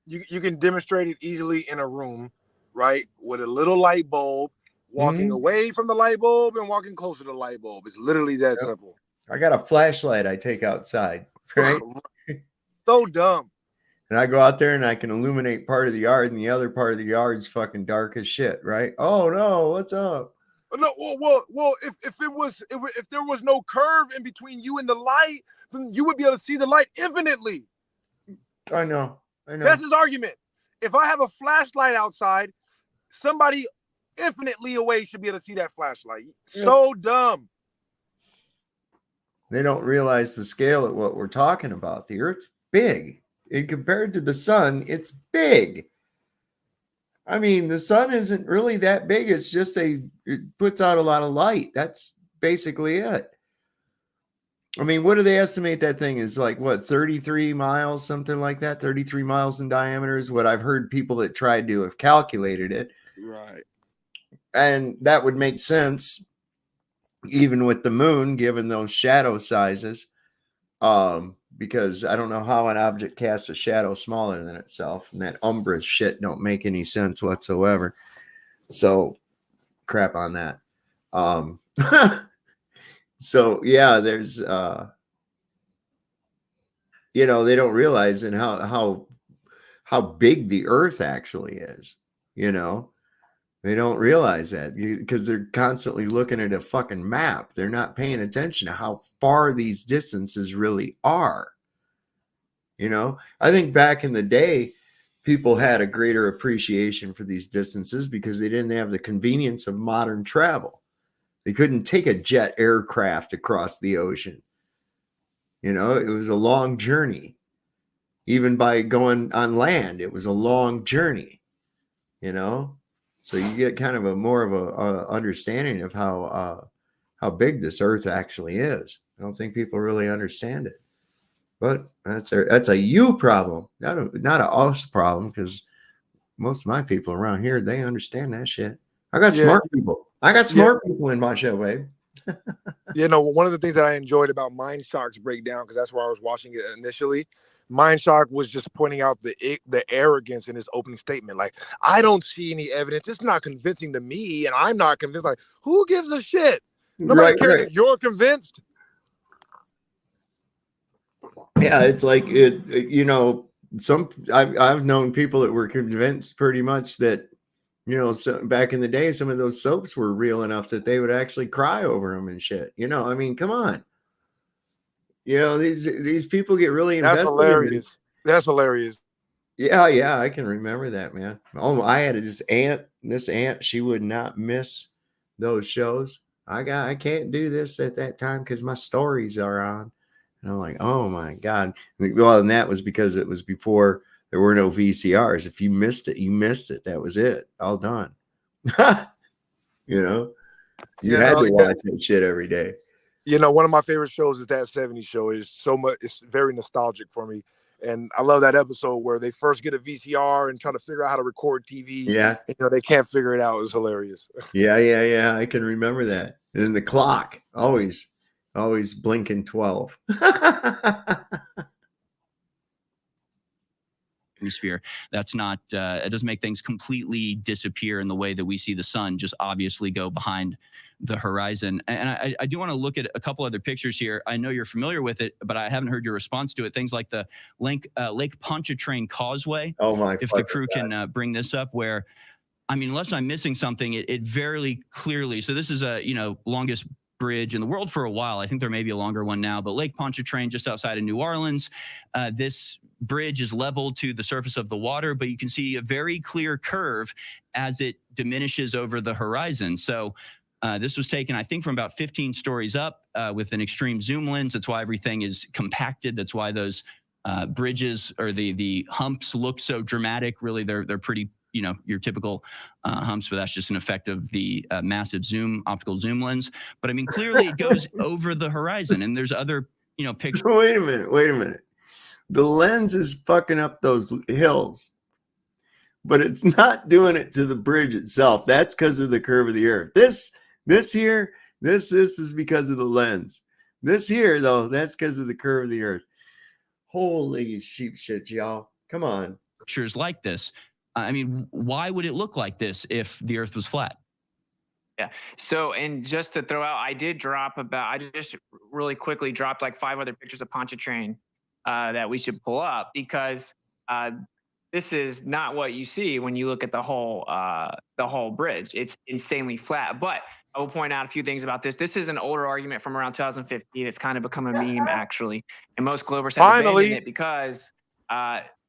You can demonstrate it easily in a room, right, with a little light bulb, walking away from the light bulb and walking closer to the light bulb. It's literally that simple. I got a flashlight I take outside, right? So dumb. And I go out there and I can illuminate part of the yard, and the other part of the yard's fucking dark as shit, right? Oh no, what's up? No, well, if there was no curve in between you and the light, then you would be able to see the light infinitely. I know. That's his argument. If I have a flashlight outside, somebody infinitely away should be able to see that flashlight. So dumb. They don't realize the scale of what we're talking about. The Earth's big. And compared to the sun, it's big. I mean, the sun isn't really that big. It's just it puts out a lot of light. That's basically it. I mean, what do they estimate that thing is, like, what, 33 miles, something like that? 33 miles in diameter is what I've heard people that tried to have calculated it. Right. And that would make sense, even with the moon, given those shadow sizes. Because I don't know how an object casts a shadow smaller than itself, and that umbra shit don't make any sense whatsoever. So crap on that. So yeah, there's they don't realize and how big the Earth actually is. They don't realize that because they're constantly looking at a fucking map. They're not paying attention to how far these distances really are. I think back in the day, people had a greater appreciation for these distances because they didn't have the convenience of modern travel. They couldn't take a jet aircraft across the ocean. It was a long journey. Even by going on land, it was a long journey, So you get kind of more of a understanding of how big this Earth actually is. I don't think people really understand it, but that's a you problem, not a us problem, because most of my people around here, they understand that shit. I got smart people. I got smart people in my show, babe. One of the things that I enjoyed about Mind Shock's breakdown, because that's where I was watching it initially, Mind Shock was just pointing out the arrogance in his opening statement. Like, I don't see any evidence. It's not convincing to me, and I'm not convinced. Like, who gives a shit? Nobody cares if you're convinced. Yeah, it's like I've known people that were convinced pretty much that so back in the day, some of those soaps were real enough that they would actually cry over them and shit. I mean, come on. These people get really invested. That's hilarious. That's hilarious. Yeah, I can remember that, man. Oh, I had this aunt, she would not miss those shows. I can't do this at that time because my stories are on. And I'm like, oh my God. Well, and that was because it was before there were no VCRs. If you missed it, you missed it. That was it. All done. You had to watch that shit every day. One of my favorite shows is That 70s Show. It's very nostalgic for me. And I love that episode where they first get a VCR and try to figure out how to record TV. Yeah. And, they can't figure it out. It was hilarious. Yeah. I can remember that. And then the clock, always blinking 12. Atmosphere. That's not, it doesn't make things completely disappear in the way that we see the sun just obviously go behind the horizon. And I do want to look at a couple other pictures here. I know you're familiar with it, but I haven't heard your response to it. Things like the Lake Pontchartrain Causeway. Oh my! If the crew can bring this up, where, I mean, unless I'm missing something, it very clearly. So this is a longest bridge in the world for a while. I think there may be a longer one now, but Lake Pontchartrain just outside of New Orleans. This bridge is leveled to the surface of the water, but you can see a very clear curve as it diminishes over the horizon. So this was taken, I think, from about 15 stories up with an extreme zoom lens. That's why everything is compacted. That's why those bridges or the humps look so dramatic. Really, they're pretty your typical humps, but that's just an effect of the massive optical zoom lens. But I mean, clearly it goes over the horizon, and there's other pictures. Wait a minute. The lens is fucking up those hills, but it's not doing it to the bridge itself. That's because of the curve of the earth. This is because of the lens. This here, though, that's because of the curve of the earth. Holy sheep shit, y'all. Come on. Pictures like this. I mean, why would it look like this if the earth was flat? Yeah. So, and just to throw out, I just really quickly dropped like 5 other pictures of Pontchartrain that we should pull up, because this is not what you see when you look at the whole bridge. It's insanely flat. But I will point out a few things about this. This is an older argument from around 2015. It's kind of become a meme, actually. And most Globers have abandoned it because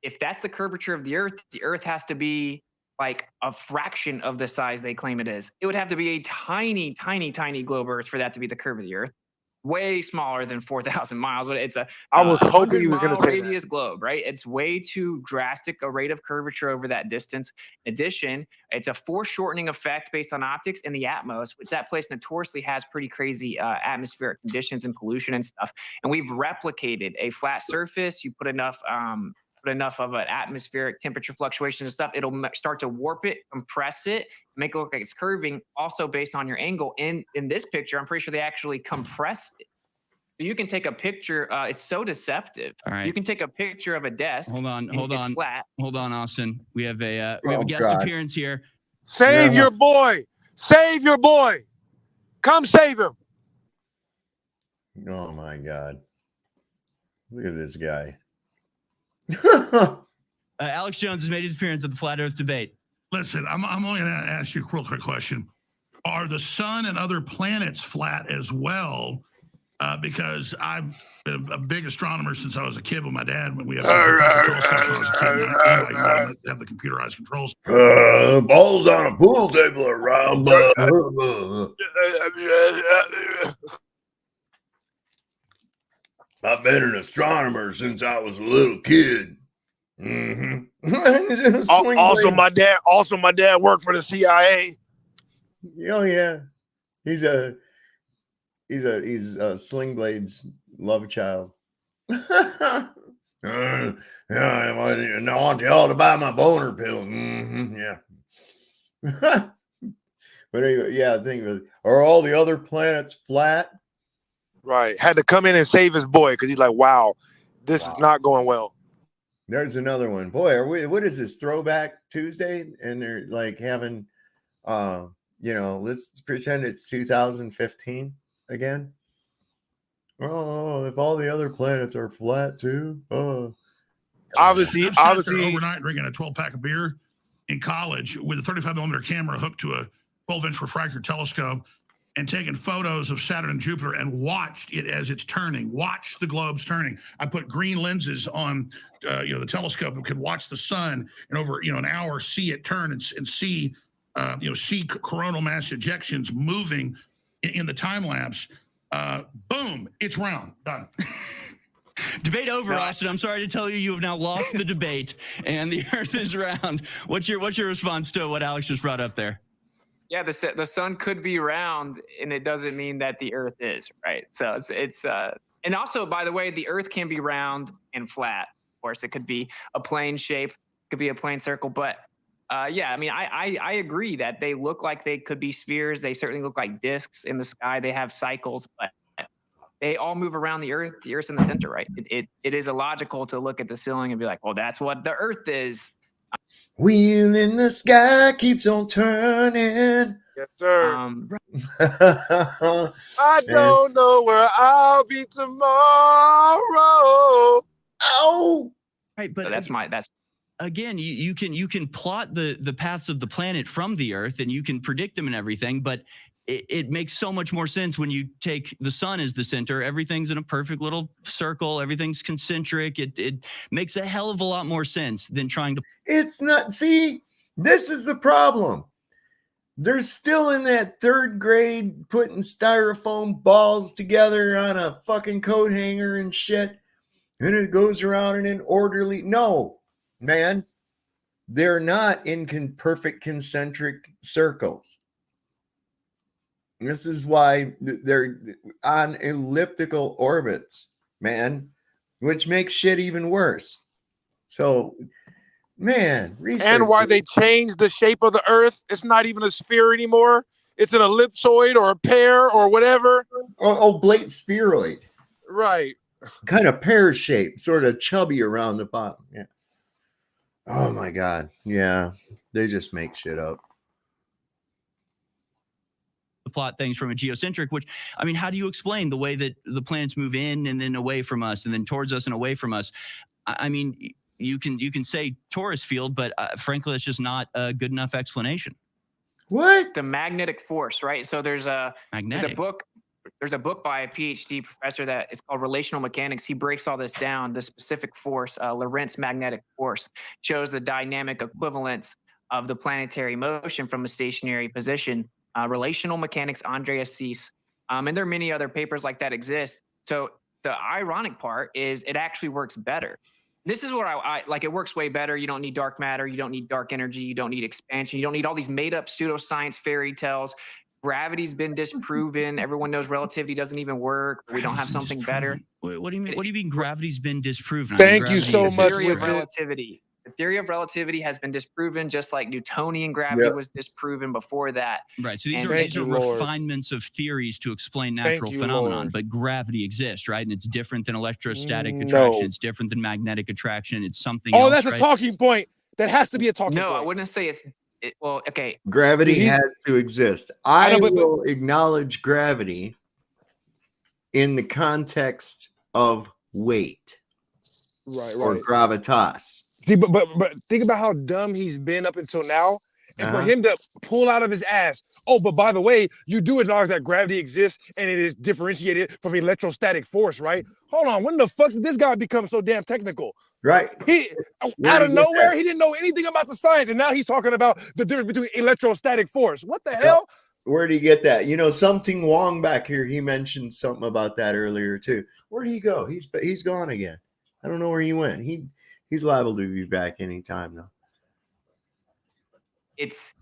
if that's the curvature of the earth has to be like a fraction of the size they claim it is. It would have to be a tiny, tiny, tiny globe Earth for that to be the curve of the Earth. Way smaller than 4,000 miles, but it's I was hoping he was going to say radius globe, right? It's way too drastic a rate of curvature over that distance. In addition, it's a foreshortening effect based on optics in the Atmos, which that place notoriously has pretty crazy atmospheric conditions and pollution and stuff. And we've replicated a flat surface. You put enough of an atmospheric temperature fluctuation and stuff, it'll start to warp it, compress it, make it look like it's curving, also based on your angle. In this picture, I'm pretty sure they actually compressed it. So you can take a picture, it's so deceptive. All right. You can take a picture of a desk. Hold on, flat. Hold on, Austin. We have a guest appearance here. Save your boy. Save your boy. Come save him. Oh my God. Look at this guy. Alex Jones has made his appearance at the Flat Earth debate. Listen, I'm only going to ask you a real quick question. Are the sun and other planets flat as well? Because I've been a big astronomer since I was a kid with my dad. When we had have the computerized controls. Balls on a pool table around. I've been an astronomer since I was a little kid. Also, my dad worked for the CIA. Oh yeah, he's a Sling Blade's love child. Yeah, I want you all to buy my boner pills. Yeah. But anyway, yeah, think of it. Are all the other planets flat? Right. Had to come in and save his boy because he's like, wow, this is not going well. There's another one. Boy, what is this, Throwback Tuesday? And they're like having, let's pretend it's 2015 again. Oh, if all the other planets are flat too. Oh. Obviously, overnight drinking a 12-pack of beer in college with a 35mm camera hooked to a 12-inch refractor telescope, and taken photos of Saturn and Jupiter and watched it as it's turning, watched the globes turning. I put green lenses on, the telescope and could watch the sun and over, an hour, see it turn and see, see coronal mass ejections moving in the time lapse. Boom, it's round, done. Debate over, Austin. I'm sorry to tell you, you have now lost the debate, and the Earth is round. What's your response to what Alex just brought up there? Yeah, the sun could be round, and it doesn't mean that the Earth is, right? So it's and also, by the way, the Earth can be round and flat. Of course, it could be a plane shape, could be a plane circle, but yeah, I mean, I agree that they look like they could be spheres. They certainly look like discs in the sky. They have cycles, but they all move around the Earth. The Earth's in the center, right? It is illogical to look at the ceiling and be like, well, that's what the Earth is. Wheel in the sky keeps on turning. Yes, sir. I don't know where I'll be tomorrow. Oh, right, but so that's again, you can plot the paths of the planet from the Earth, and you can predict them and everything, but it makes so much more sense when you take the sun as the center. Everything's in a perfect little circle. Everything's concentric. It makes a hell of a lot more sense than trying to. It's not. See, this is the problem. They're still in that third grade putting styrofoam balls together on a fucking coat hanger and shit. And it goes around in an orderly. No, man. they're not in perfect concentric circles. This is why they're on elliptical orbits, man, which makes shit even worse. So, man, research. And why they changed the shape of the Earth. It's not even a sphere anymore. It's an ellipsoid or a pear or whatever. Oblate spheroid. Right. Kind of pear shaped, sort of chubby around the bottom. Yeah. Oh my God. Yeah. They just make shit up. The plot things from a geocentric, which, I mean, how do you explain the way that the planets move in and then away from us and then towards us and away from us? I mean, you can say torus field, but frankly, it's just not a good enough explanation. What? The magnetic force, right? So there's a book by a PhD professor that is called Relational Mechanics. He breaks all this down. The specific force, Lorentz magnetic force, shows the dynamic equivalence of the planetary motion from a stationary position. Relational Mechanics, Andreas Cease. And there are many other papers like that exist. So the ironic part is it actually works better. This is what I like. It works way better. You don't need dark matter. You don't need dark energy. You don't need expansion. You don't need all these made up pseudoscience fairy tales. Gravity's been disproven. Everyone knows relativity doesn't even work. We don't have something better. Wait, what do you mean? What do you mean gravity's been disproven? Thank you so much, Theory of Witsit. relativity. The theory of relativity has been disproven, just like Newtonian gravity was disproven before that. Right. So these are refinements of theories to explain natural phenomenon, but gravity exists, right? And it's different than electrostatic attraction. It's different than magnetic attraction. It's something else, that's a talking point. That has to be a talking point. No, I wouldn't say well, okay. Gravity has to exist. I will acknowledge gravity in the context of weight. Right. Or gravitas. See, but think about how dumb he's been up until now. And for him to pull out of his ass, but by the way, you do acknowledge that gravity exists and it is differentiated from electrostatic force, right? Hold on, when the fuck did this guy become so damn technical? Right. He out of nowhere, he didn't know anything about the science, and now he's talking about the difference between electrostatic force. What the hell? Where did he get that? You know, something Wong back here, he mentioned something about that earlier too. Where did he go? He's gone again. I don't know where he went. He's liable to be back anytime though. It's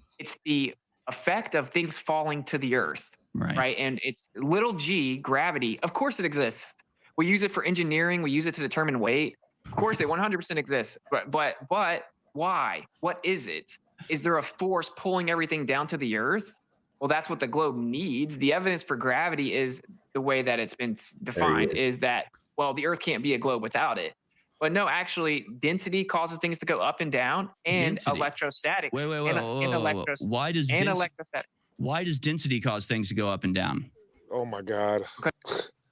the effect of things falling to the earth, right? And it's little g, gravity. Of course it exists. We use it for engineering. We use it to determine weight. Of course it 100% exists. But why? What is it? Is there a force pulling everything down to the earth? Well, that's what the globe needs. The evidence for gravity is the way that it's been defined is that, well, the earth can't be a globe without it. But no, actually, density causes things to go up and down, and electrostatics. Wait. Why does density cause things to go up and down? Oh my God.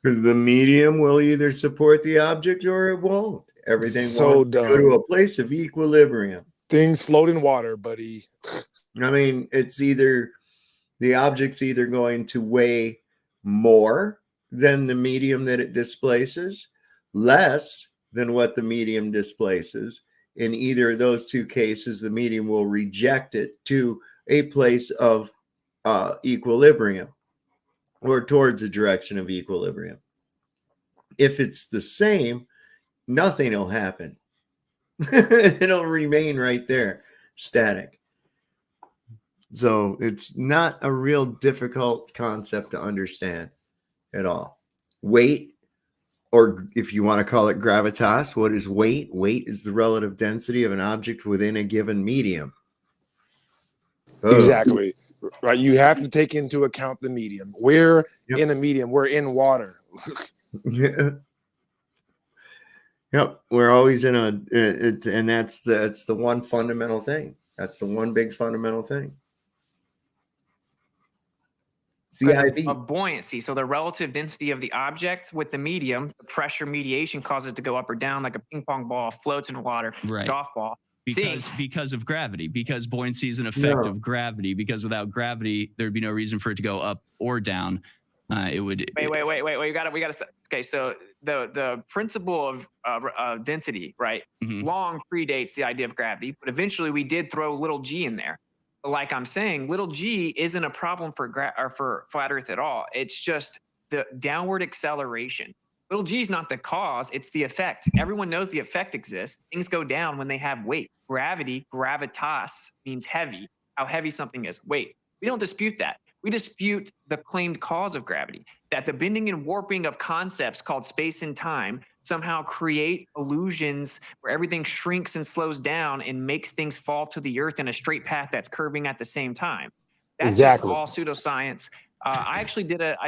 Because the medium will either support the object or it won't. Everything wants to go to a place of equilibrium. Things float in water, buddy. I mean, it's either the object's either going to weigh more than the medium that it displaces, less than what the medium displaces. In either of those two cases, the medium will reject it to a place of equilibrium or towards a direction of equilibrium. If it's the same, nothing will happen. It'll remain right there, static. So it's not a real difficult concept to understand at all. Weight, or if you want to call it gravitas, what is weight? Weight is the relative density of an object within a given medium. Exactly. Right. You have to take into account the medium. We're in a medium. We're in water. Yep. We're always in and that's the one fundamental thing. That's the one big fundamental thing. Of buoyancy. So the relative density of the object with the medium, the pressure mediation causes it to go up or down like a ping pong ball floats in water, golf ball. Because of gravity, because buoyancy is an effect of gravity, because without gravity, there'd be no reason for it to go up or down. It would. Wait. We gotta. Okay. So the principle of density, right? Long predates the idea of gravity, but eventually we did throw little g in there. Like I'm saying, little g isn't a problem for flat Earth at all. It's just the downward acceleration. Little g is not the cause, it's the effect. Everyone knows the effect exists. Things go down when they have weight. Gravity, gravitas, means heavy, how heavy something is, weight. We don't dispute that. We dispute the claimed cause of gravity, that the bending and warping of concepts called space and time somehow create illusions where everything shrinks and slows down and makes things fall to the earth in a straight path that's curving at the same time. That's just all pseudoscience. I actually did I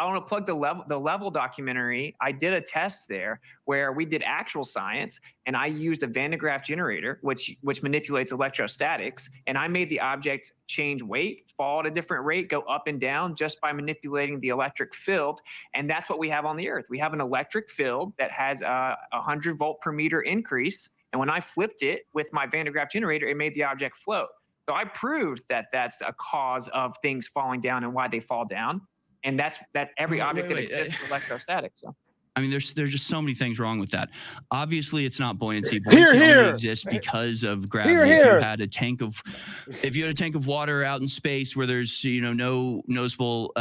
want to plug the level documentary. I did a test there where we did actual science, and I used a Van de Graaff generator, which manipulates electrostatics, and I made the object change weight, fall at a different rate, go up and down just by manipulating the electric field. And that's what we have on the Earth. We have an electric field that has a 100 volt per meter increase, and when I flipped it with my Van de Graaff generator, it made the object float. So I proved that that's a cause of things falling down and why they fall down, and that every object that exists is electrostatic. So, I mean, there's just so many things wrong with that. Obviously, it's not buoyancy. Buoyancy only exists because of gravity. If you had a tank of water out in space where there's no noticeable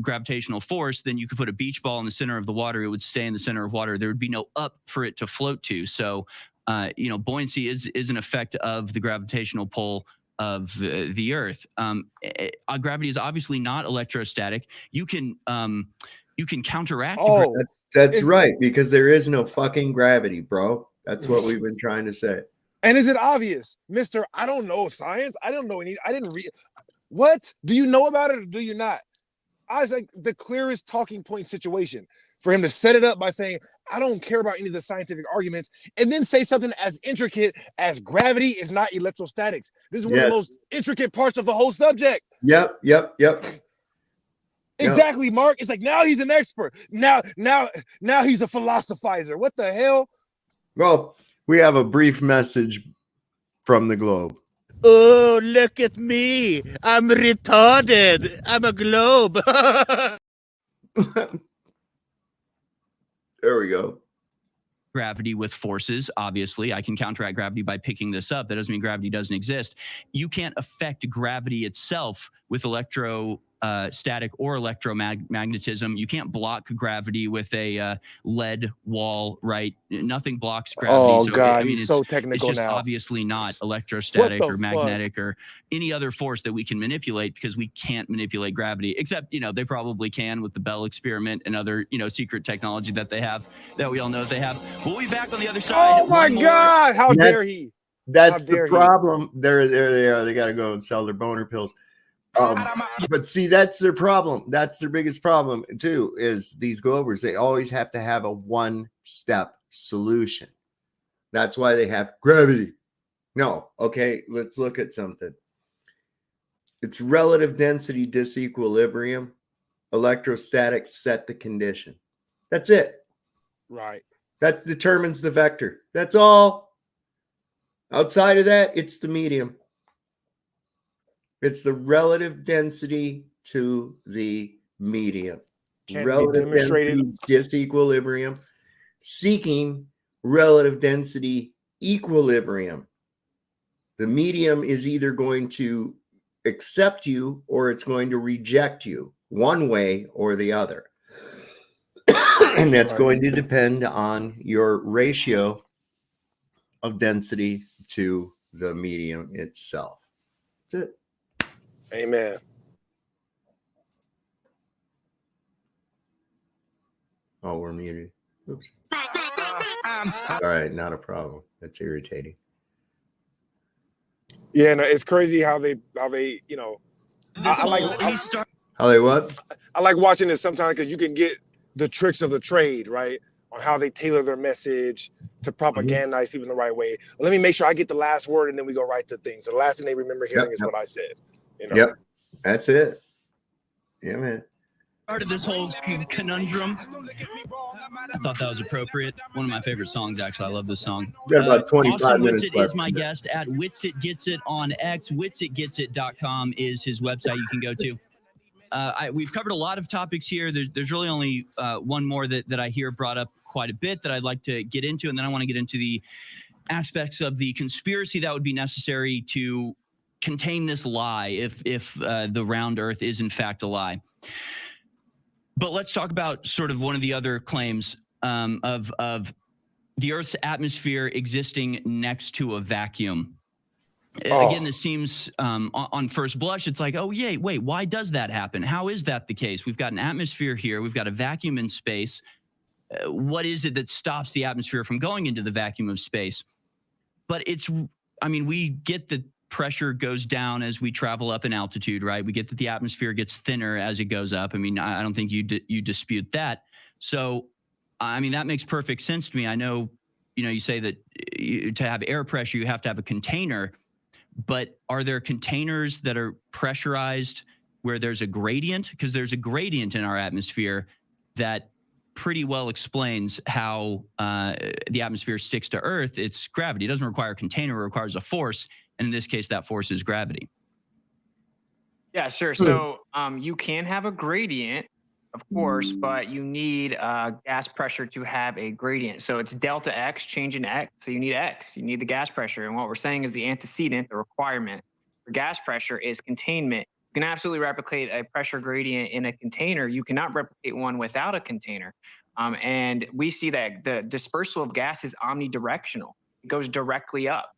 gravitational force, then you could put a beach ball in the center of the water. It would stay in the center of water. There would be no up for it to float to. So, buoyancy is an effect of the gravitational pull of the Earth. Gravity is obviously not electrostatic. You can counteract. That's right, because there is no fucking gravity, bro. That's what we've been trying to say. And is it obvious, Mister? I don't know science. I don't know any. I didn't read. What do you know about it, or do you not? I was like the clearest talking point situation for him to set it up by saying, I don't care about any of the scientific arguments, and then say something as intricate as gravity is not electrostatics. This is one of the most intricate parts of the whole subject. Yep. Exactly, Mark. It's like now he's an expert. Now he's a philosophizer. What the hell? Well, we have a brief message from the globe. Oh, look at me. I'm retarded. I'm a globe. There we go. Gravity with forces. Obviously, I can counteract gravity by picking this up. That doesn't mean gravity doesn't exist. You can't affect gravity itself with electrostatic or electromagnetism. You can't block gravity with a lead wall, right? Nothing blocks gravity. Oh, God, he's so technical it's just now. Obviously not electrostatic or fuck? magnetic or any other force that we can manipulate, because we can't manipulate gravity, except, they probably can with the Bell experiment and other, secret technology that they have, that we all know they have. We'll be back on the other side. Oh, my God. How dare he? That's the problem. There they are. They got to go and sell their boner pills. But see, that's their problem. That's their biggest problem too, is these globers. They always have to have a one-step solution. That's why they have gravity. No, okay, let's look at something. It's relative density disequilibrium. Electrostatics set the condition. That's it. Right. That determines the vector. That's all. Outside of that, it's the medium. It's the relative density to the medium. Relative density disequilibrium, seeking relative density equilibrium. The medium is either going to accept you or it's going to reject you, one way or the other. And that's going to depend on your ratio of density to the medium itself. That's it. Amen. Oh, we're muted. Oops. All right, not a problem. That's irritating. Yeah, no, it's crazy how they I like how they what? I like watching this sometimes because you can get the tricks of the trade, right? On how they tailor their message to propagandize people in the right way. Let me make sure I get the last word and then we go right to things. So the last thing they remember hearing is what I said. Yep, that's it. Yeah, man. Started this whole conundrum. I thought that was appropriate. One of my favorite songs, actually. I love this song. Got about 25 Austin minutes Witsit left. is my guest at Witsit Gets It on X. WitsitGetsIt.com is his website you can go to. We've covered a lot of topics here. There's really only one more that I hear brought up quite a bit that I'd like to get into, and then I want to get into the aspects of the conspiracy that would be necessary to contain this lie if the round earth is in fact a lie. But let's talk about sort of one of the other claims of the Earth's atmosphere existing next to a vacuum. Oh. Again, this seems on first blush, it's like, oh, yeah, wait, why does that happen? How is that the case? We've got an atmosphere here. We've got a vacuum in space. What is it that stops the atmosphere from going into the vacuum of space? But we get that pressure goes down as we travel up in altitude, right? We get that the atmosphere gets thinner as it goes up. I mean, I don't think you dispute that. So, I mean, that makes perfect sense to me. I know, you say that to have air pressure, you have to have a container. But are there containers that are pressurized where there's a gradient? Because there's a gradient in our atmosphere that pretty well explains how the atmosphere sticks to Earth. It's gravity. It doesn't require a container. It requires a force. And in this case, that force is gravity. Yeah, sure. So you can have a gradient, of course, but you need gas pressure to have a gradient. So it's delta X, change in X. So you need X, you need the gas pressure. And what we're saying is the antecedent, the requirement for gas pressure is containment. You can absolutely replicate a pressure gradient in a container. You cannot replicate one without a container. And we see that the dispersal of gas is omnidirectional. It goes directly up.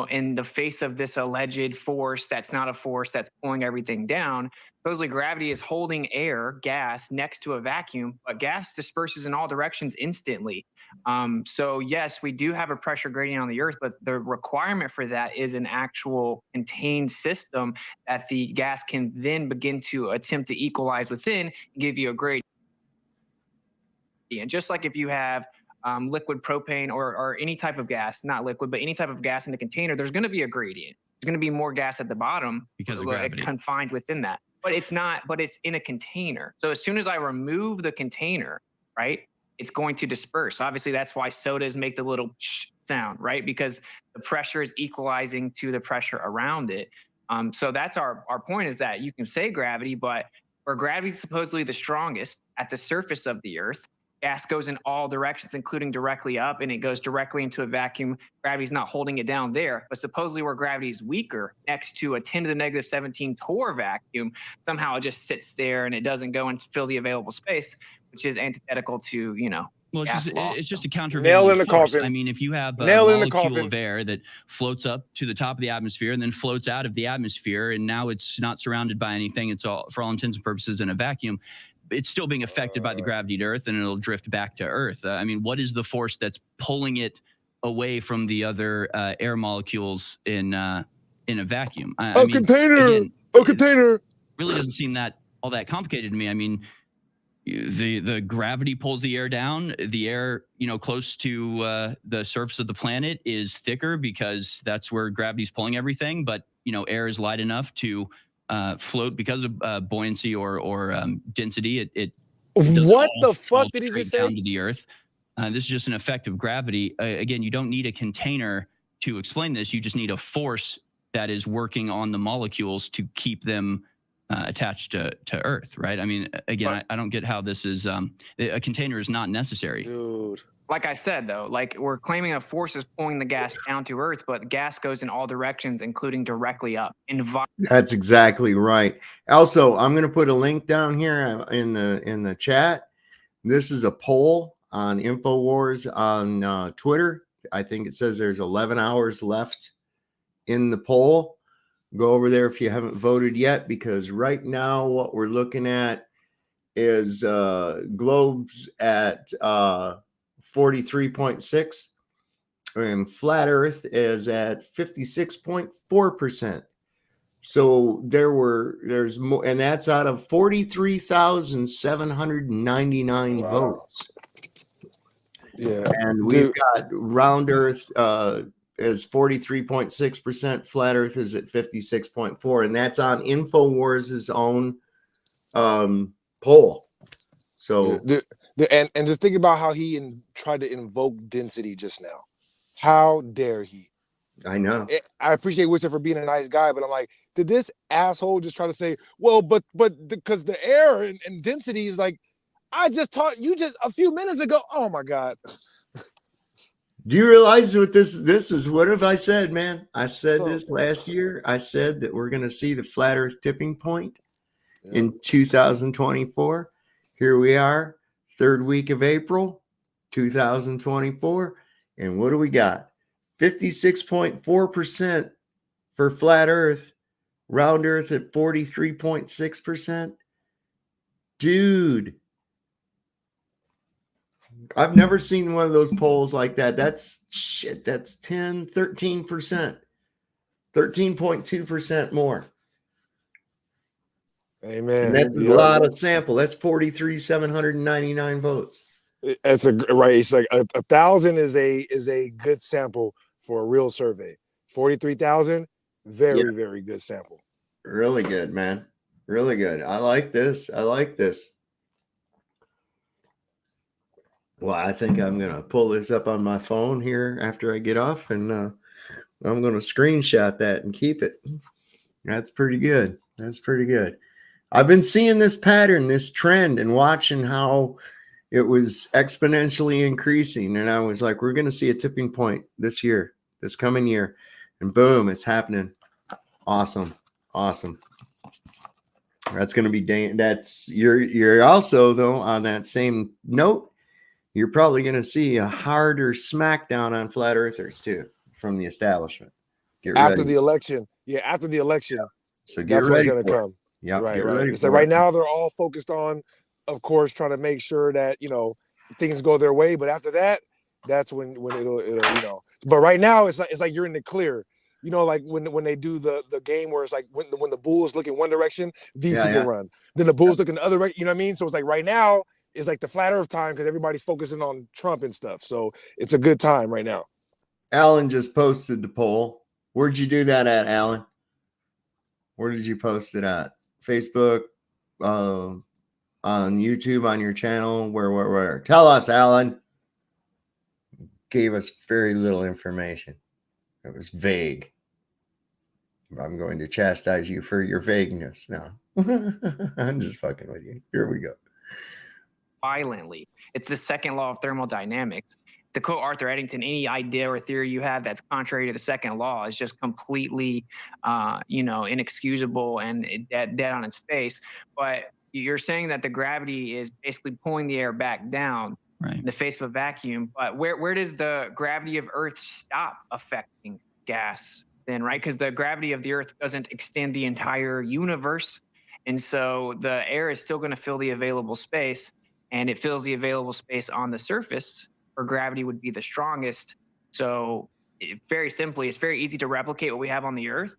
In the face of this alleged force that's not a force that's pulling everything down. Supposedly gravity is holding gas next to a vacuum, but gas disperses in all directions instantly. So yes, we do have a pressure gradient on the Earth, but the requirement for that is an actual contained system that the gas can then begin to attempt to equalize within and give you a gradient. And just like if you have liquid propane or any type of gas, not liquid, but any type of gas in the container, there's going to be a gradient. There's going to be more gas at the bottom because of gravity confined within that. But it's in a container. So as soon as I remove the container, right, it's going to disperse. Obviously, that's why sodas make the little sound, right? Because the pressure is equalizing to the pressure around it. So that's our point, is that you can say gravity, but where gravity is supposedly the strongest at the surface of the Earth, gas goes in all directions, including directly up, and it goes directly into a vacuum. Gravity's not holding it down there. But supposedly where gravity is weaker, next to a 10 to the negative 17 torr vacuum, somehow it just sits there and it doesn't go and fill the available space, which is antithetical to, well, it's just a countervailing Nail in the force. coffin. I mean, if you have a Nail in the molecule coffin. of air that floats up to the top of the atmosphere and then floats out of the atmosphere, and now it's not surrounded by anything, it's all, for all intents and purposes, in a vacuum, it's still being affected by the gravity to Earth, and it'll drift back to Earth. I mean, what is the force that's pulling it away from the other air molecules in a vacuum? A container. Really doesn't seem that all that complicated to me. I mean, the gravity pulls the air down. The air, close to the surface of the planet is thicker because that's where gravity's pulling everything. But air is light enough to float because of buoyancy or density. It what the fuck did he just say? Down to the Earth. This is just an effect of gravity. Again, you don't need a container to explain this. You just need a force that is working on the molecules to keep them attached to Earth, right? I mean, again, I don't get how this is. A container is not necessary. Dude. Like I said, though, like we're claiming a force is pulling the gas down to Earth, but the gas goes in all directions, including directly up. That's exactly right. Also, I'm going to put a link down here in the chat. This is a poll on Infowars on Twitter. I think it says there's 11 hours left in the poll. Go over there if you haven't voted yet, because right now what we're looking at is globes at 43.6, and flat Earth is at 56.4%. So there's more, and that's out of 43,799 votes. Yeah, and we've got round Earth is 43.6%, flat Earth is at 56.4%, and that's on Infowars' own poll. So and just think about how he tried to invoke density just now. How dare he? I know. I appreciate Witsit for being a nice guy, but I'm like, did this asshole just try to say, well, but because the air and density is like, I just taught you just a few minutes ago. Oh my God. Do you realize what this is? What have I said, man? I said this last year. I said that we're going to see the flat Earth tipping point in 2024. Here we are, third week of April. 2024. And what do we got? 56.4% for flat Earth, round Earth at 43.6%. Dude, I've never seen one of those polls like that. That's shit. That's 13%, 13.2% more. Amen. And that's a lot of sample. That's 43,799 votes. That's right. It's like 1,000 is a good sample for a real survey. 43,000, very good sample. Really good, man. Really good. I like this. I like this. Well, I think I'm going to pull this up on my phone here after I get off, and I'm going to screenshot that and keep it. That's pretty good. That's pretty good. I've been seeing this pattern, this trend, and watching how it was exponentially increasing. And I was like, we're going to see a tipping point this year, this coming year. And boom, it's happening. Awesome. Awesome. That's going to be that's you're also, though, on that same note, you're probably going to see a harder smackdown on flat earthers too from the establishment. After the election. Yeah, after the election. Yeah. So that's what's going to come. Yeah. Right. So right now they're all focused on, of course, trying to make sure that, things go their way. But after that, that's when it'll. But right now it's like you're in the clear. Like when they do the game where it's like when the Bulls look in one direction, these people run. Then the Bulls look in the other direction. You know what I mean? So it's like right now it's like the flat Earth time because everybody's focusing on Trump and stuff. So it's a good time right now. Alan just posted the poll. Where'd you do that at, Alan? Where did you post it at? Facebook, on YouTube, on your channel? Where? Tell us, Alan. Gave us very little information. It was vague. I'm going to chastise you for your vagueness now. I'm just fucking with you. Here we go. Violently. It's the second law of thermodynamics. To quote Arthur Eddington, any idea or theory you have that's contrary to the second law is just completely, inexcusable and dead on its face. But you're saying that the gravity is basically pulling the air back down in the face of a vacuum. But where does the gravity of Earth stop affecting gas then, right? Because the gravity of the Earth doesn't extend the entire universe. And so the air is still going to fill the available space, and it fills the available space on the surface where gravity would be the strongest. So very simply, it's very easy to replicate what we have on the Earth.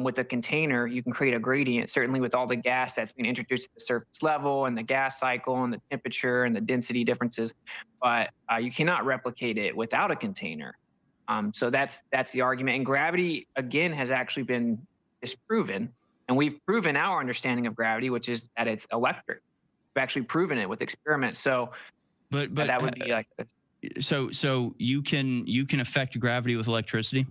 With a container, you can create a gradient, certainly with all the gas that's been introduced to the surface level and the gas cycle and the temperature and the density differences, but you cannot replicate it without a container. So that's the argument. And gravity, again, has actually been disproven. And we've proven our understanding of gravity, which is that it's electric. We've actually proven it with experiments. So but that would be like so you can affect gravity with electricity?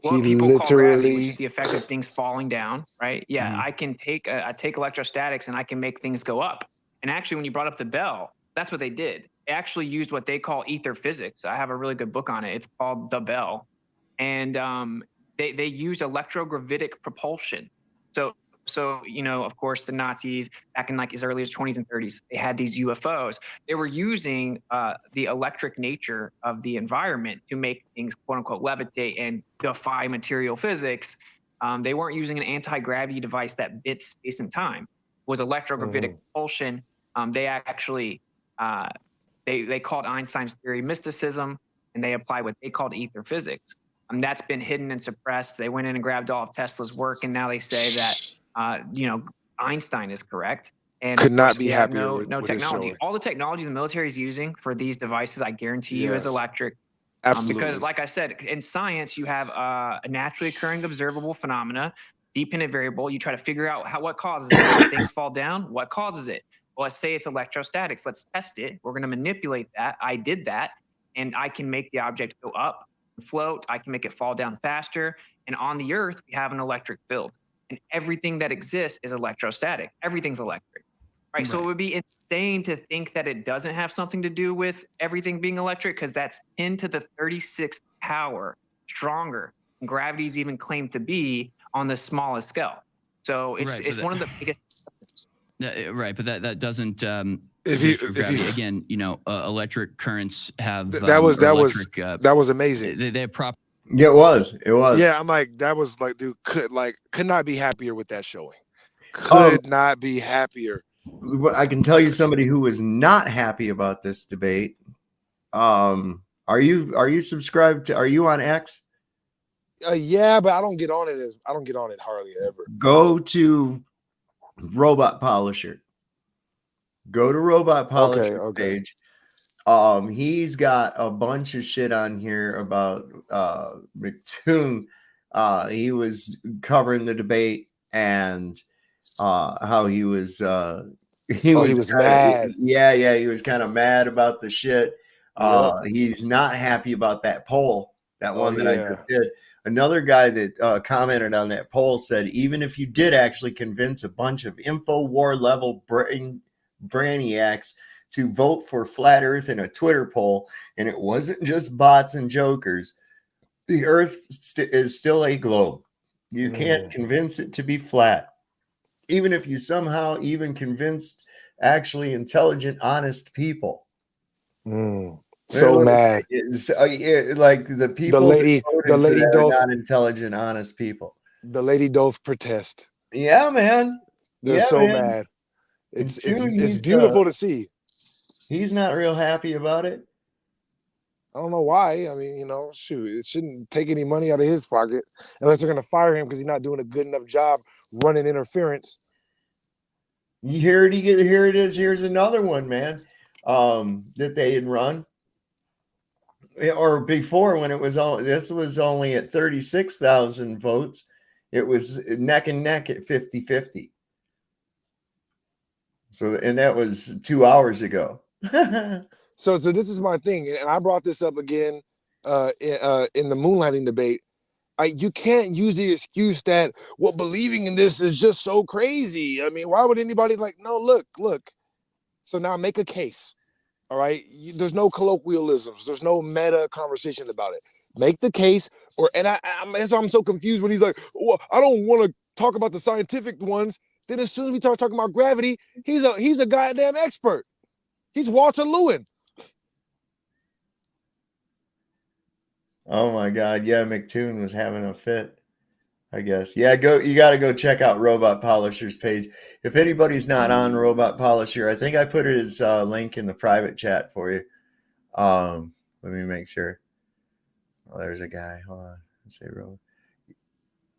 Well, people call gravity, which is the effect of things falling down, right? Yeah, I can take electrostatics and I can make things go up. And actually, when you brought up the bell, that's what they did. They actually used what they call ether physics. I have a really good book on it. It's called The Bell. And they used electrogravitic propulsion. So of course, the Nazis back in like as early as 20s and 30s, they had these UFOs. They were using the electric nature of the environment to make things quote unquote levitate and defy material physics. They weren't using an anti-gravity device that bits space and time. It was electrogravitic propulsion. They actually they called Einstein's theory mysticism, and they applied what they called ether physics. That's been hidden and suppressed. They went in and grabbed all of Tesla's work, and now they say that Einstein is correct. And could not be happier happier with technology. All the technology the military is using for these devices, I guarantee you, is electric. Absolutely. Because, like I said, in science, you have a naturally occurring observable phenomena, dependent variable. You try to figure out what causes it. When things fall down, what causes it? Well, let's say it's electrostatics. Let's test it. We're going to manipulate that. I did that, and I can make the object go up, float. I can make it fall down faster. And on the Earth, we have an electric field. And everything that exists is electrostatic. Everything's electric, right? So it would be insane to think that it doesn't have something to do with everything being electric, because that's 10 to the 36th power stronger than gravity's even claimed to be on the smallest scale. So it's one of the biggest. Right, but that doesn't If you again, electric currents have that was amazing. They have prop. Yeah, it was. Yeah, I'm like, that was like, dude, could not be happier with that showing. Could not be happier. I can tell you somebody who was not happy about this debate. Are you subscribed to? Are you on X? Yeah, but I don't get on it hardly ever. Go to Robot Polisher. Go to Robot Polisher page. He's got a bunch of shit on here about McToon. He was covering the debate and how he was mad. Yeah, he was kind of mad about the shit. He's not happy about that poll, that one that I just did. Another guy that commented on that poll said, even if you did actually convince a bunch of Infowar level brainiacs to vote for flat earth in a Twitter poll, and it wasn't just bots and jokers, the earth is still a globe. You can't convince it to be flat. Even if you somehow even convinced actually intelligent, honest people. So mad. Like the people, the lady Dolph, not intelligent, honest people. The Lady Dolph protest. Yeah, man. They're so mad. It's beautiful to see. He's not real happy about it. I don't know why. I mean, shoot, it shouldn't take any money out of his pocket unless they're going to fire him because he's not doing a good enough job running interference. Here it is. Here's another one, man, that they had run. Or before, when it was this was only at 36,000 votes. It was neck and neck at 50-50. So, and that was 2 hours ago. So this is my thing, and I brought this up again in the moonlighting debate. You can't use the excuse that, well, believing in this is just so crazy. I mean, why would anybody no, look. So now make a case. All right. There's no colloquialisms. There's no meta conversation about it. Make the case, that's why I'm so confused when he's like, well, I don't want to talk about the scientific ones. Then as soon as we start talking about gravity, he's a goddamn expert. He's Walter Lewin. Oh my God. Yeah, McToon was having a fit, I guess. Yeah, you got to go check out Robot Polisher's page. If anybody's not on Robot Polisher, I think I put his link in the private chat for you. Let me make sure. Oh, there's a guy. Hold on. Let's say Robot.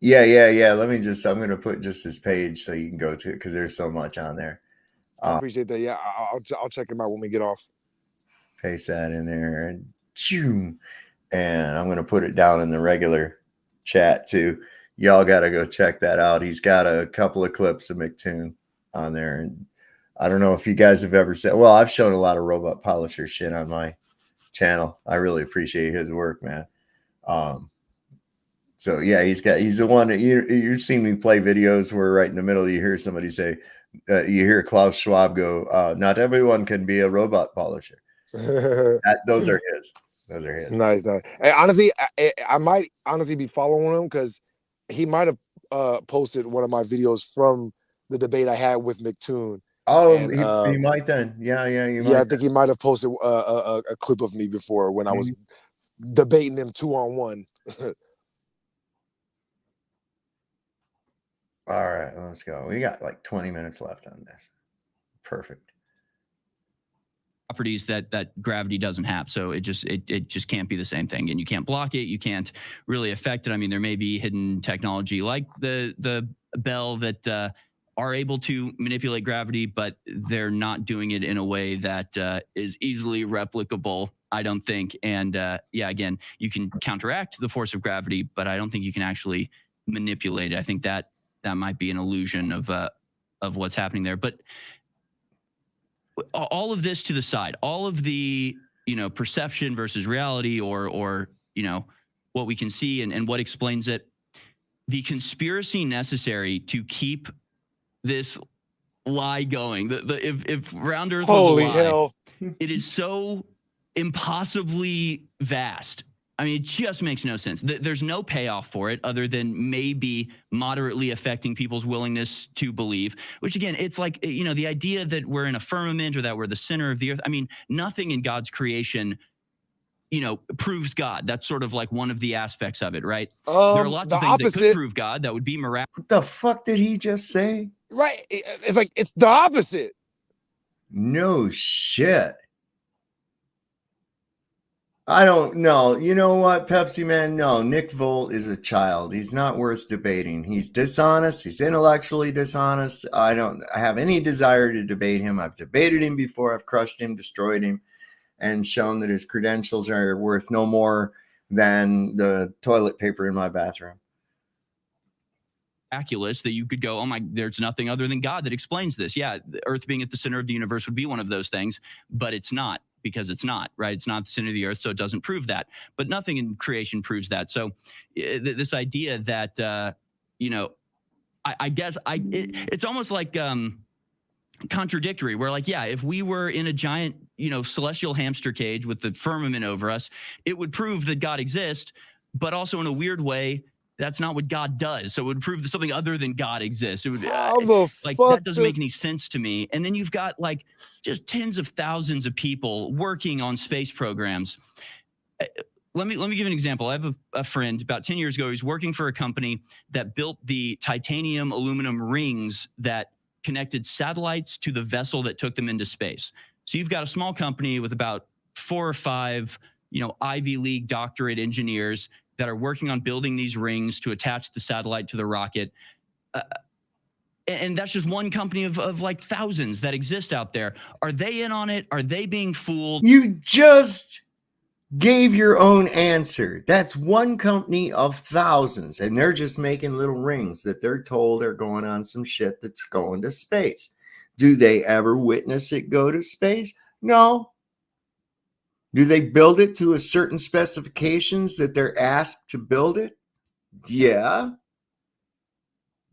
Yeah. I'm going to put just his page so you can go to it because there's so much on there. I appreciate that. Yeah, I'll check him out when we get off. Paste that in there and I'm going to put it down in the regular chat too. Y'all got to go check that out. He's got a couple of clips of McToon on there. And I don't know if you guys have ever said, well, I've shown a lot of Robot Polisher shit on my channel. I really appreciate his work, man. So yeah, he's the one that you've seen me play videos where right in the middle, you hear somebody say, you hear Klaus Schwab go, not everyone can be a robot polisher. Those are his. Nice. And honestly, I might be following him because he might have posted one of my videos from the debate I had with McToon. Oh, and, he might then. Yeah, I think he might have posted a clip of me before when I was debating them 2-on-1. All right, let's go. We got like 20 minutes left on this. Perfect. Properties that gravity doesn't have, so it just can't be the same thing, and you can't block it, you can't really affect it. I mean, there may be hidden technology like the Bell that are able to manipulate gravity, but they're not doing it in a way that is easily replicable, I don't think. And yeah, again, you can counteract the force of gravity, but I don't think you can actually manipulate it. I think that might be an illusion of what's happening there. But all of this to the side, all of the, perception versus reality or, what we can see and what explains it, the conspiracy necessary to keep this lie going, if round earth was a lie, hell, it is so impossibly vast I mean, it just makes no sense. There's no payoff for it other than maybe moderately affecting people's willingness to believe, which again, it's like, you know, the idea that we're in a firmament or that we're the center of the earth. I mean, nothing in God's creation, you know, proves God. That's sort of like one of the aspects of it, right? There are lots of things that could prove God that would be miraculous. What the fuck did he just say? Right. It's like, it's the opposite. No shit. I don't know. You know what, Pepsi Man? No, Nick Volt is a child. He's not worth debating. He's dishonest. He's intellectually dishonest. I don't have any desire to debate him. I've debated him before. I've crushed him, destroyed him, and shown that his credentials are worth no more than the toilet paper in my bathroom. Miraculous that you could go, oh my, there's nothing other than God that explains this. Yeah, the earth being at the center of the universe would be one of those things, but it's not, because it's not, right? It's not the center of the earth, so it doesn't prove that. But nothing in creation proves that. So this idea that, you know, I guess it's almost like contradictory, where like, yeah, if we were in a giant, you know, celestial hamster cage with the firmament over us, it would prove that God exists, but also in a weird way, that's not what God does. So it would prove that something other than God exists. It would like that doesn't make any sense to me. And then you've got like just tens of thousands of people working on space programs. Let me give an example. I have a friend about 10 years ago. He's working for a company that built the titanium aluminum rings that connected satellites to the vessel that took them into space. So you've got a small company with about 4 or 5, you know, Ivy League doctorate engineers that are working on building these rings to attach the satellite to the rocket. And that's just one company of like thousands that exist out there. Are they in on it? Are they being fooled? You just gave your own answer. That's one company of thousands, and they're just making little rings that they're told are going on some shit that's going to space. Do they ever witness it go to space? No. Do they build it to a certain specifications that they're asked to build it? Yeah.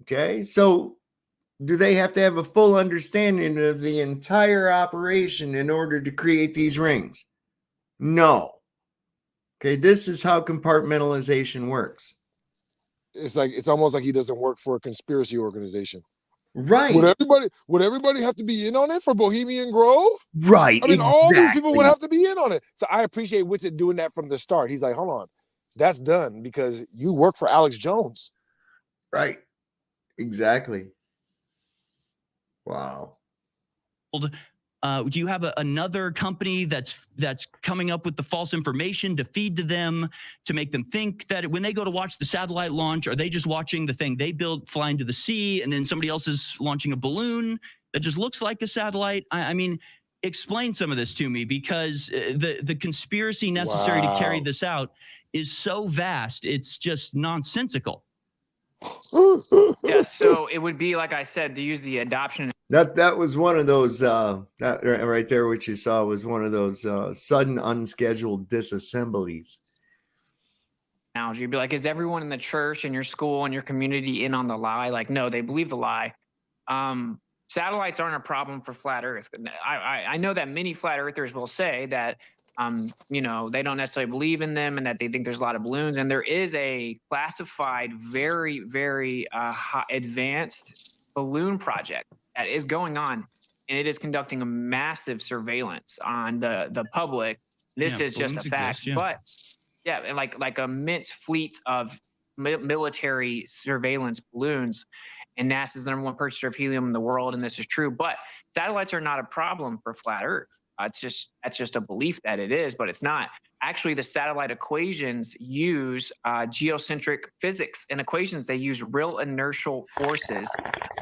Okay. So do they have to have a full understanding of the entire operation in order to create these rings? No. Okay. This is how compartmentalization works. It's like, it's almost like he doesn't work for a conspiracy organization. Right. Would everybody have to be in on it for Bohemian Grove? Right. I mean, all these people would have to be in on it. So I appreciate Witsit doing that from the start. He's like, hold on, that's done because you work for Alex Jones. Right. Exactly. Wow. Do you have another company that's coming up with the false information to feed to them to make them think that when they go to watch the satellite launch, are they just watching the thing they built fly into the sea, and then somebody else is launching a balloon that just looks like a satellite? I mean, explain some of this to me, because the conspiracy necessary to carry this out is so vast, it's just nonsensical. Yeah, so it would be, like I said, to use the adoption. That was one of those that right there, what you saw was one of those sudden unscheduled disassemblies. Now you'd be like, is everyone in the church and your school and your community in on the lie? Like, no, they believe the lie. Satellites aren't a problem for flat Earth. I know that many flat earthers will say that you know, they don't necessarily believe in them and that they think there's a lot of balloons. And there is a classified, very, very advanced balloon project that is going on, and it is conducting a massive surveillance on the public. This is just a fact, but yeah, like immense fleets of military surveillance balloons, and NASA's the #1 purchaser of helium in the world, and this is true. But satellites are not a problem for flat Earth. That's just a belief that it is, but it's not. Actually, the satellite equations use geocentric physics and equations. They use real inertial forces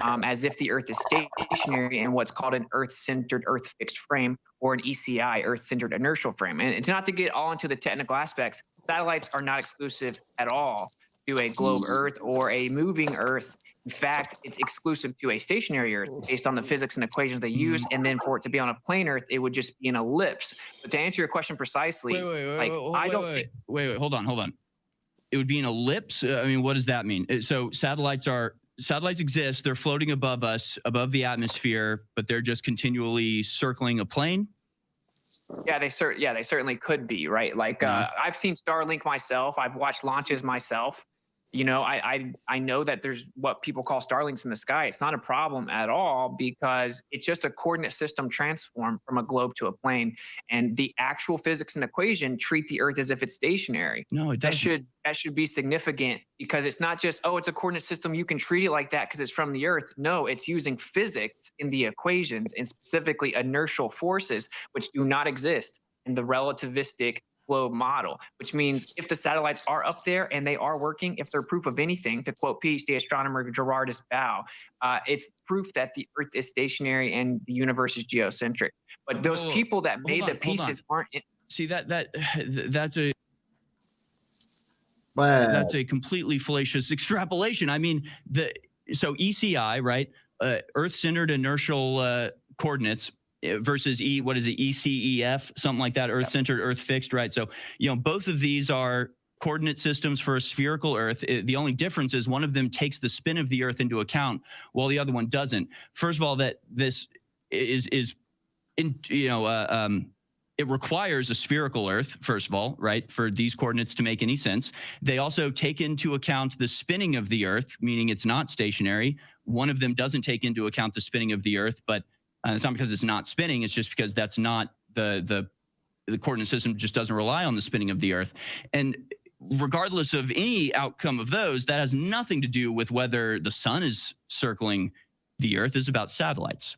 as if the Earth is stationary in what's called an Earth-centered, Earth-fixed frame, or an ECI, Earth-centered inertial frame. And it's not to get all into the technical aspects. Satellites are not exclusive at all to a globe Earth or a moving Earth. In fact, it's exclusive to a stationary Earth based on the physics and equations they use. And then for it to be on a plane Earth, it would just be an ellipse. But to answer your question precisely, wait, hold on. It would be an ellipse? I mean, what does that mean? So satellites exist. They're floating above us, above the atmosphere, but they're just continually circling a plane? Yeah, they certainly could be, right? Like I've seen Starlink myself. I've watched launches myself. You know, I know that there's what people call Starlinks in the sky. It's not a problem at all because it's just a coordinate system transform from a globe to a plane, and the actual physics and equation treat the Earth as if it's stationary. No, it doesn't. That should be significant because it's not just, oh, it's a coordinate system, you can treat it like that because it's from the Earth. No, it's using physics in the equations and specifically inertial forces, which do not exist in the relativistic globe model, which means if the satellites are up there and they are working, if they're proof of anything, to quote PhD astronomer Gerardus Bow, it's proof that the Earth is stationary and the universe is geocentric. But those people that made the pieces aren't. See, that's a Wow. That's a completely fallacious extrapolation. I mean, so ECI, right? Earth-centered inertial coordinates versus what is it, ECEF, something like that, Earth-centered, Earth-fixed, right? So, you know, both of these are coordinate systems for a spherical Earth. The only difference is one of them takes the spin of the Earth into account while the other one doesn't. First of all, that this is it requires a spherical Earth, first of all, right, for these coordinates to make any sense. They also take into account the spinning of the Earth, meaning it's not stationary. One of them doesn't take into account the spinning of the Earth, but it's not because it's not spinning. It's just because that's not the coordinate system just doesn't rely on the spinning of the Earth. And regardless of any outcome of those, that has nothing to do with whether the sun is circling the Earth. It's about satellites.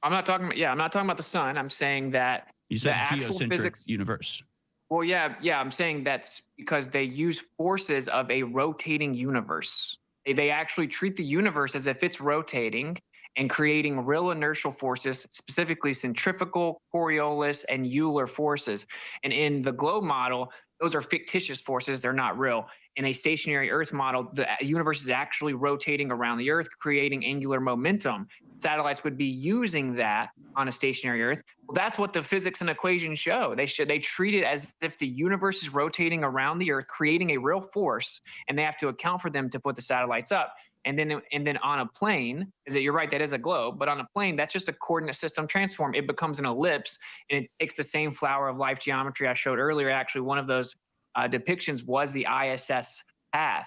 I'm not talking about the sun. I'm saying that you said the actual geocentric physics universe. Well, yeah, I'm saying that's because they use forces of a rotating universe. They actually treat the universe as if it's rotating and creating real inertial forces, specifically centrifugal, Coriolis, and Euler forces. And in the globe model, those are fictitious forces. They're not real. In a stationary Earth model, the universe is actually rotating around the Earth, creating angular momentum. Satellites would be using that on a stationary Earth. Well, that's what the physics and equations show. They treat it as if the universe is rotating around the Earth, creating a real force, and they have to account for them to put the satellites up. And then on a plane, you're right, that is a globe, but on a plane, that's just a coordinate system transform. It becomes an ellipse, and it takes the same flower of life geometry I showed earlier. Actually, one of those depictions was the ISS path,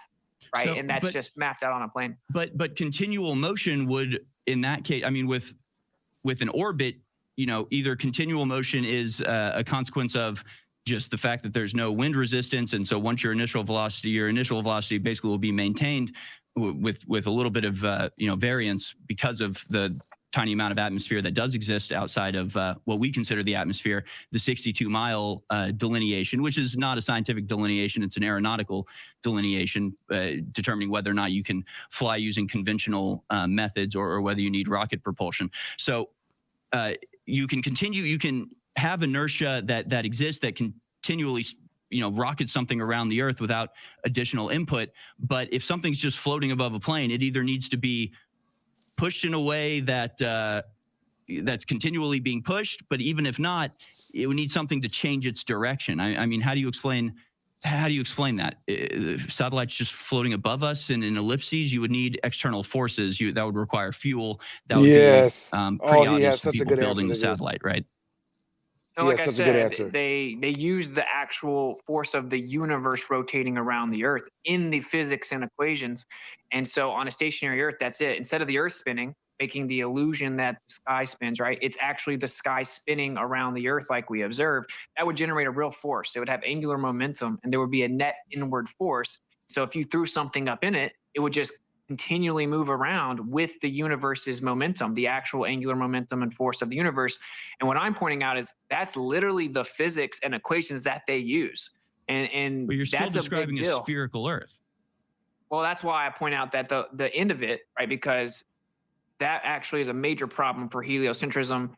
right? So, and that's just mapped out on a plane. But continual motion would, in that case, I mean, with an orbit, you know, either continual motion is a consequence of just the fact that there's no wind resistance, and so once your initial velocity basically will be maintained with a little bit of variance because of the tiny amount of atmosphere that does exist outside of what we consider the atmosphere, the 62-mile delineation, which is not a scientific delineation, it's an aeronautical delineation, determining whether or not you can fly using conventional methods or whether you need rocket propulsion. So you can have inertia that exists that continually rocket something around the Earth without additional input. But if something's just floating above a plane, it either needs to be pushed in a way that that's continually being pushed, but even if not, it would need something to change its direction. I mean, how do you explain that? Satellites just floating above us and in ellipses, you would need external forces. That would require fuel. That would be pretty obvious to people building the satellite, right? So like I said, they use the actual force of the universe rotating around the Earth in the physics and equations. And so on a stationary Earth, that's it. Instead of the Earth spinning, making the illusion that the sky spins, right? It's actually the sky spinning around the Earth like we observe. That would generate a real force. It would have angular momentum, and there would be a net inward force. So if you threw something up in it, it would just continually move around with the universe's momentum, the actual angular momentum and force of the universe. And what I'm pointing out is that's literally the physics and equations that they use. And but you're still that's describing a spherical Earth. Well, that's why I point out that the end of it, right? Because that actually is a major problem for heliocentrism.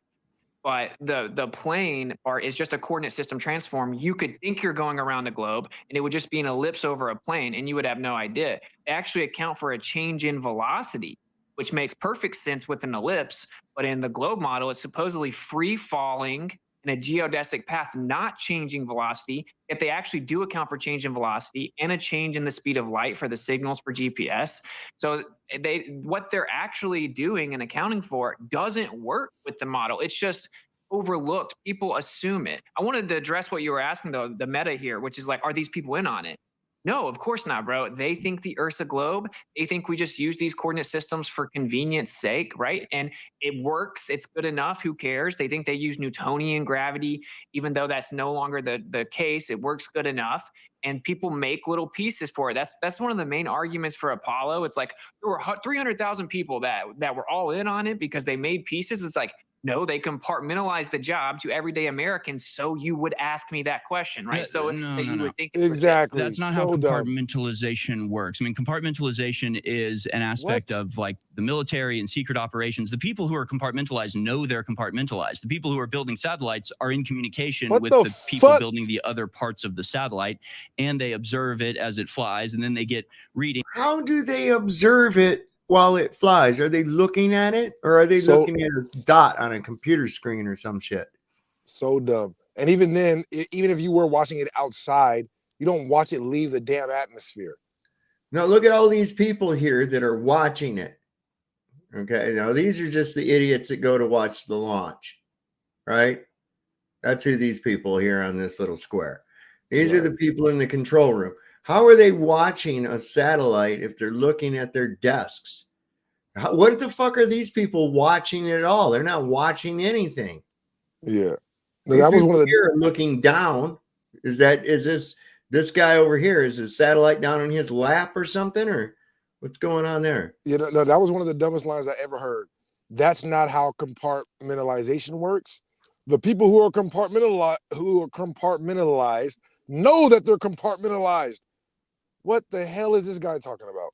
But the plane part is just a coordinate system transform. You could think you're going around the globe, and it would just be an ellipse over a plane, and you would have no idea. They actually account for a change in velocity, which makes perfect sense with an ellipse. But in the globe model, it's supposedly free falling in a geodesic path, not changing velocity. Yet they actually do account for change in velocity and a change in the speed of light for the signals for GPS. So what they're actually doing and accounting for doesn't work with the model. It's just, overlooked. People assume it. I wanted to address what you were asking, though, the meta here, which is like, are these people in on it? No, of course not, bro. They think the Earth's a globe. They think we just use these coordinate systems for convenience sake, right? And it works. It's good enough. Who cares? They think they use Newtonian gravity, even though that's no longer the case. It works good enough. And people make little pieces for it. That's one of the main arguments for Apollo. It's like there were 300,000 people that were all in on it because they made pieces. It's like, no, they compartmentalized the job to everyday Americans. So you would ask me that question, right? So that you would think exactly. That's not how compartmentalization works. I mean, compartmentalization is an aspect of like the military and secret operations. The people who are compartmentalized know they're compartmentalized. The people who are building satellites are in communication with the people building the other parts of the satellite, and they observe it as it flies, and then they get reading. How do they observe it while it flies? Are they looking at it, or are they looking at a dot on a computer screen or some shit? So dumb. And even then, even if you were watching it outside, you don't watch it leave the damn atmosphere. Now look at all these people here that are watching it. Okay, now these are just the idiots that go to watch the launch, right? That's who these people here on this little square. These are the people in the control room. How are they watching a satellite if they're looking at their desks? What the fuck are these people watching at all? They're not watching anything. Yeah. No, that was one of the here looking down. Is this guy over here? Is his satellite down on his lap or something? Or what's going on there? Yeah, no, that was one of the dumbest lines I ever heard. That's not how compartmentalization works. The people who are compartmentalized know that they're compartmentalized. What the hell is this guy talking about?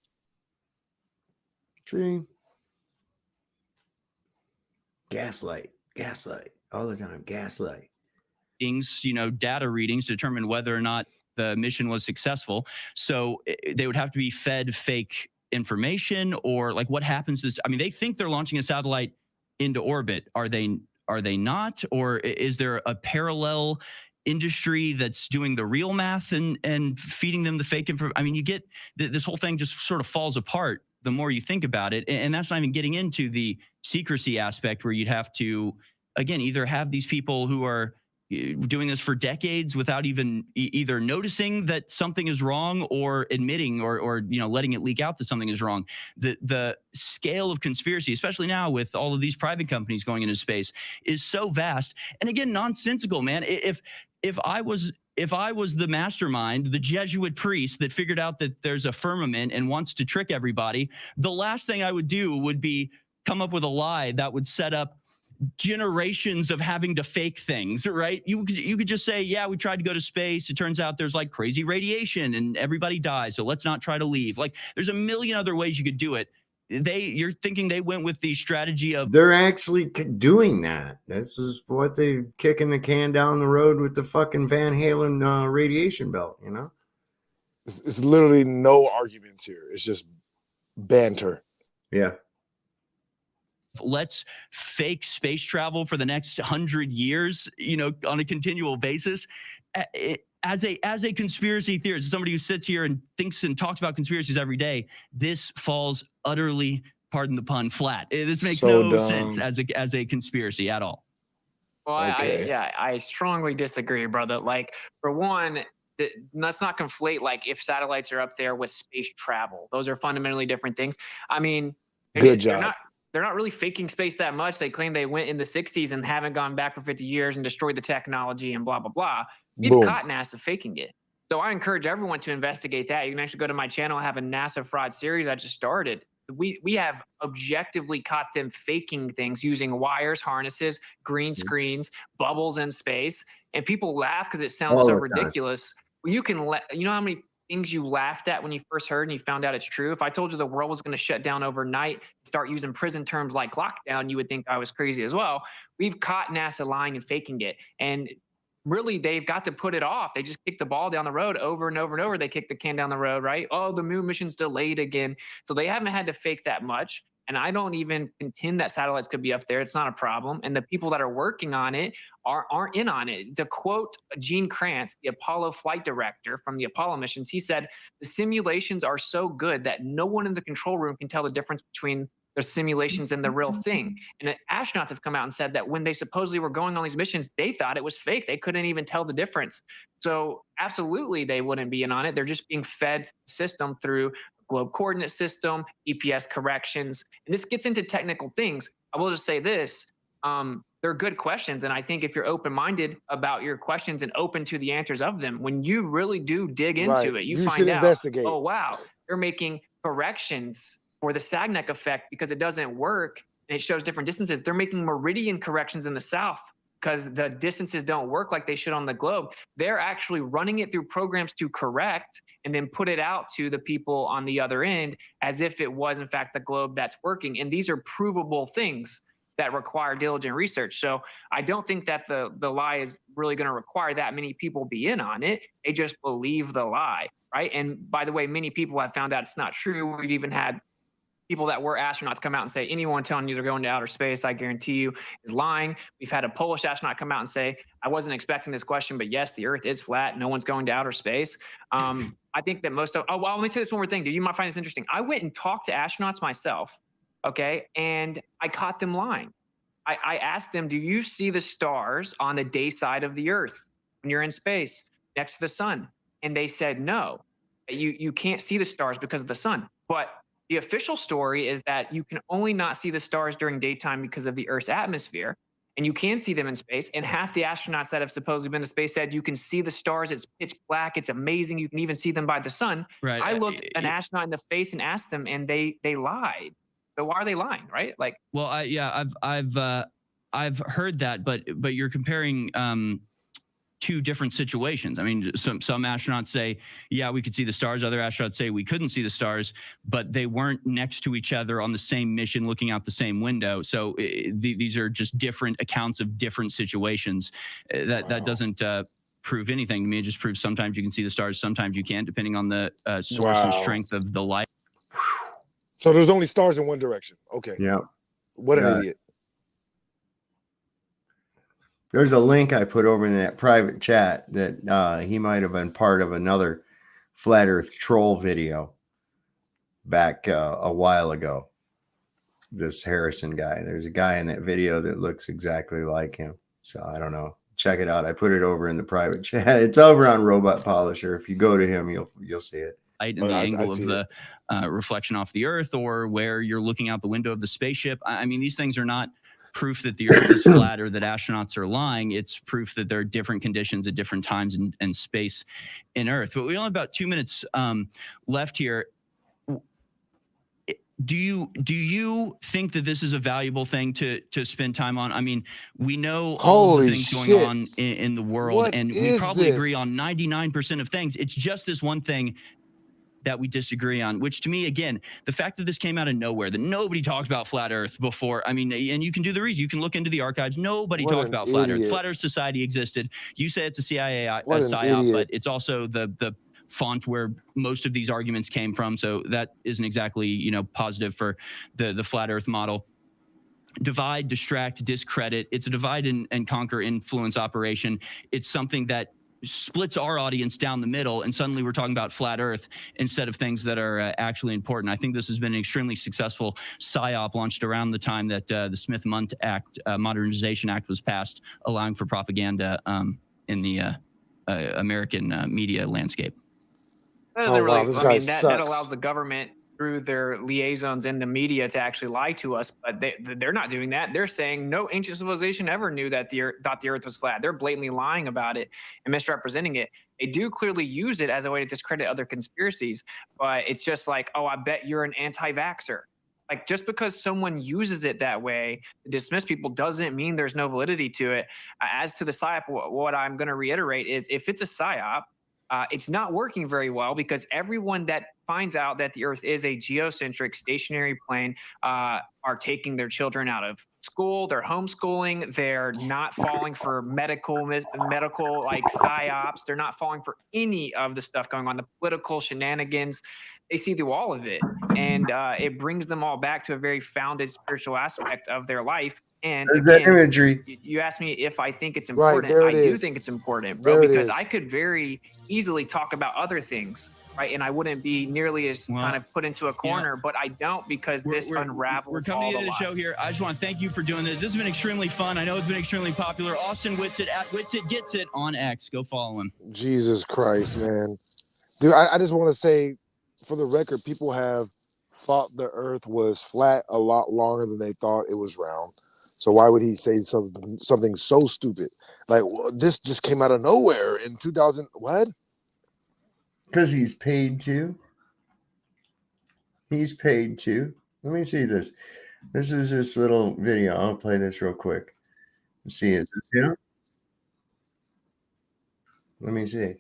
See? Gaslight all the time. Gaslight. Data readings to determine whether or not the mission was successful. So they would have to be fed fake information, or like what happens is, I mean, they think they're launching a satellite into orbit. Are they not? Or is there a parallel industry that's doing the real math and feeding them the fake information? I mean, you get this whole thing just sort of falls apart the more you think about it. And that's not even getting into the secrecy aspect, where you'd have to, again, either have these people who are doing this for decades without even either noticing that something is wrong or admitting or letting it leak out that something is wrong. The scale of conspiracy, especially now with all of these private companies going into space, is so vast. And again, nonsensical, man. If I was the mastermind, the Jesuit priest that figured out that there's a firmament and wants to trick everybody, the last thing I would do would be come up with a lie that would set up generations of having to fake things, right? You could just say, yeah, we tried to go to space. It turns out there's like crazy radiation and everybody dies. So let's not try to leave. Like there's a million other ways you could do it. You're thinking they went with the strategy of they're actually doing that. This is what they kicking the can down the road with the fucking Van Halen radiation belt, It's literally no arguments here. It's just banter. Yeah. Let's fake space travel for the next 100 years, on a continual basis. As a conspiracy theorist, somebody who sits here and thinks and talks about conspiracies every day, this falls utterly, pardon the pun, flat. This makes no sense as a conspiracy at all. Well, I strongly disagree, brother. Like, for one, let's not conflate like if satellites are up there with space travel. Those are fundamentally different things. I mean, good job. They're not really faking space that much. They claim they went in the 60s and haven't gone back for 50 years and destroyed the technology and blah, blah, blah. We've caught NASA faking it. So I encourage everyone to investigate that. You can actually go to my channel. I have a NASA fraud series I just started. We have objectively caught them faking things using wires, harnesses, green screens, bubbles in space. And people laugh because it sounds so ridiculous. You know how many things you laughed at when you first heard and you found out it's true? If I told you the world was going to shut down overnight, start using prison terms like lockdown, you would think I was crazy as well. We've caught NASA lying and faking it. And really, they've got to put it off. They just kick the ball down the road over and over and over. They kick the can down the road, right? Oh, the moon mission's delayed again. So they haven't had to fake that much. And I don't even contend that satellites could be up there. It's not a problem. And the people that are working on it aren't in on it. To quote Gene Kranz, the Apollo flight director from the Apollo missions, he said, the simulations are so good that no one in the control room can tell the difference between the simulations and the real thing. And the astronauts have come out and said that when they supposedly were going on these missions, they thought it was fake. They couldn't even tell the difference. So absolutely, they wouldn't be in on it. They're just being fed the system through globe coordinate system, GPS corrections. And this gets into technical things. I will just say this. They're good questions. And I think if you're open-minded about your questions and open to the answers of them, when you really do dig into it, you find out, investigate. oh, wow, they're making corrections for the Sagnac effect because it doesn't work and it shows different distances. They're making meridian corrections in the south because the distances don't work like they should on the globe. They're actually running it through programs to correct and then put it out to the people on the other end as if it was, in fact, the globe that's working. And these are provable things that require diligent research. So I don't think that the lie is really going to require that many people be in on it. They just believe the lie, right? And by the way, many people have found out it's not true. We've even had people that were astronauts come out and say, anyone telling you they're going to outer space, I guarantee you, is lying. We've had a Polish astronaut come out and say, I wasn't expecting this question, but yes, the Earth is flat. No one's going to outer space. I think that most of, oh, well, let me say this one more thing. Do you might find this interesting? I went and talked to astronauts myself, okay? And I caught them lying. I asked them, do you see the stars on the day side of the Earth when you're in space next to the sun? And they said, no, you can't see the stars because of the sun. But the official story is that you can only not see the stars during daytime because of the Earth's atmosphere, and you can see them in space. And half the astronauts that have supposedly been to space said you can see the stars. It's pitch black. It's amazing. You can even see them by the sun. Right. I looked an astronaut in the face and asked them, and they lied. So why are they lying, right? Like, well, I've heard that, but you're comparing two different situations. I mean, some astronauts say, yeah, we could see the stars. Other astronauts say we couldn't see the stars, but they weren't next to each other on the same mission, looking out the same window. So these are just different accounts of different situations. That doesn't prove anything to me. It just proves sometimes you can see the stars, sometimes you can't, depending on the source and strength of the light. So there's only stars in one direction. Okay. Yeah. What an idiot. There's a link I put over in that private chat that he might have been part of another Flat Earth troll video back a while ago. This Harrison guy. There's a guy in that video that looks exactly like him. So I don't know. Check it out. I put it over in the private chat. It's over on Robot Polisher. If you go to him, you'll see it. And the angle of the reflection off the Earth, or where you're looking out the window of the spaceship. I mean, these things are not proof that the Earth is flat or that astronauts are lying. It's proof that there are different conditions at different times and space in Earth. But we only have about 2 minutes left here. Do you think that this is a valuable thing to spend time on? I mean, we know all the things going on in the world, and we probably agree on 99% of things. It's just this one thing that we disagree on, which to me, again, the fact that this came out of nowhere, that nobody talked about flat Earth before. I mean, and you can do the reason. You can look into the archives. Nobody talked about flat Earth. Flat Earth Society existed. You say it's a CIA psyop, but it's also the font where most of these arguments came from. So that isn't exactly, positive for the flat Earth model. Divide, distract, discredit. It's a divide and conquer influence operation. It's something that splits our audience down the middle, and suddenly we're talking about flat Earth instead of things that are actually important. I think this has been an extremely successful psyop launched around the time that the Smith-Mundt Act, Modernization Act, was passed, allowing for propaganda in the American media landscape. That doesn't really, I mean, that allows the government through their liaisons in the media to actually lie to us, but they're not doing that. They're saying no ancient civilization ever knew that thought the Earth was flat. They're blatantly lying about it and misrepresenting it. They do clearly use it as a way to discredit other conspiracies, but it's just like, oh, I bet you're an anti-vaxxer. Like, just because someone uses it that way to dismiss people doesn't mean there's no validity to it. As to the PSYOP, what I'm going to reiterate is, if it's a PSYOP, it's not working very well, because everyone that finds out that the Earth is a geocentric stationary plane are taking their children out of school. They're homeschooling. They're not falling for medical like psyops. They're not falling for any of the stuff going on, the political shenanigans. they see through all of it, and it brings them all back to a very founded spiritual aspect of their life. And There's that again, imagery. you asked me if I think it's Right, important. there I it do is. think it's important, bro, There it because is. I could very easily talk about other things, right? And I wouldn't be nearly as kind of put into a corner, but I don't, because this unravels We're coming all to the end of the show lies. here. I just want to thank you for doing this. This has been extremely fun. I know it's been extremely popular. Austin Witsit at Witsit Gets It on X. Go follow him. Jesus Christ, man. Dude, I just want to say, for the record, people have thought the earth was flat a lot longer than they thought it was round. So why would he say something so stupid? Like, well, this just came out of nowhere in 2000. What? Because he's paid to. He's paid to. Let me see this. This is this little video. I'll play this real quick. Let's see, is this him? Let me see.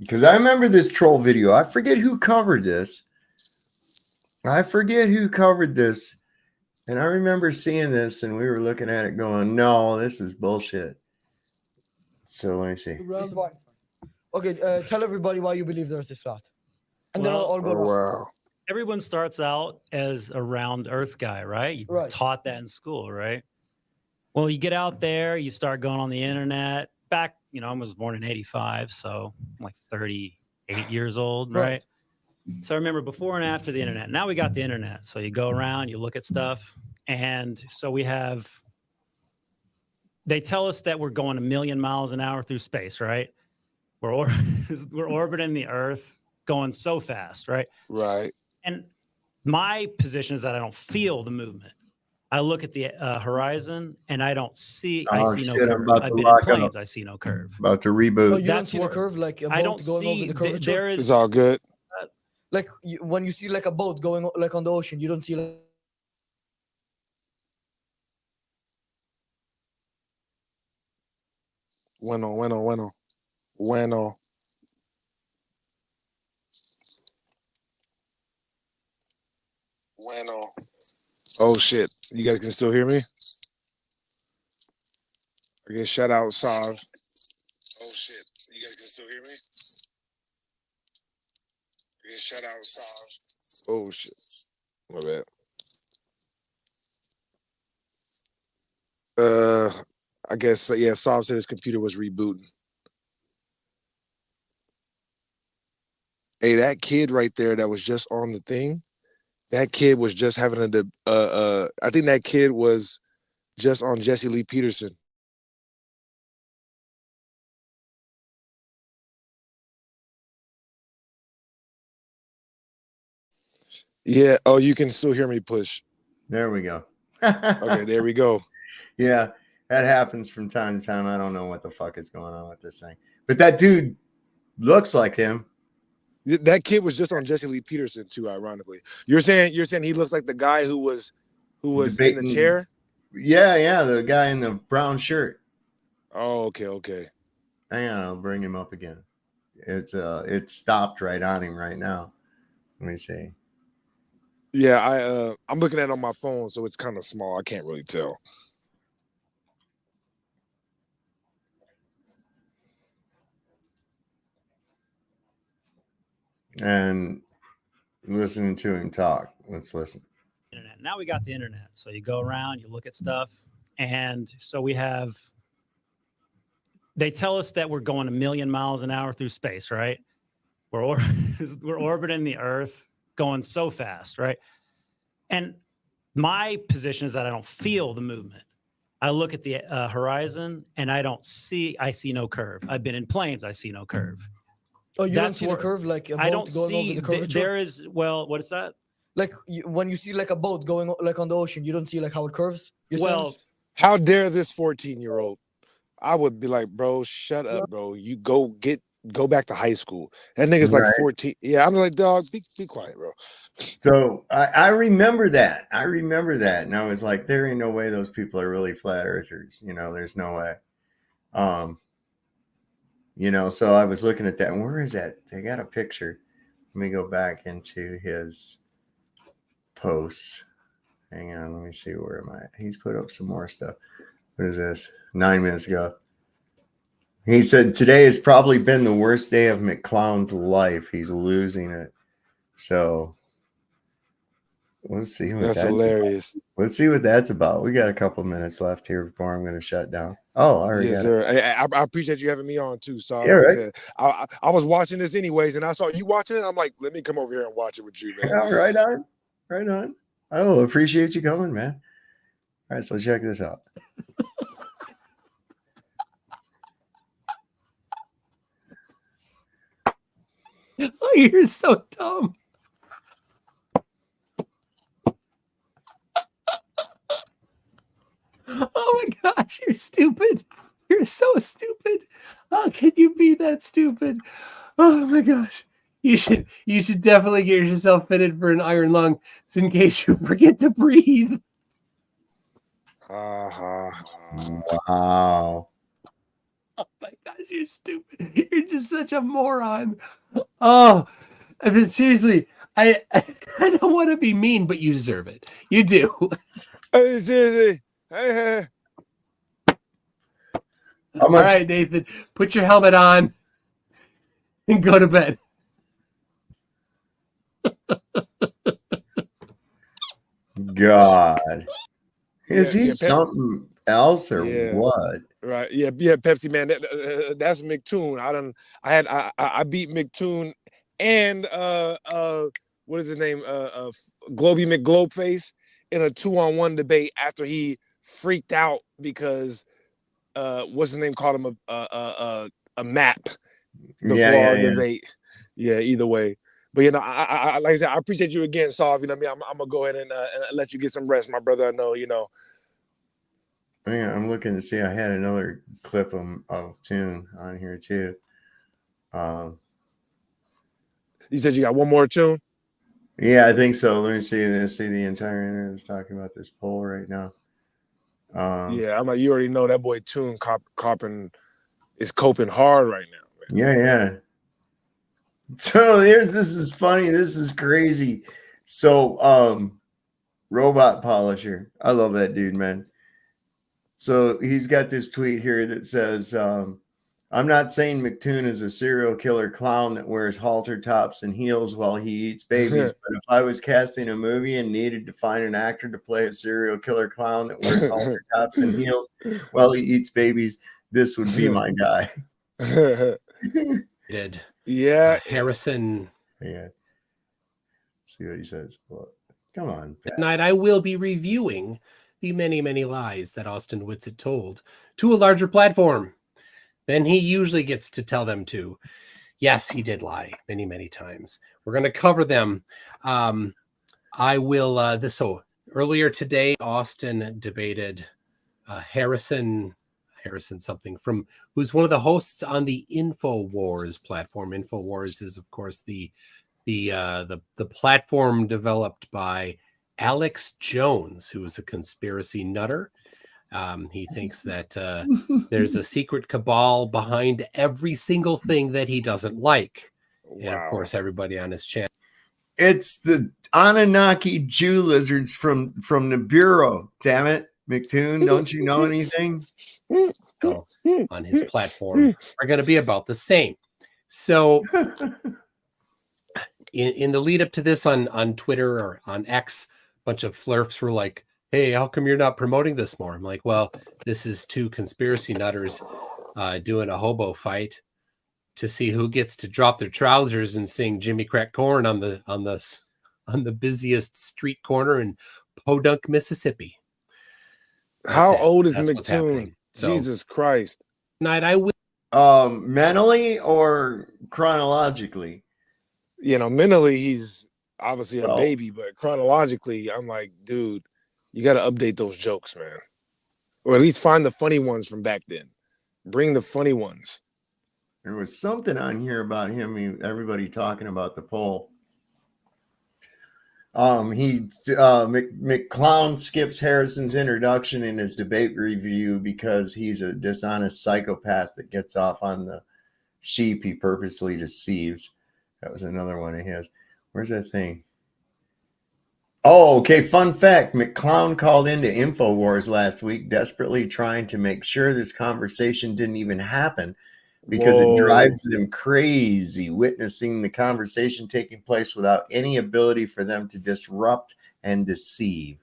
Because I remember this troll video. I forget who covered this. And I remember seeing this, and we were looking at it going, no, this is bullshit. So let me see. Okay, tell everybody why you believe the earth is flat. And then I'll go around. Wow. Everyone starts out as a round earth guy, right? You Right. taught that in school, right? Well, you get out there, you start going on the internet. Back, I was born in 85, so I'm like 38 years old, right? So I remember before and after the internet. Now we got the internet. So you go around, you look at stuff. And so they tell us that we're going 1,000,000 miles an hour through space, right? We're orbiting the earth going so fast, right? Right. And my position is that I don't feel the movement. I look at the horizon and I don't see. I see no curve. I've been in planes. I see no curve. About to reboot. Oh, you don't see the curve, like a I boat don't going over see the curvature? there is. It's all good. Like when you see like a boat going like on the ocean, you don't see like. Bueno. Oh shit! You guys can still hear me? Again, shout out Sav. Oh shit! You guys can still hear me? Again, shout out Sav. Oh shit! My bad. I guess yeah. Sav said his computer was rebooting. Hey, that kid right there that was just on the thing. That kid was just having I think that kid was just on Jesse Lee Peterson. Yeah. Oh, you can still hear me, Push. There we go. Okay, there we go. Yeah, that happens from time to time. I don't know what the fuck is going on with this thing. But that dude looks like him. That kid was just on Jesse Lee Peterson too, ironically. You're saying he looks like the guy who was Debating, in the chair? Yeah, the guy in the brown shirt. Oh, okay. Hang on, I'll bring him up again. It's stopped right on him right now. Let me see. Yeah, I'm looking at it on my phone, so it's kind of small. I can't really tell. And listening to him talk. Let's listen. Internet. Now we got the internet. So you go around, you look at stuff. And so they tell us that we're going 1,000,000 miles an hour through space, right? We're orbiting the earth going so fast, right? And my position is that I don't feel the movement. I look at the horizon and I see no curve. I've been in planes. I see no curve. Oh, you don't see the curve, like a boat I don't going see over the curvature? there is. Well, what is that? Like when you see like a boat going like on the ocean, you don't see like how it curves. Well, how dare this 14-year-old? I would be like, bro, shut up, bro. You go back to high school. That nigga's like 14. Yeah, I'm like, dog, be quiet, bro. So I remember that. And I was like, there ain't no way those people are really flat earthers. There's no way. So I was looking at that. And where is that? They got a picture. Let me go back into his posts. Hang on. Let me see. Where am I? He's put up some more stuff. What is this? 9 minutes ago. He said, today has probably been the worst day of McClown's life. He's losing it. So let's see what That's hilarious. Let's see what that's about. We got a couple minutes left here before I'm going to shut down. Oh, I already Yes, got it. sir. I appreciate you having me on too. So Yeah, like I right. said, I was watching this anyways, and I saw you watching it. I'm like, let me come over here and watch it with you, man. Yeah, right on. Right on. Oh, appreciate you coming, man. All right, so check this out. Oh, you're so dumb. Oh my gosh, you're stupid. You're so stupid. How can you be that stupid? Oh my gosh. You should definitely get yourself fitted for an iron lung in case you forget to breathe. Wow. Oh my gosh, you're stupid. You're just such a moron. Oh, I mean, seriously, I don't want to be mean, but you deserve it. You do. Hey, seriously. Hey. All right, Nathan, put your helmet on and go to bed. God. Is he Pep- something else or what? Right. Yeah, Pepsi man. That's McToon. I beat McToon and what is his name? Globey McGlobeface in a 2-on-1 debate after he freaked out because what's his name called him a map before debate. Yeah, either way. But you know, I like I said, I appreciate you again, Saul. You know what I mean? I'm gonna go ahead and let you get some rest, my brother. I know, you know. Yeah, I'm looking to see. I had another clip of tune on here too. You said you got one more tune? Yeah, I think so. Let me see. Let's see. The entire internet is talking about this poll right now. Yeah, I'm like, you already know that boy Tune Coppin is coping hard right now, man. Yeah. So this is funny. This is crazy. So Robot Polisher. I love that dude, man. So he's got this tweet here that says, I'm not saying McToon is a serial killer clown that wears halter tops and heels while he eats babies, but if I was casting a movie and needed to find an actor to play a serial killer clown that wears halter tops and heels while he eats babies, this would be my guy. Did. Yeah. Harrison. Yeah. See what he says. Well, come on. Pat. Tonight I will be reviewing the many, many lies that Austin Witsit told to a larger platform than he usually gets to tell them to. Yes, he did lie many, many times. We're going to cover them. I will. So earlier today, Austin debated Harrison something from who's one of the hosts on the Infowars platform. Infowars is, of course, the platform developed by Alex Jones, who is a conspiracy nutter. He thinks that there's a secret cabal behind every single thing that he doesn't like. Wow. And of course, everybody on his channel. It's the Anunnaki Jew lizards from the Bureau. Damn it, McToon, don't you know anything? So, on his platform are going to be about the same. So in the lead up to this on Twitter or on X, a bunch of flirps were like, hey, how come you're not promoting this more? I'm like, well, this is two conspiracy nutters doing a hobo fight to see who gets to drop their trousers and sing Jimmy Crack Corn on the busiest street corner in Podunk, Mississippi. How old is McToon? So, Jesus Christ. Night I will. Mentally or chronologically? You know, mentally he's obviously a baby, but chronologically, I'm like, dude, you got to update those jokes, man. Or at least find the funny ones from back then. Bring the funny ones. There was something on here about him. Everybody talking about the poll. McClown skips Harrison's introduction in his debate review because he's a dishonest psychopath that gets off on the sheep he purposely deceives. That was another one of his. Where's that thing? Oh, okay. Fun fact. McClown called into Infowars last week, desperately trying to make sure this conversation didn't even happen because it drives them crazy witnessing the conversation taking place without any ability for them to disrupt and deceive.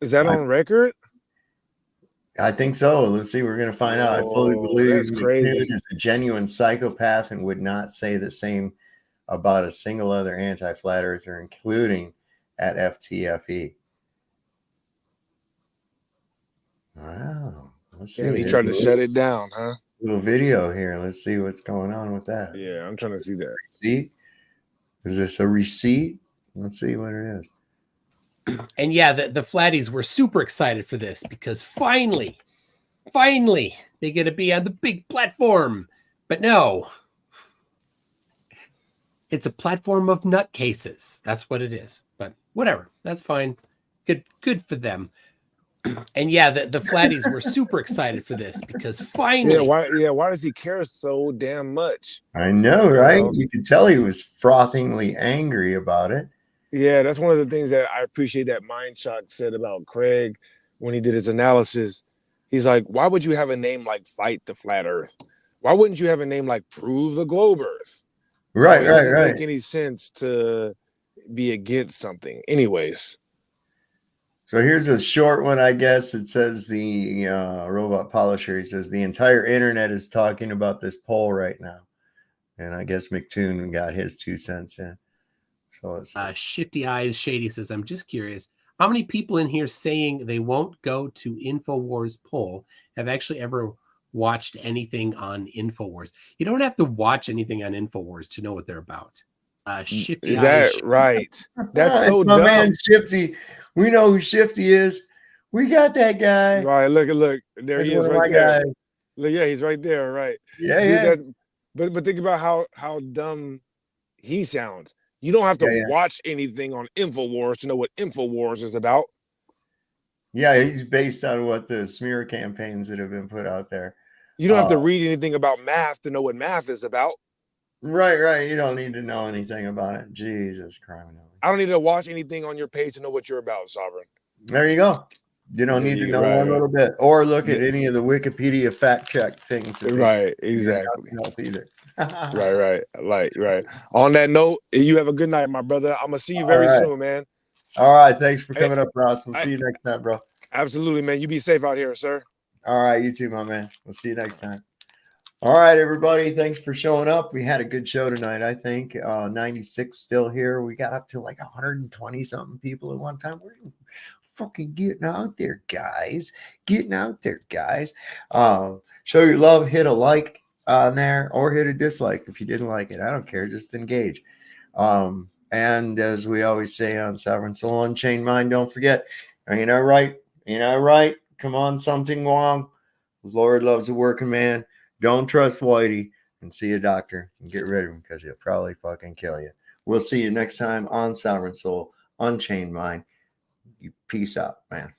Is that on record? I think so. Let's see. We're going to find out. I fully believe that's crazy. McToon is a genuine psychopath and would not say the same about a single other anti-flat earther, including at FTFE. Wow. Let's see. Damn, he tried to shut it down, huh? Little video here. Let's see what's going on with that. Yeah, I'm trying to see that. Receipt? Is this a receipt? Let's see what it is. And yeah, the flatties were super excited for this because finally, they get to be on the big platform. But no, it's a platform of nutcases. That's what it is. But whatever, that's fine. Good for them. And yeah, the flatties were super excited for this because finally, why does he care so damn much? I know, right? You could tell he was frothingly angry about it. Yeah, that's one of the things that I appreciate that Mindshock said about Craig when he did his analysis. He's like, why would you have a name like Fight the Flat Earth? Why wouldn't you have a name like Prove the Globe Earth? Right, It doesn't make any sense to be against something. Anyways. So here's a short one, I guess. It says the robot polisher. He says the entire internet is talking about this poll right now. And I guess McToon got his 2 cents in. So it's Shifty Eyes Shady says, I'm just curious, how many people in here saying they won't go to Infowars poll have actually ever watched anything on Infowars? You don't have to watch anything on Infowars to know what they're about. Shifty Is Eyes, that right? That's so my dumb. man Shifty. We know who Shifty is. We got that guy. Right, look. There That's he is one of right my there. guys. Look, yeah, he's right there, right. Yeah. But think about how dumb he sounds. You don't have to watch anything on Infowars to know what Infowars is about. Yeah, he's based on what the smear campaigns that have been put out there. You don't have to read anything about math to know what math is about. Right. You don't need to know anything about it. Jesus Christ. I don't need to watch anything on your page to know what you're about, Sovereign. There you go. You don't need to know one little bit, or look at any of the Wikipedia fact check things. Right, exactly. Else either. Right. On that note, you have a good night, my brother. I'm gonna see you very soon, man. All right, thanks for coming up, Ross. We'll see you next time, bro. Absolutely, man. You be safe out here, sir. All right, you too, my man. We'll see you next time. All right, everybody. Thanks for showing up. We had a good show tonight, I think. 96 still here. We got up to like 120 something people at one time. We're fucking getting out there, guys. Show your love. Hit a like on there or hit a dislike if you didn't like it. I don't care. Just engage. And as we always say on Sovereign Soul Unchained Mind, don't forget, ain't I right? Come on, something wrong. The Lord loves a working man. Don't trust Whitey, and see a doctor and get rid of him because he'll probably fucking kill you. We'll see you next time on Sovereign Soul Unchained Mind. You peace out, man.